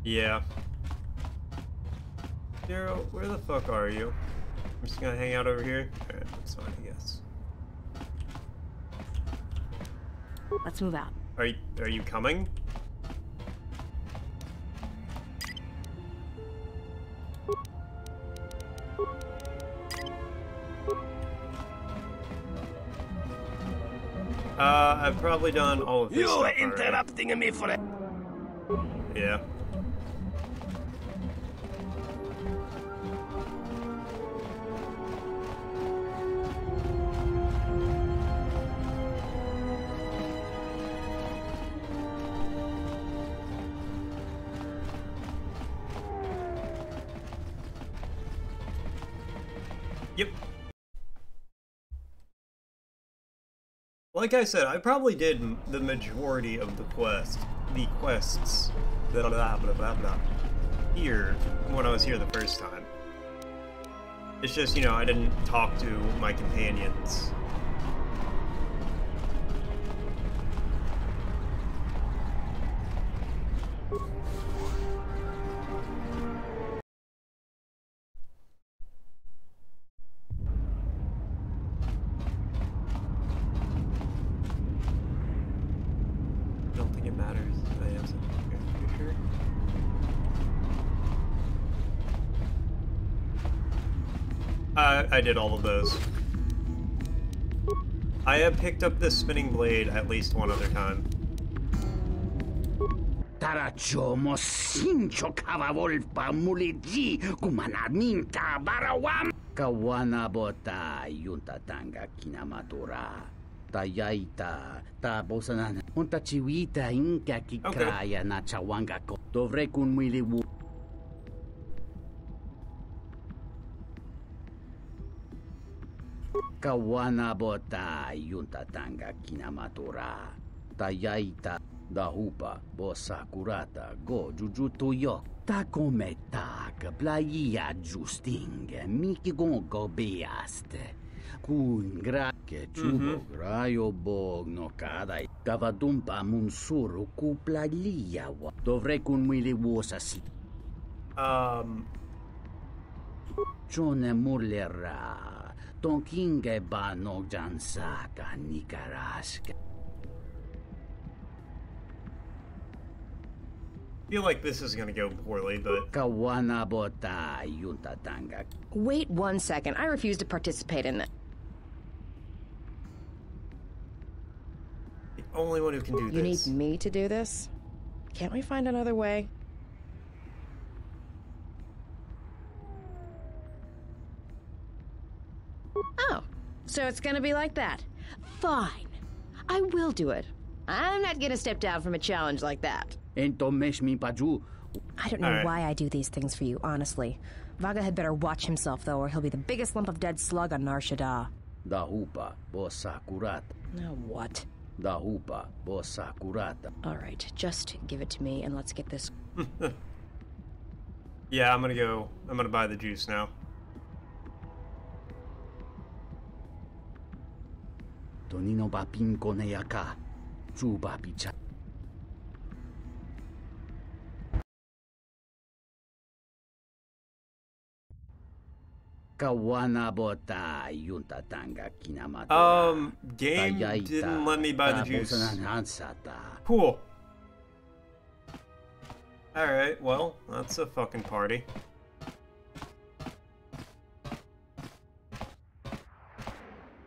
Yeah. Zero, where the fuck are you? I'm just gonna hang out over here? Alright, that's fine, I guess. Let's move out. Are you coming? I've probably done all of this You stuff are interrupting me for it. Yeah. Yep. Like I said, I probably did the majority of the quests, blah, blah, blah, blah, blah, here when I was here the first time. It's just, you know, I didn't talk to my companions. I did all of those. I have picked up this spinning blade at least one other time. Tarachomo sincho kavavolpa muliji kumanarminta barawam kawana bota yunta tanga kinamatura tayaita tabosanana unta chiwita inka kikraya na chawanga ko dovre kun miliwu kawana bota yunta tanga kinamatura tayaita dahupa bosa kurata go jujutu yo ta come tak playa justing miki gongo beaste kun gra ke chubo grayo bog no kada tavadumpa munsuru ku playa wa dovre kun mili wosa si Jone murlera Tonkinge ba no jansaka nikaraska feel like this is gonna go poorly, but... Wait 1 second. I refuse to participate in that. The only one who can do this. You need me to do this? Can't we find another way? Oh, so it's gonna be like that. Fine. I will do it. I'm not gonna step down from a challenge like that. I don't know why I do these things for you, honestly. Vaga had better watch himself, though, or he'll be the biggest lump of dead slug on Nar Shaddaa. Now what? Alright, just give it to me and let's get this... Yeah, I'm gonna buy the juice now. Game didn't let me buy the juice. Cool. Alright, well, that's a fucking party.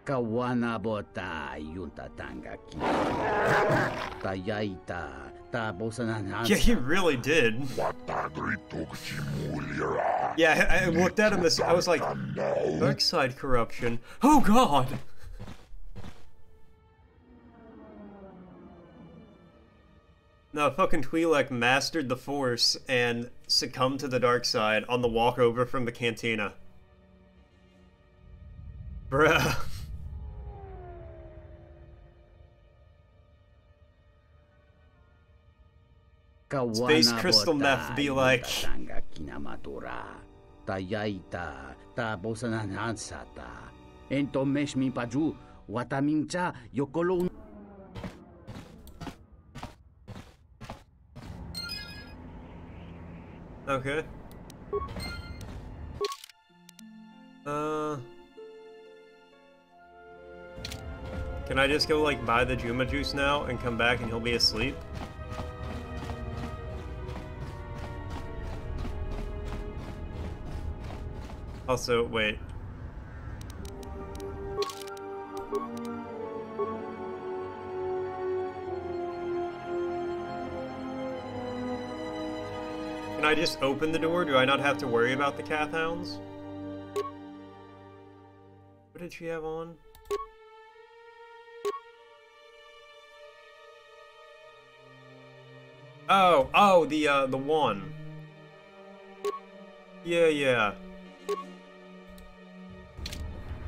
Yeah, he really did. Yeah, I looked at him as I was like, dark side corruption. Oh god! No, fucking Twi'lek mastered the Force and succumbed to the dark side on the walk over from the cantina. Bruh. Space crystal meth be like... Okay. Can I just go, like, buy the Juma juice now and come back and he'll be asleep? Also, wait. Can I just open the door? Do I not have to worry about the Cath Hounds? What did she have on? Oh, the one. Yeah.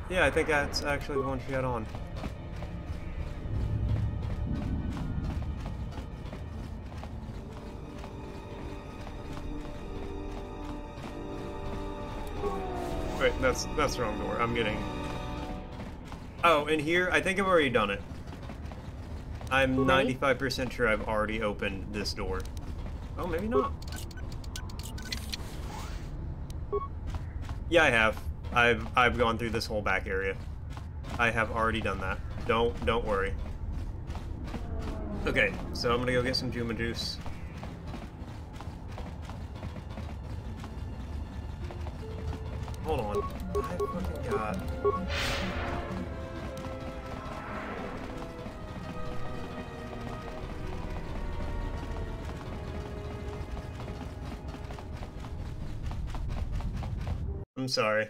Yeah, I think that's actually the one she had on. Wait, that's the wrong door. I'm getting... Oh, in here, I think I've already done it. I'm 95% sure I've already opened this door. Oh, maybe not. Yeah, I have. I've gone through this whole back area. I have already done that. Don't worry. Okay, so I'm gonna go get some Juma juice. Hold on. I fucking got... I'm sorry.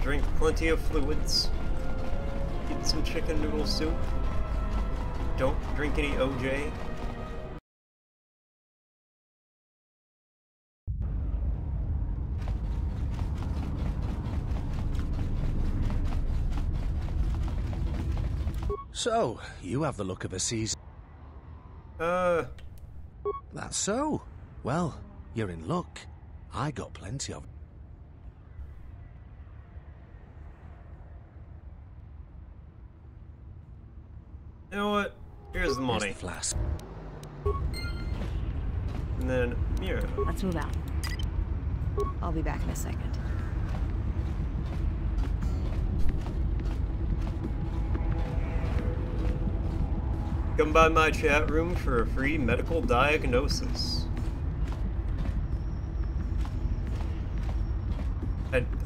Drink plenty of fluids. Eat some chicken noodle soup. Don't drink any OJ. So, you have the look of a season. That's so. Well, you're in luck. I got plenty of... You know what? Here's the money. Here's the flask. And then, Mira. Let's move out. I'll be back in a second. Come by my chat room for a free medical diagnosis.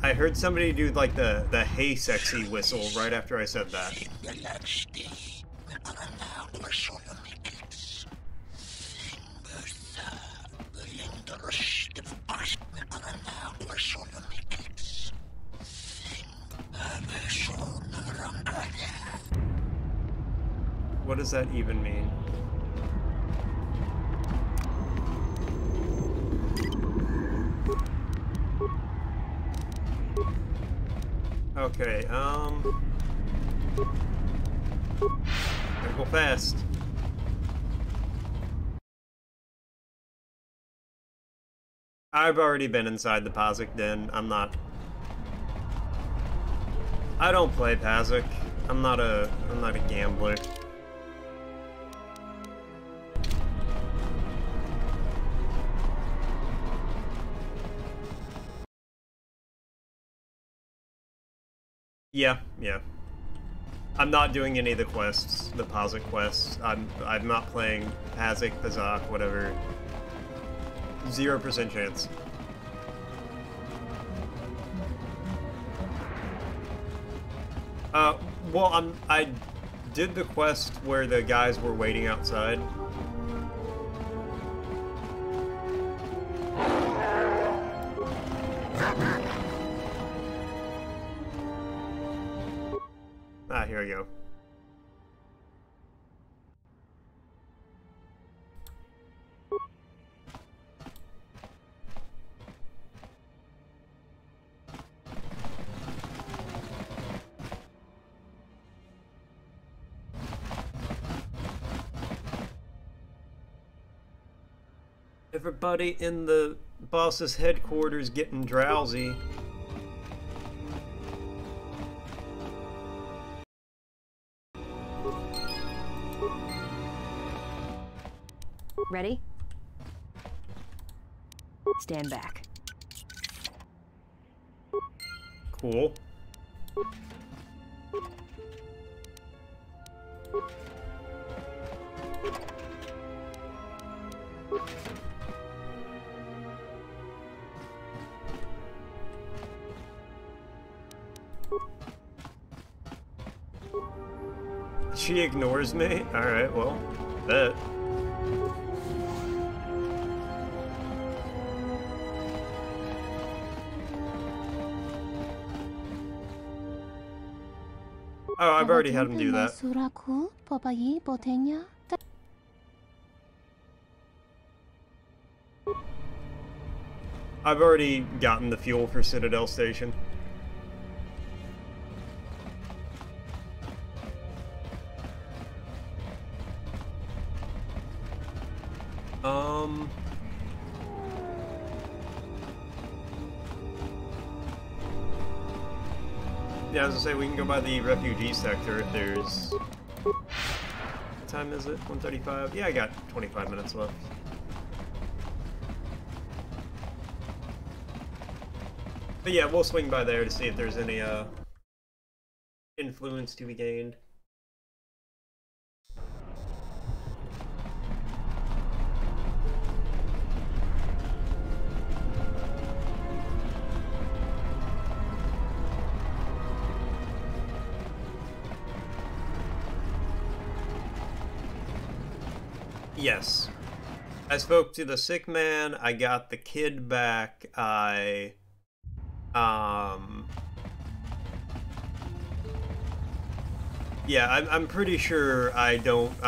I heard somebody do like the hey sexy whistle right after I said that. What does that even mean? Okay, gotta go fast. I've already been inside the Pazik Den. I don't play Pazik. I'm not a gambler. Yeah. I'm not doing any of the quests, the Pazik quests. I'm not playing Pazik, Pazak, whatever. 0% chance. Well, I did the quest where the guys were waiting outside. Here we go. Everybody in the boss's headquarters getting drowsy. Ready? Stand back. Cool. She ignores me? Alright, well, bet. Oh, I've already had him do that. I've already gotten the fuel for Citadel Station. Yeah, I was gonna say, we can go by the refugee sector if there's... What time is it? 1:35? Yeah, I got 25 minutes left. But yeah, we'll swing by there to see if there's any, influence to be gained. Yes. I spoke to the sick man, I got the kid back, yeah, I'm pretty sure I'm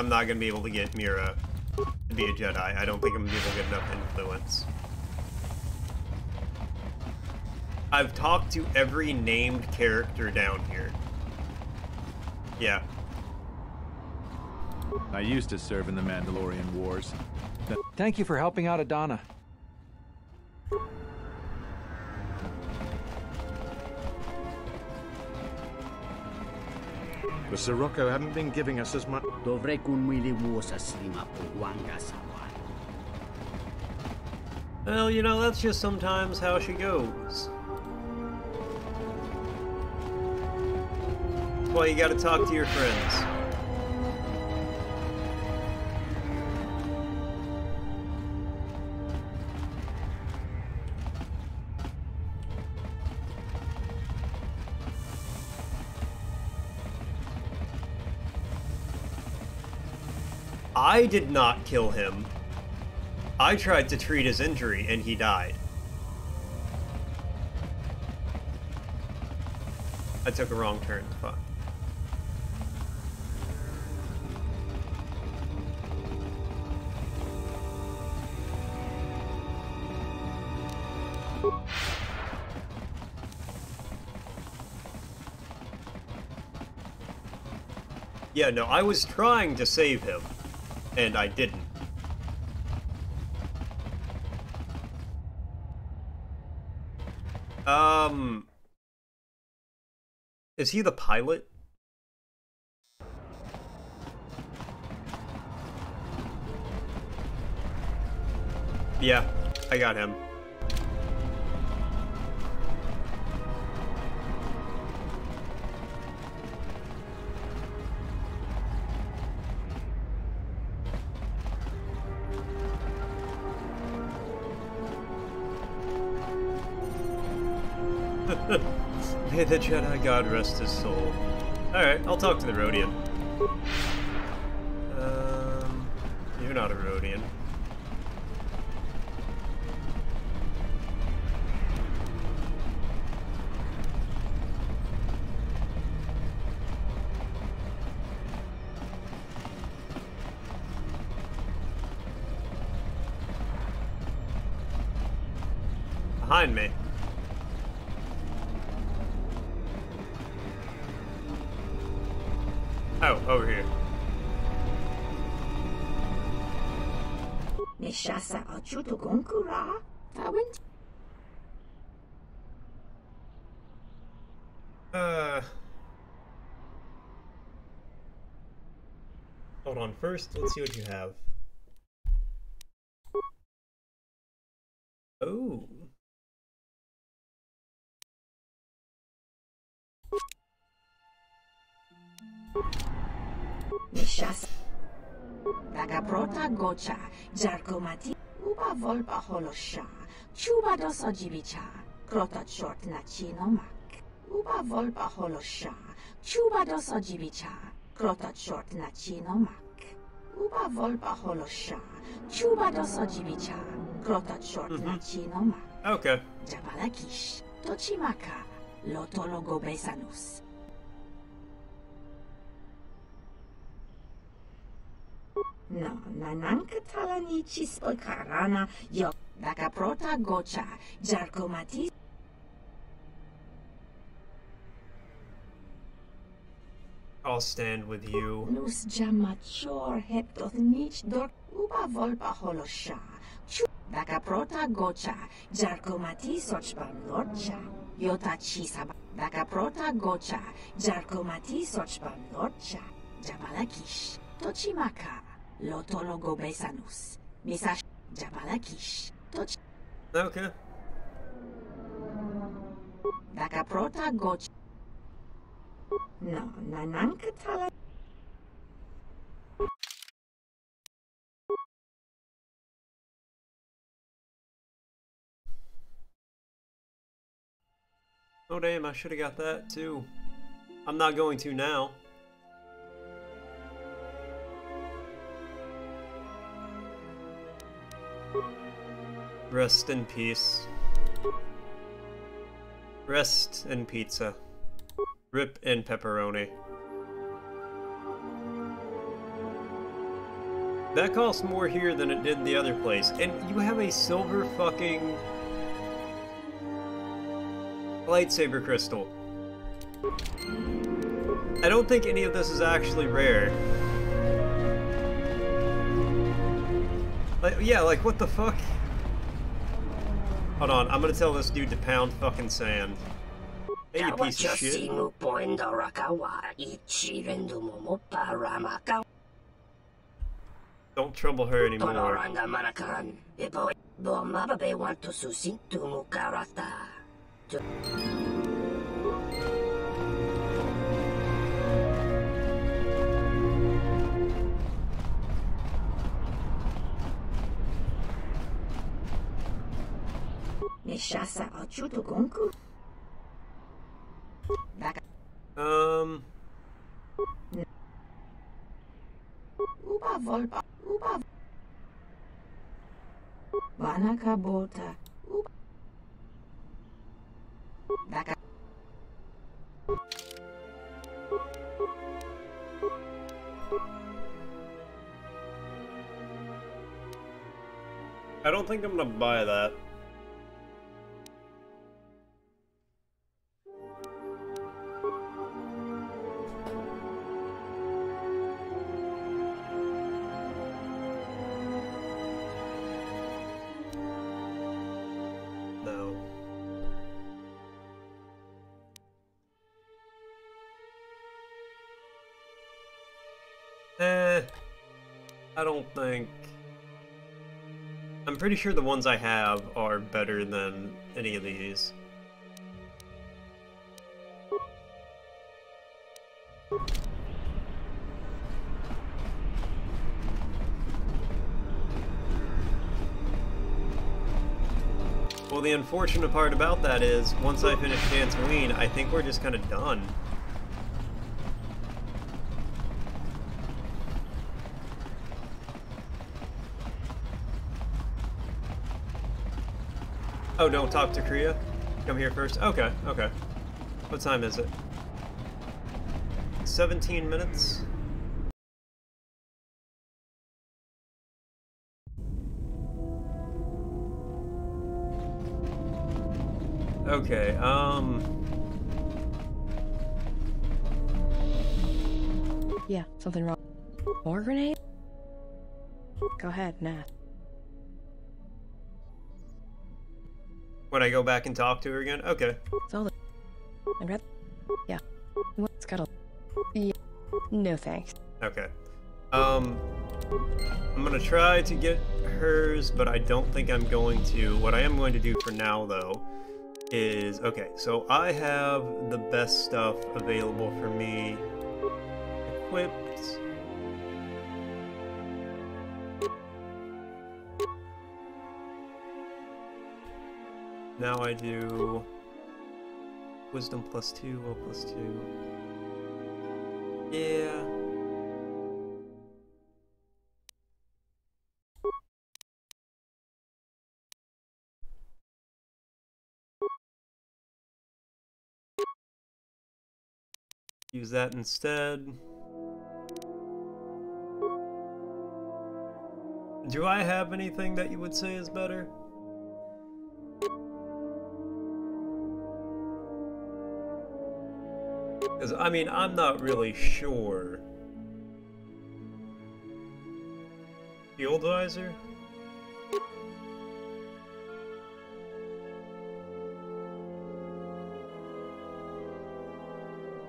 not gonna be able to get Mira to be a Jedi. I don't think I'm gonna be able to get enough influence. I've talked to every named character down here. Yeah. I used to serve in the Mandalorian Wars. Thank you for helping out Adana. The Sirocco hadn't been giving us as much. Well, you know, that's just sometimes how she goes. That's why you gotta talk to your friends. I did not kill him. I tried to treat his injury, and he died. I took a wrong turn. Fuck. Yeah, no, I was trying to save him, and I didn't. Is he the pilot? Yeah, I got him. May the Jedi God rest his soul. Alright, I'll talk to the Rhodian. You're not a Rhodian. Behind me. Oh, over here. Nishasa achuto gonkura. Hold on. First, let's see what you have. Oh. Nishasa Dagaprota gocha Jarkomati Uba volpa holosha Chuba dosa jibicha Krota short nachino mak Uba volpa holosha Chuba dosa jibicha Krota short nachino mak Uba volpa holosha Chuba dosa jibicha Krota short nachino mak. Okay. Jabalakish Tochimaka Lotologo besanus. No, nanankatala ni chispokarana yo dakaprota gocha jarkomati. I'll stand with you. Nus jamachor heptoth nich dor uba volpa holosha. Dakaprota gocha jarkomati sochban lorcha. Yota chisaba dakaprota gocha jarkomati sochban lorcha. Jabalakish tochimaka. Lotologo besanus. Misash Jabalakish. Toch. Okay. Dakaprota goch. No, nanankatala. Oh damn, I should have got that too. I'm not going to now. Rest in peace. Rest in pizza. Rip in pepperoni. That costs more here than it did in the other place. And you have a silver fucking lightsaber crystal. I don't think any of this is actually rare. Like, yeah, like what the fuck? Hold on, I'm gonna tell this dude to pound fucking sand. Hey, you piece of shit. Don't trouble her anymore. Nishasa achuto gonku. Uba I don't think I'm gonna buy that. No. I don't think... I'm pretty sure the ones I have are better than any of these. Well, the unfortunate part about that is, once I finish Dantooine, I think we're just kind of done. Oh, don't talk to Kriya? Come here first? Okay, okay. What time is it? 17 minutes? Okay, Yeah, something wrong. More grenade? Go ahead, Nat. When I go back and talk to her again? Okay. Solid. I'd rather... Yeah. It's got a... Yeah. No thanks. Okay. I'm gonna try to get hers, but I don't think I'm going to. What I am going to do for now, though, is... Okay, so I have the best stuff available for me equipped. Now I do wisdom +2, will +2. Yeah. Use that instead. Do I have anything that you would say is better? Because, I mean, I'm not really sure. Field visor?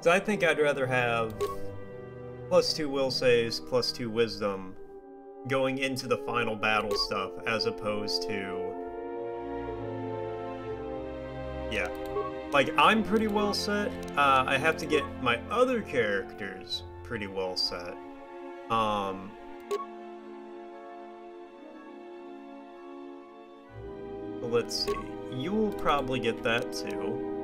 So I think I'd rather have +2 will saves, +2 wisdom going into the final battle stuff as opposed to... Yeah. Like, I'm pretty well set. I have to get my other characters pretty well set. Let's see. You'll probably get that too.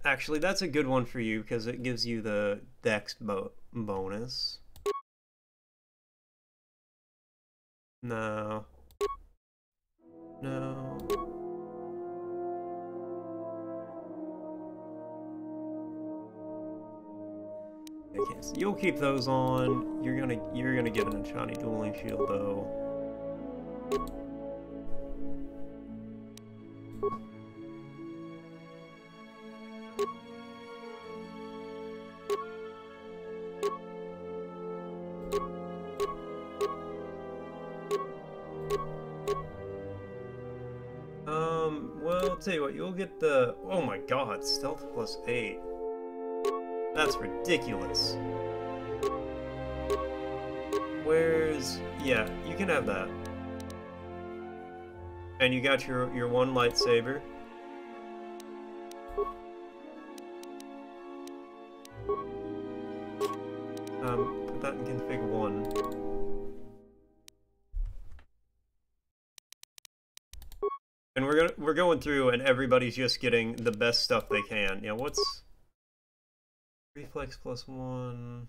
Actually, that's a good one for you because it gives you the dex bonus. No. No. Okay, so you'll keep those on. You're gonna get an Achani dueling shield though. Well, I'll tell you what, you'll get the... Oh my god, stealth +8. That's ridiculous. Where's... Yeah, you can have that. And you got your one lightsaber. Put that in config 1. And we're going through and everybody's just getting the best stuff they can. You know, what's Reflex +1.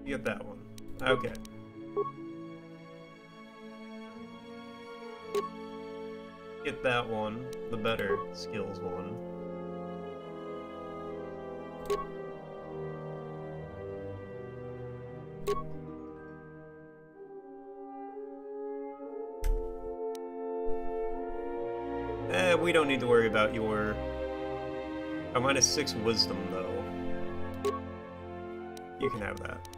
You get that one. Okay. Get that one, the better skills one. We don't need to worry about your... Oh, -6 wisdom, though. You can have that.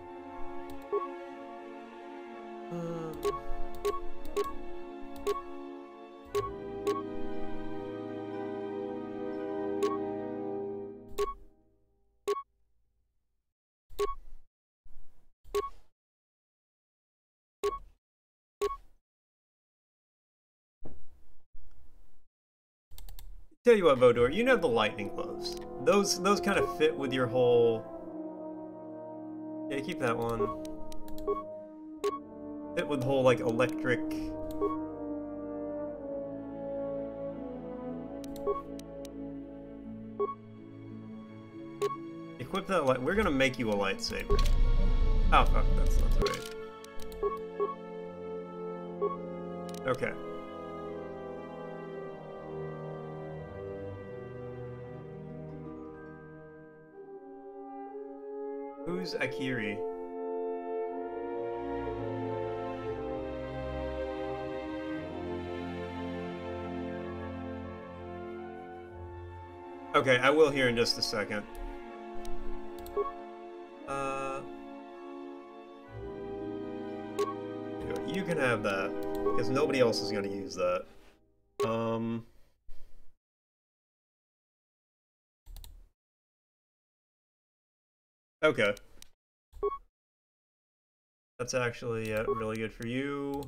Tell you what, Vodor, you know the lightning gloves. Those kind of fit with your whole... Yeah, keep that one. Fit with the whole, like, electric... Equip that light. We're gonna make you a lightsaber. Oh, fuck, that's not right. Okay. Who's Akiri? Okay, I will here in just a second. You can have that, because nobody else is going to use that. Okay. That's actually really good for you.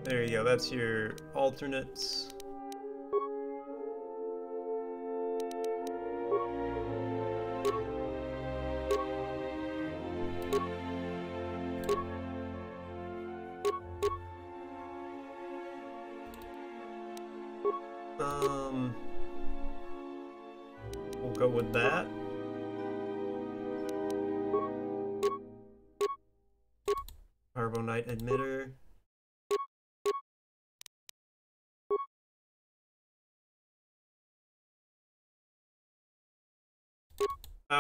There you go, that's your alternates. We'll go with that. Carbonite emitter.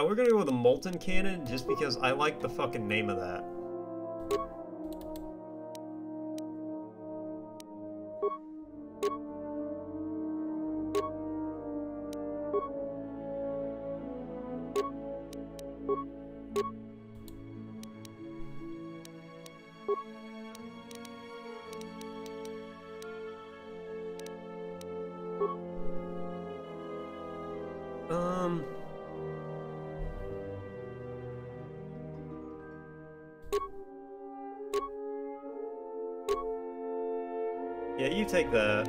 We're gonna go with a molten cannon just because I like the fucking name of that. Yeah, you take that.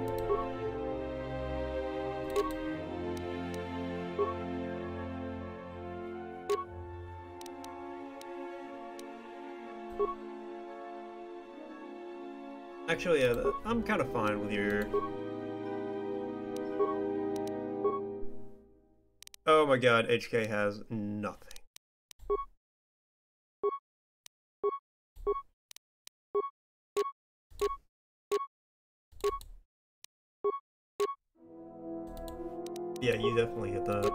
Actually, yeah, I'm kind of fine with your... Oh my god, HK has nothing. Yeah, you definitely hit that.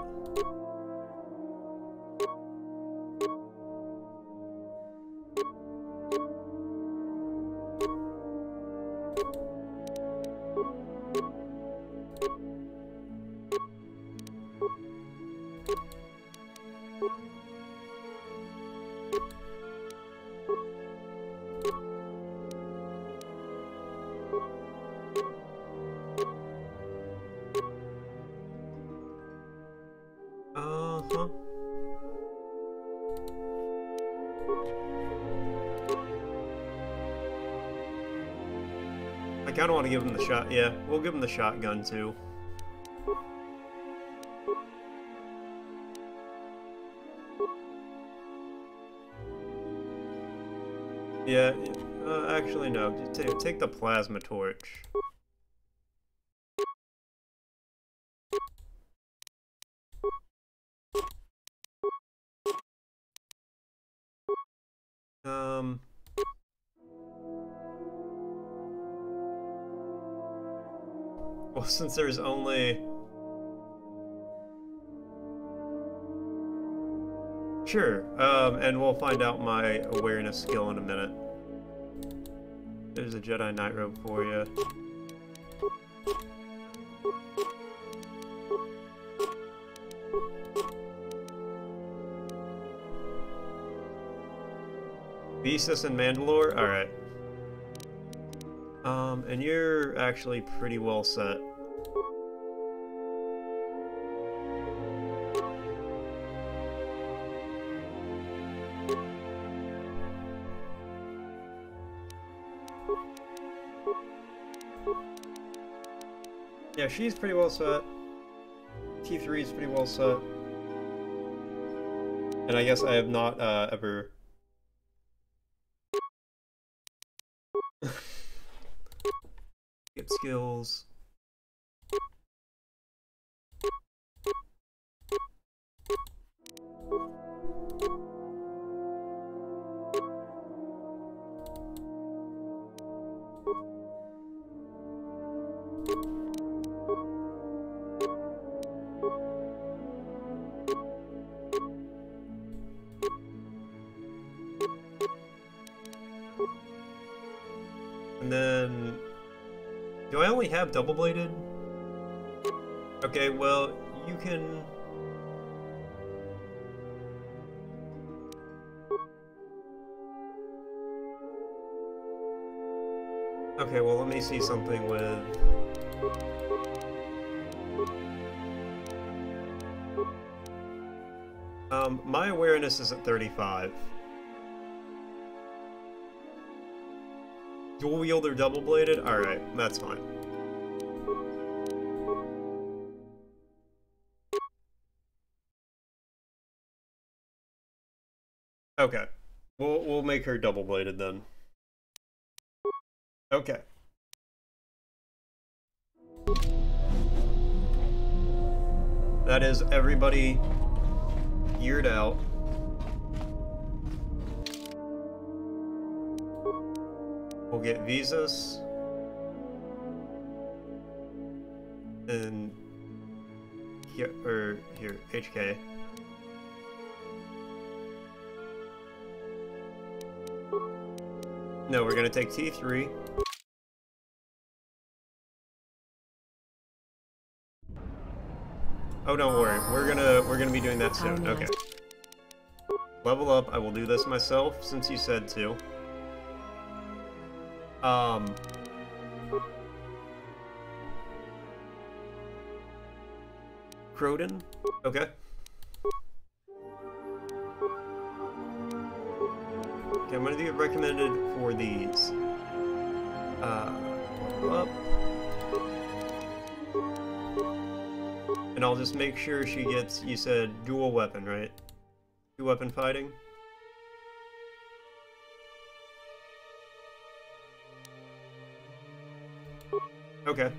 kind of want to give him the shot. Yeah, we'll give him the shotgun too. Yeah, actually no. Just take the plasma torch. Well, since there's only... Sure, and we'll find out my awareness skill in a minute. There's a Jedi Knight robe for you. Visas and Mandalore? Alright. And you're actually pretty well set. Yeah, she's pretty well set. T3 is pretty well set. And I guess I have not, ever... Get skills. And then... Do I only have double-bladed? Okay, well, you can... Okay, well, let me see something with... My awareness is at 35. Dual wielder, double bladed? Alright, that's fine. Okay. We'll make her double bladed then. Okay. That is everybody geared out. We'll get visas. And here, HK. No, we're gonna take T3. Oh, don't worry. We're gonna be doing that soon. Okay. Level up. I will do this myself since you said to. Croden? Okay. Okay, I'm gonna do recommended for these. Up. And I'll just make sure she gets, you said dual weapon, right? Dual weapon fighting? Okay.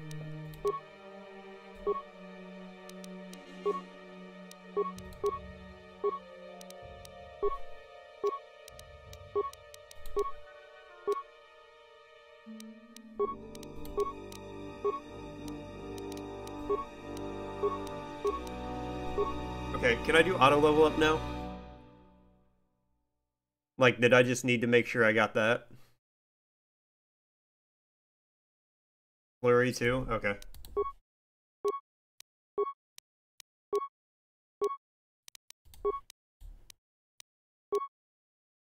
Okay, can I do auto level up now? Like, did I just need to make sure I got that? Flurry too? Okay.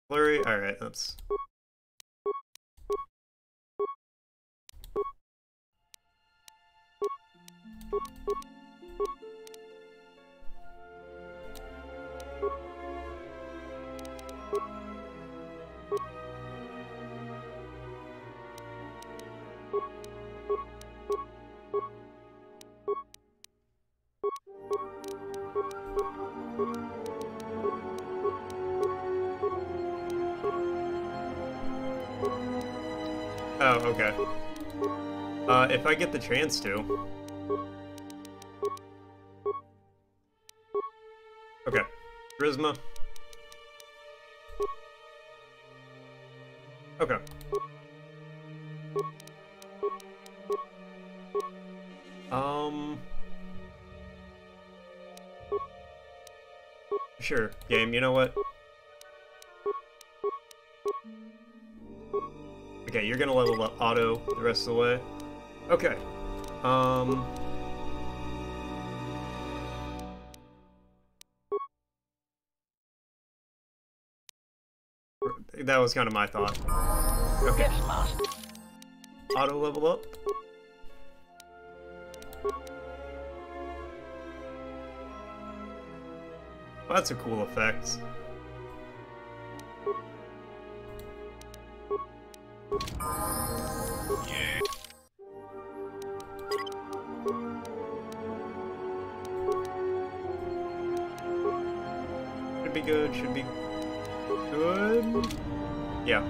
Flurry? Alright, that's... Okay. If I get the chance to. Okay. Charisma. Okay. Sure, game, you know what? Okay, you're gonna level up auto the rest of the way. Okay. That was kind of my thought. Okay. Auto level up. Well, that's a cool effect. Yeah. Should be good, should be good. Yeah.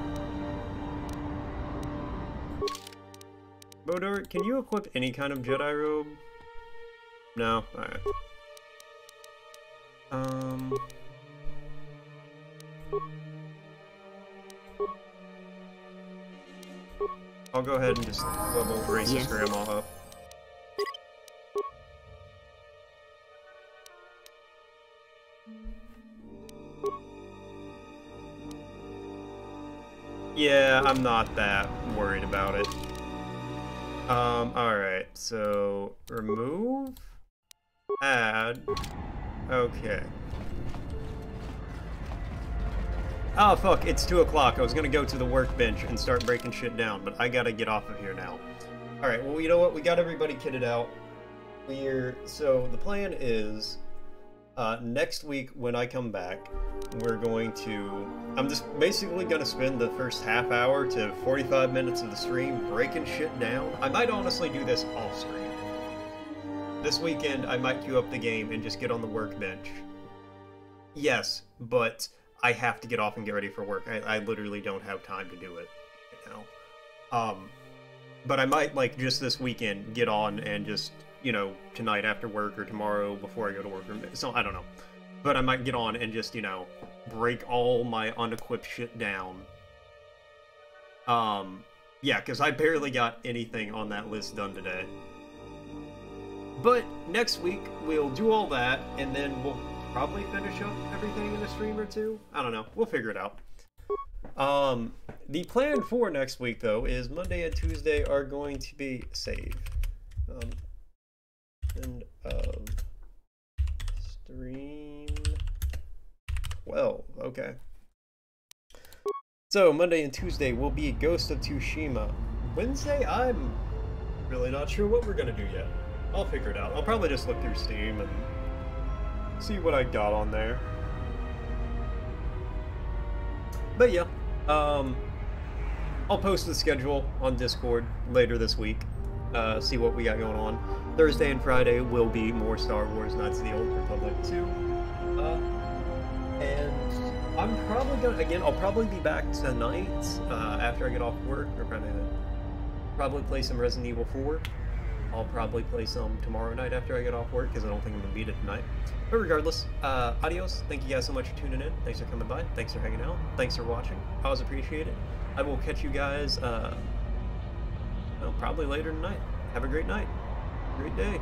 Bodor, can you equip any kind of Jedi robe? No? Alright. I'll go ahead and just level racist grandma up. Yeah, I'm not that worried about it. Alright, so remove, add, okay. Oh fuck, it's 2 o'clock. I was gonna go to the workbench and start breaking shit down, but I gotta get off of here now. Alright, well, you know what? We got everybody kitted out. So the plan is, next week when I come back, we're going to... I'm just basically gonna spend the first half hour to 45 minutes of the stream breaking shit down. I might honestly do this off stream. This weekend, I might queue up the game and just get on the workbench. Yes, but... I have to get off and get ready for work. I literally don't have time to do it right now. But I might, like, just this weekend get on and just, you know, tonight after work or tomorrow before I go to work. So, I don't know. But I might get on and just, you know, break all my unequipped shit down. Yeah, because I barely got anything on that list done today. But next week, we'll do all that, and then we'll probably finish up everything in a stream or two. I don't know. We'll figure it out. The plan for next week, though, is Monday and Tuesday are going to be save. End of stream 12. Okay. So, Monday and Tuesday will be Ghost of Tsushima. Wednesday, I'm really not sure what we're going to do yet. I'll figure it out. I'll probably just look through Steam and see what I got on there. But yeah, I'll post the schedule on Discord later this week. See what we got going on. Thursday and Friday will be more Star Wars Knights of the Old Republic 2. And I'm probably gonna, again, I'll probably be back tonight after I get off work. Or probably play some Resident Evil 4. I'll probably play some tomorrow night after I get off work, because I don't think I'm going to beat it tonight. But regardless, adios. Thank you guys so much for tuning in. Thanks for coming by. Thanks for hanging out. Thanks for watching. I always appreciate it. I will catch you guys probably later tonight. Have a great night. Great day.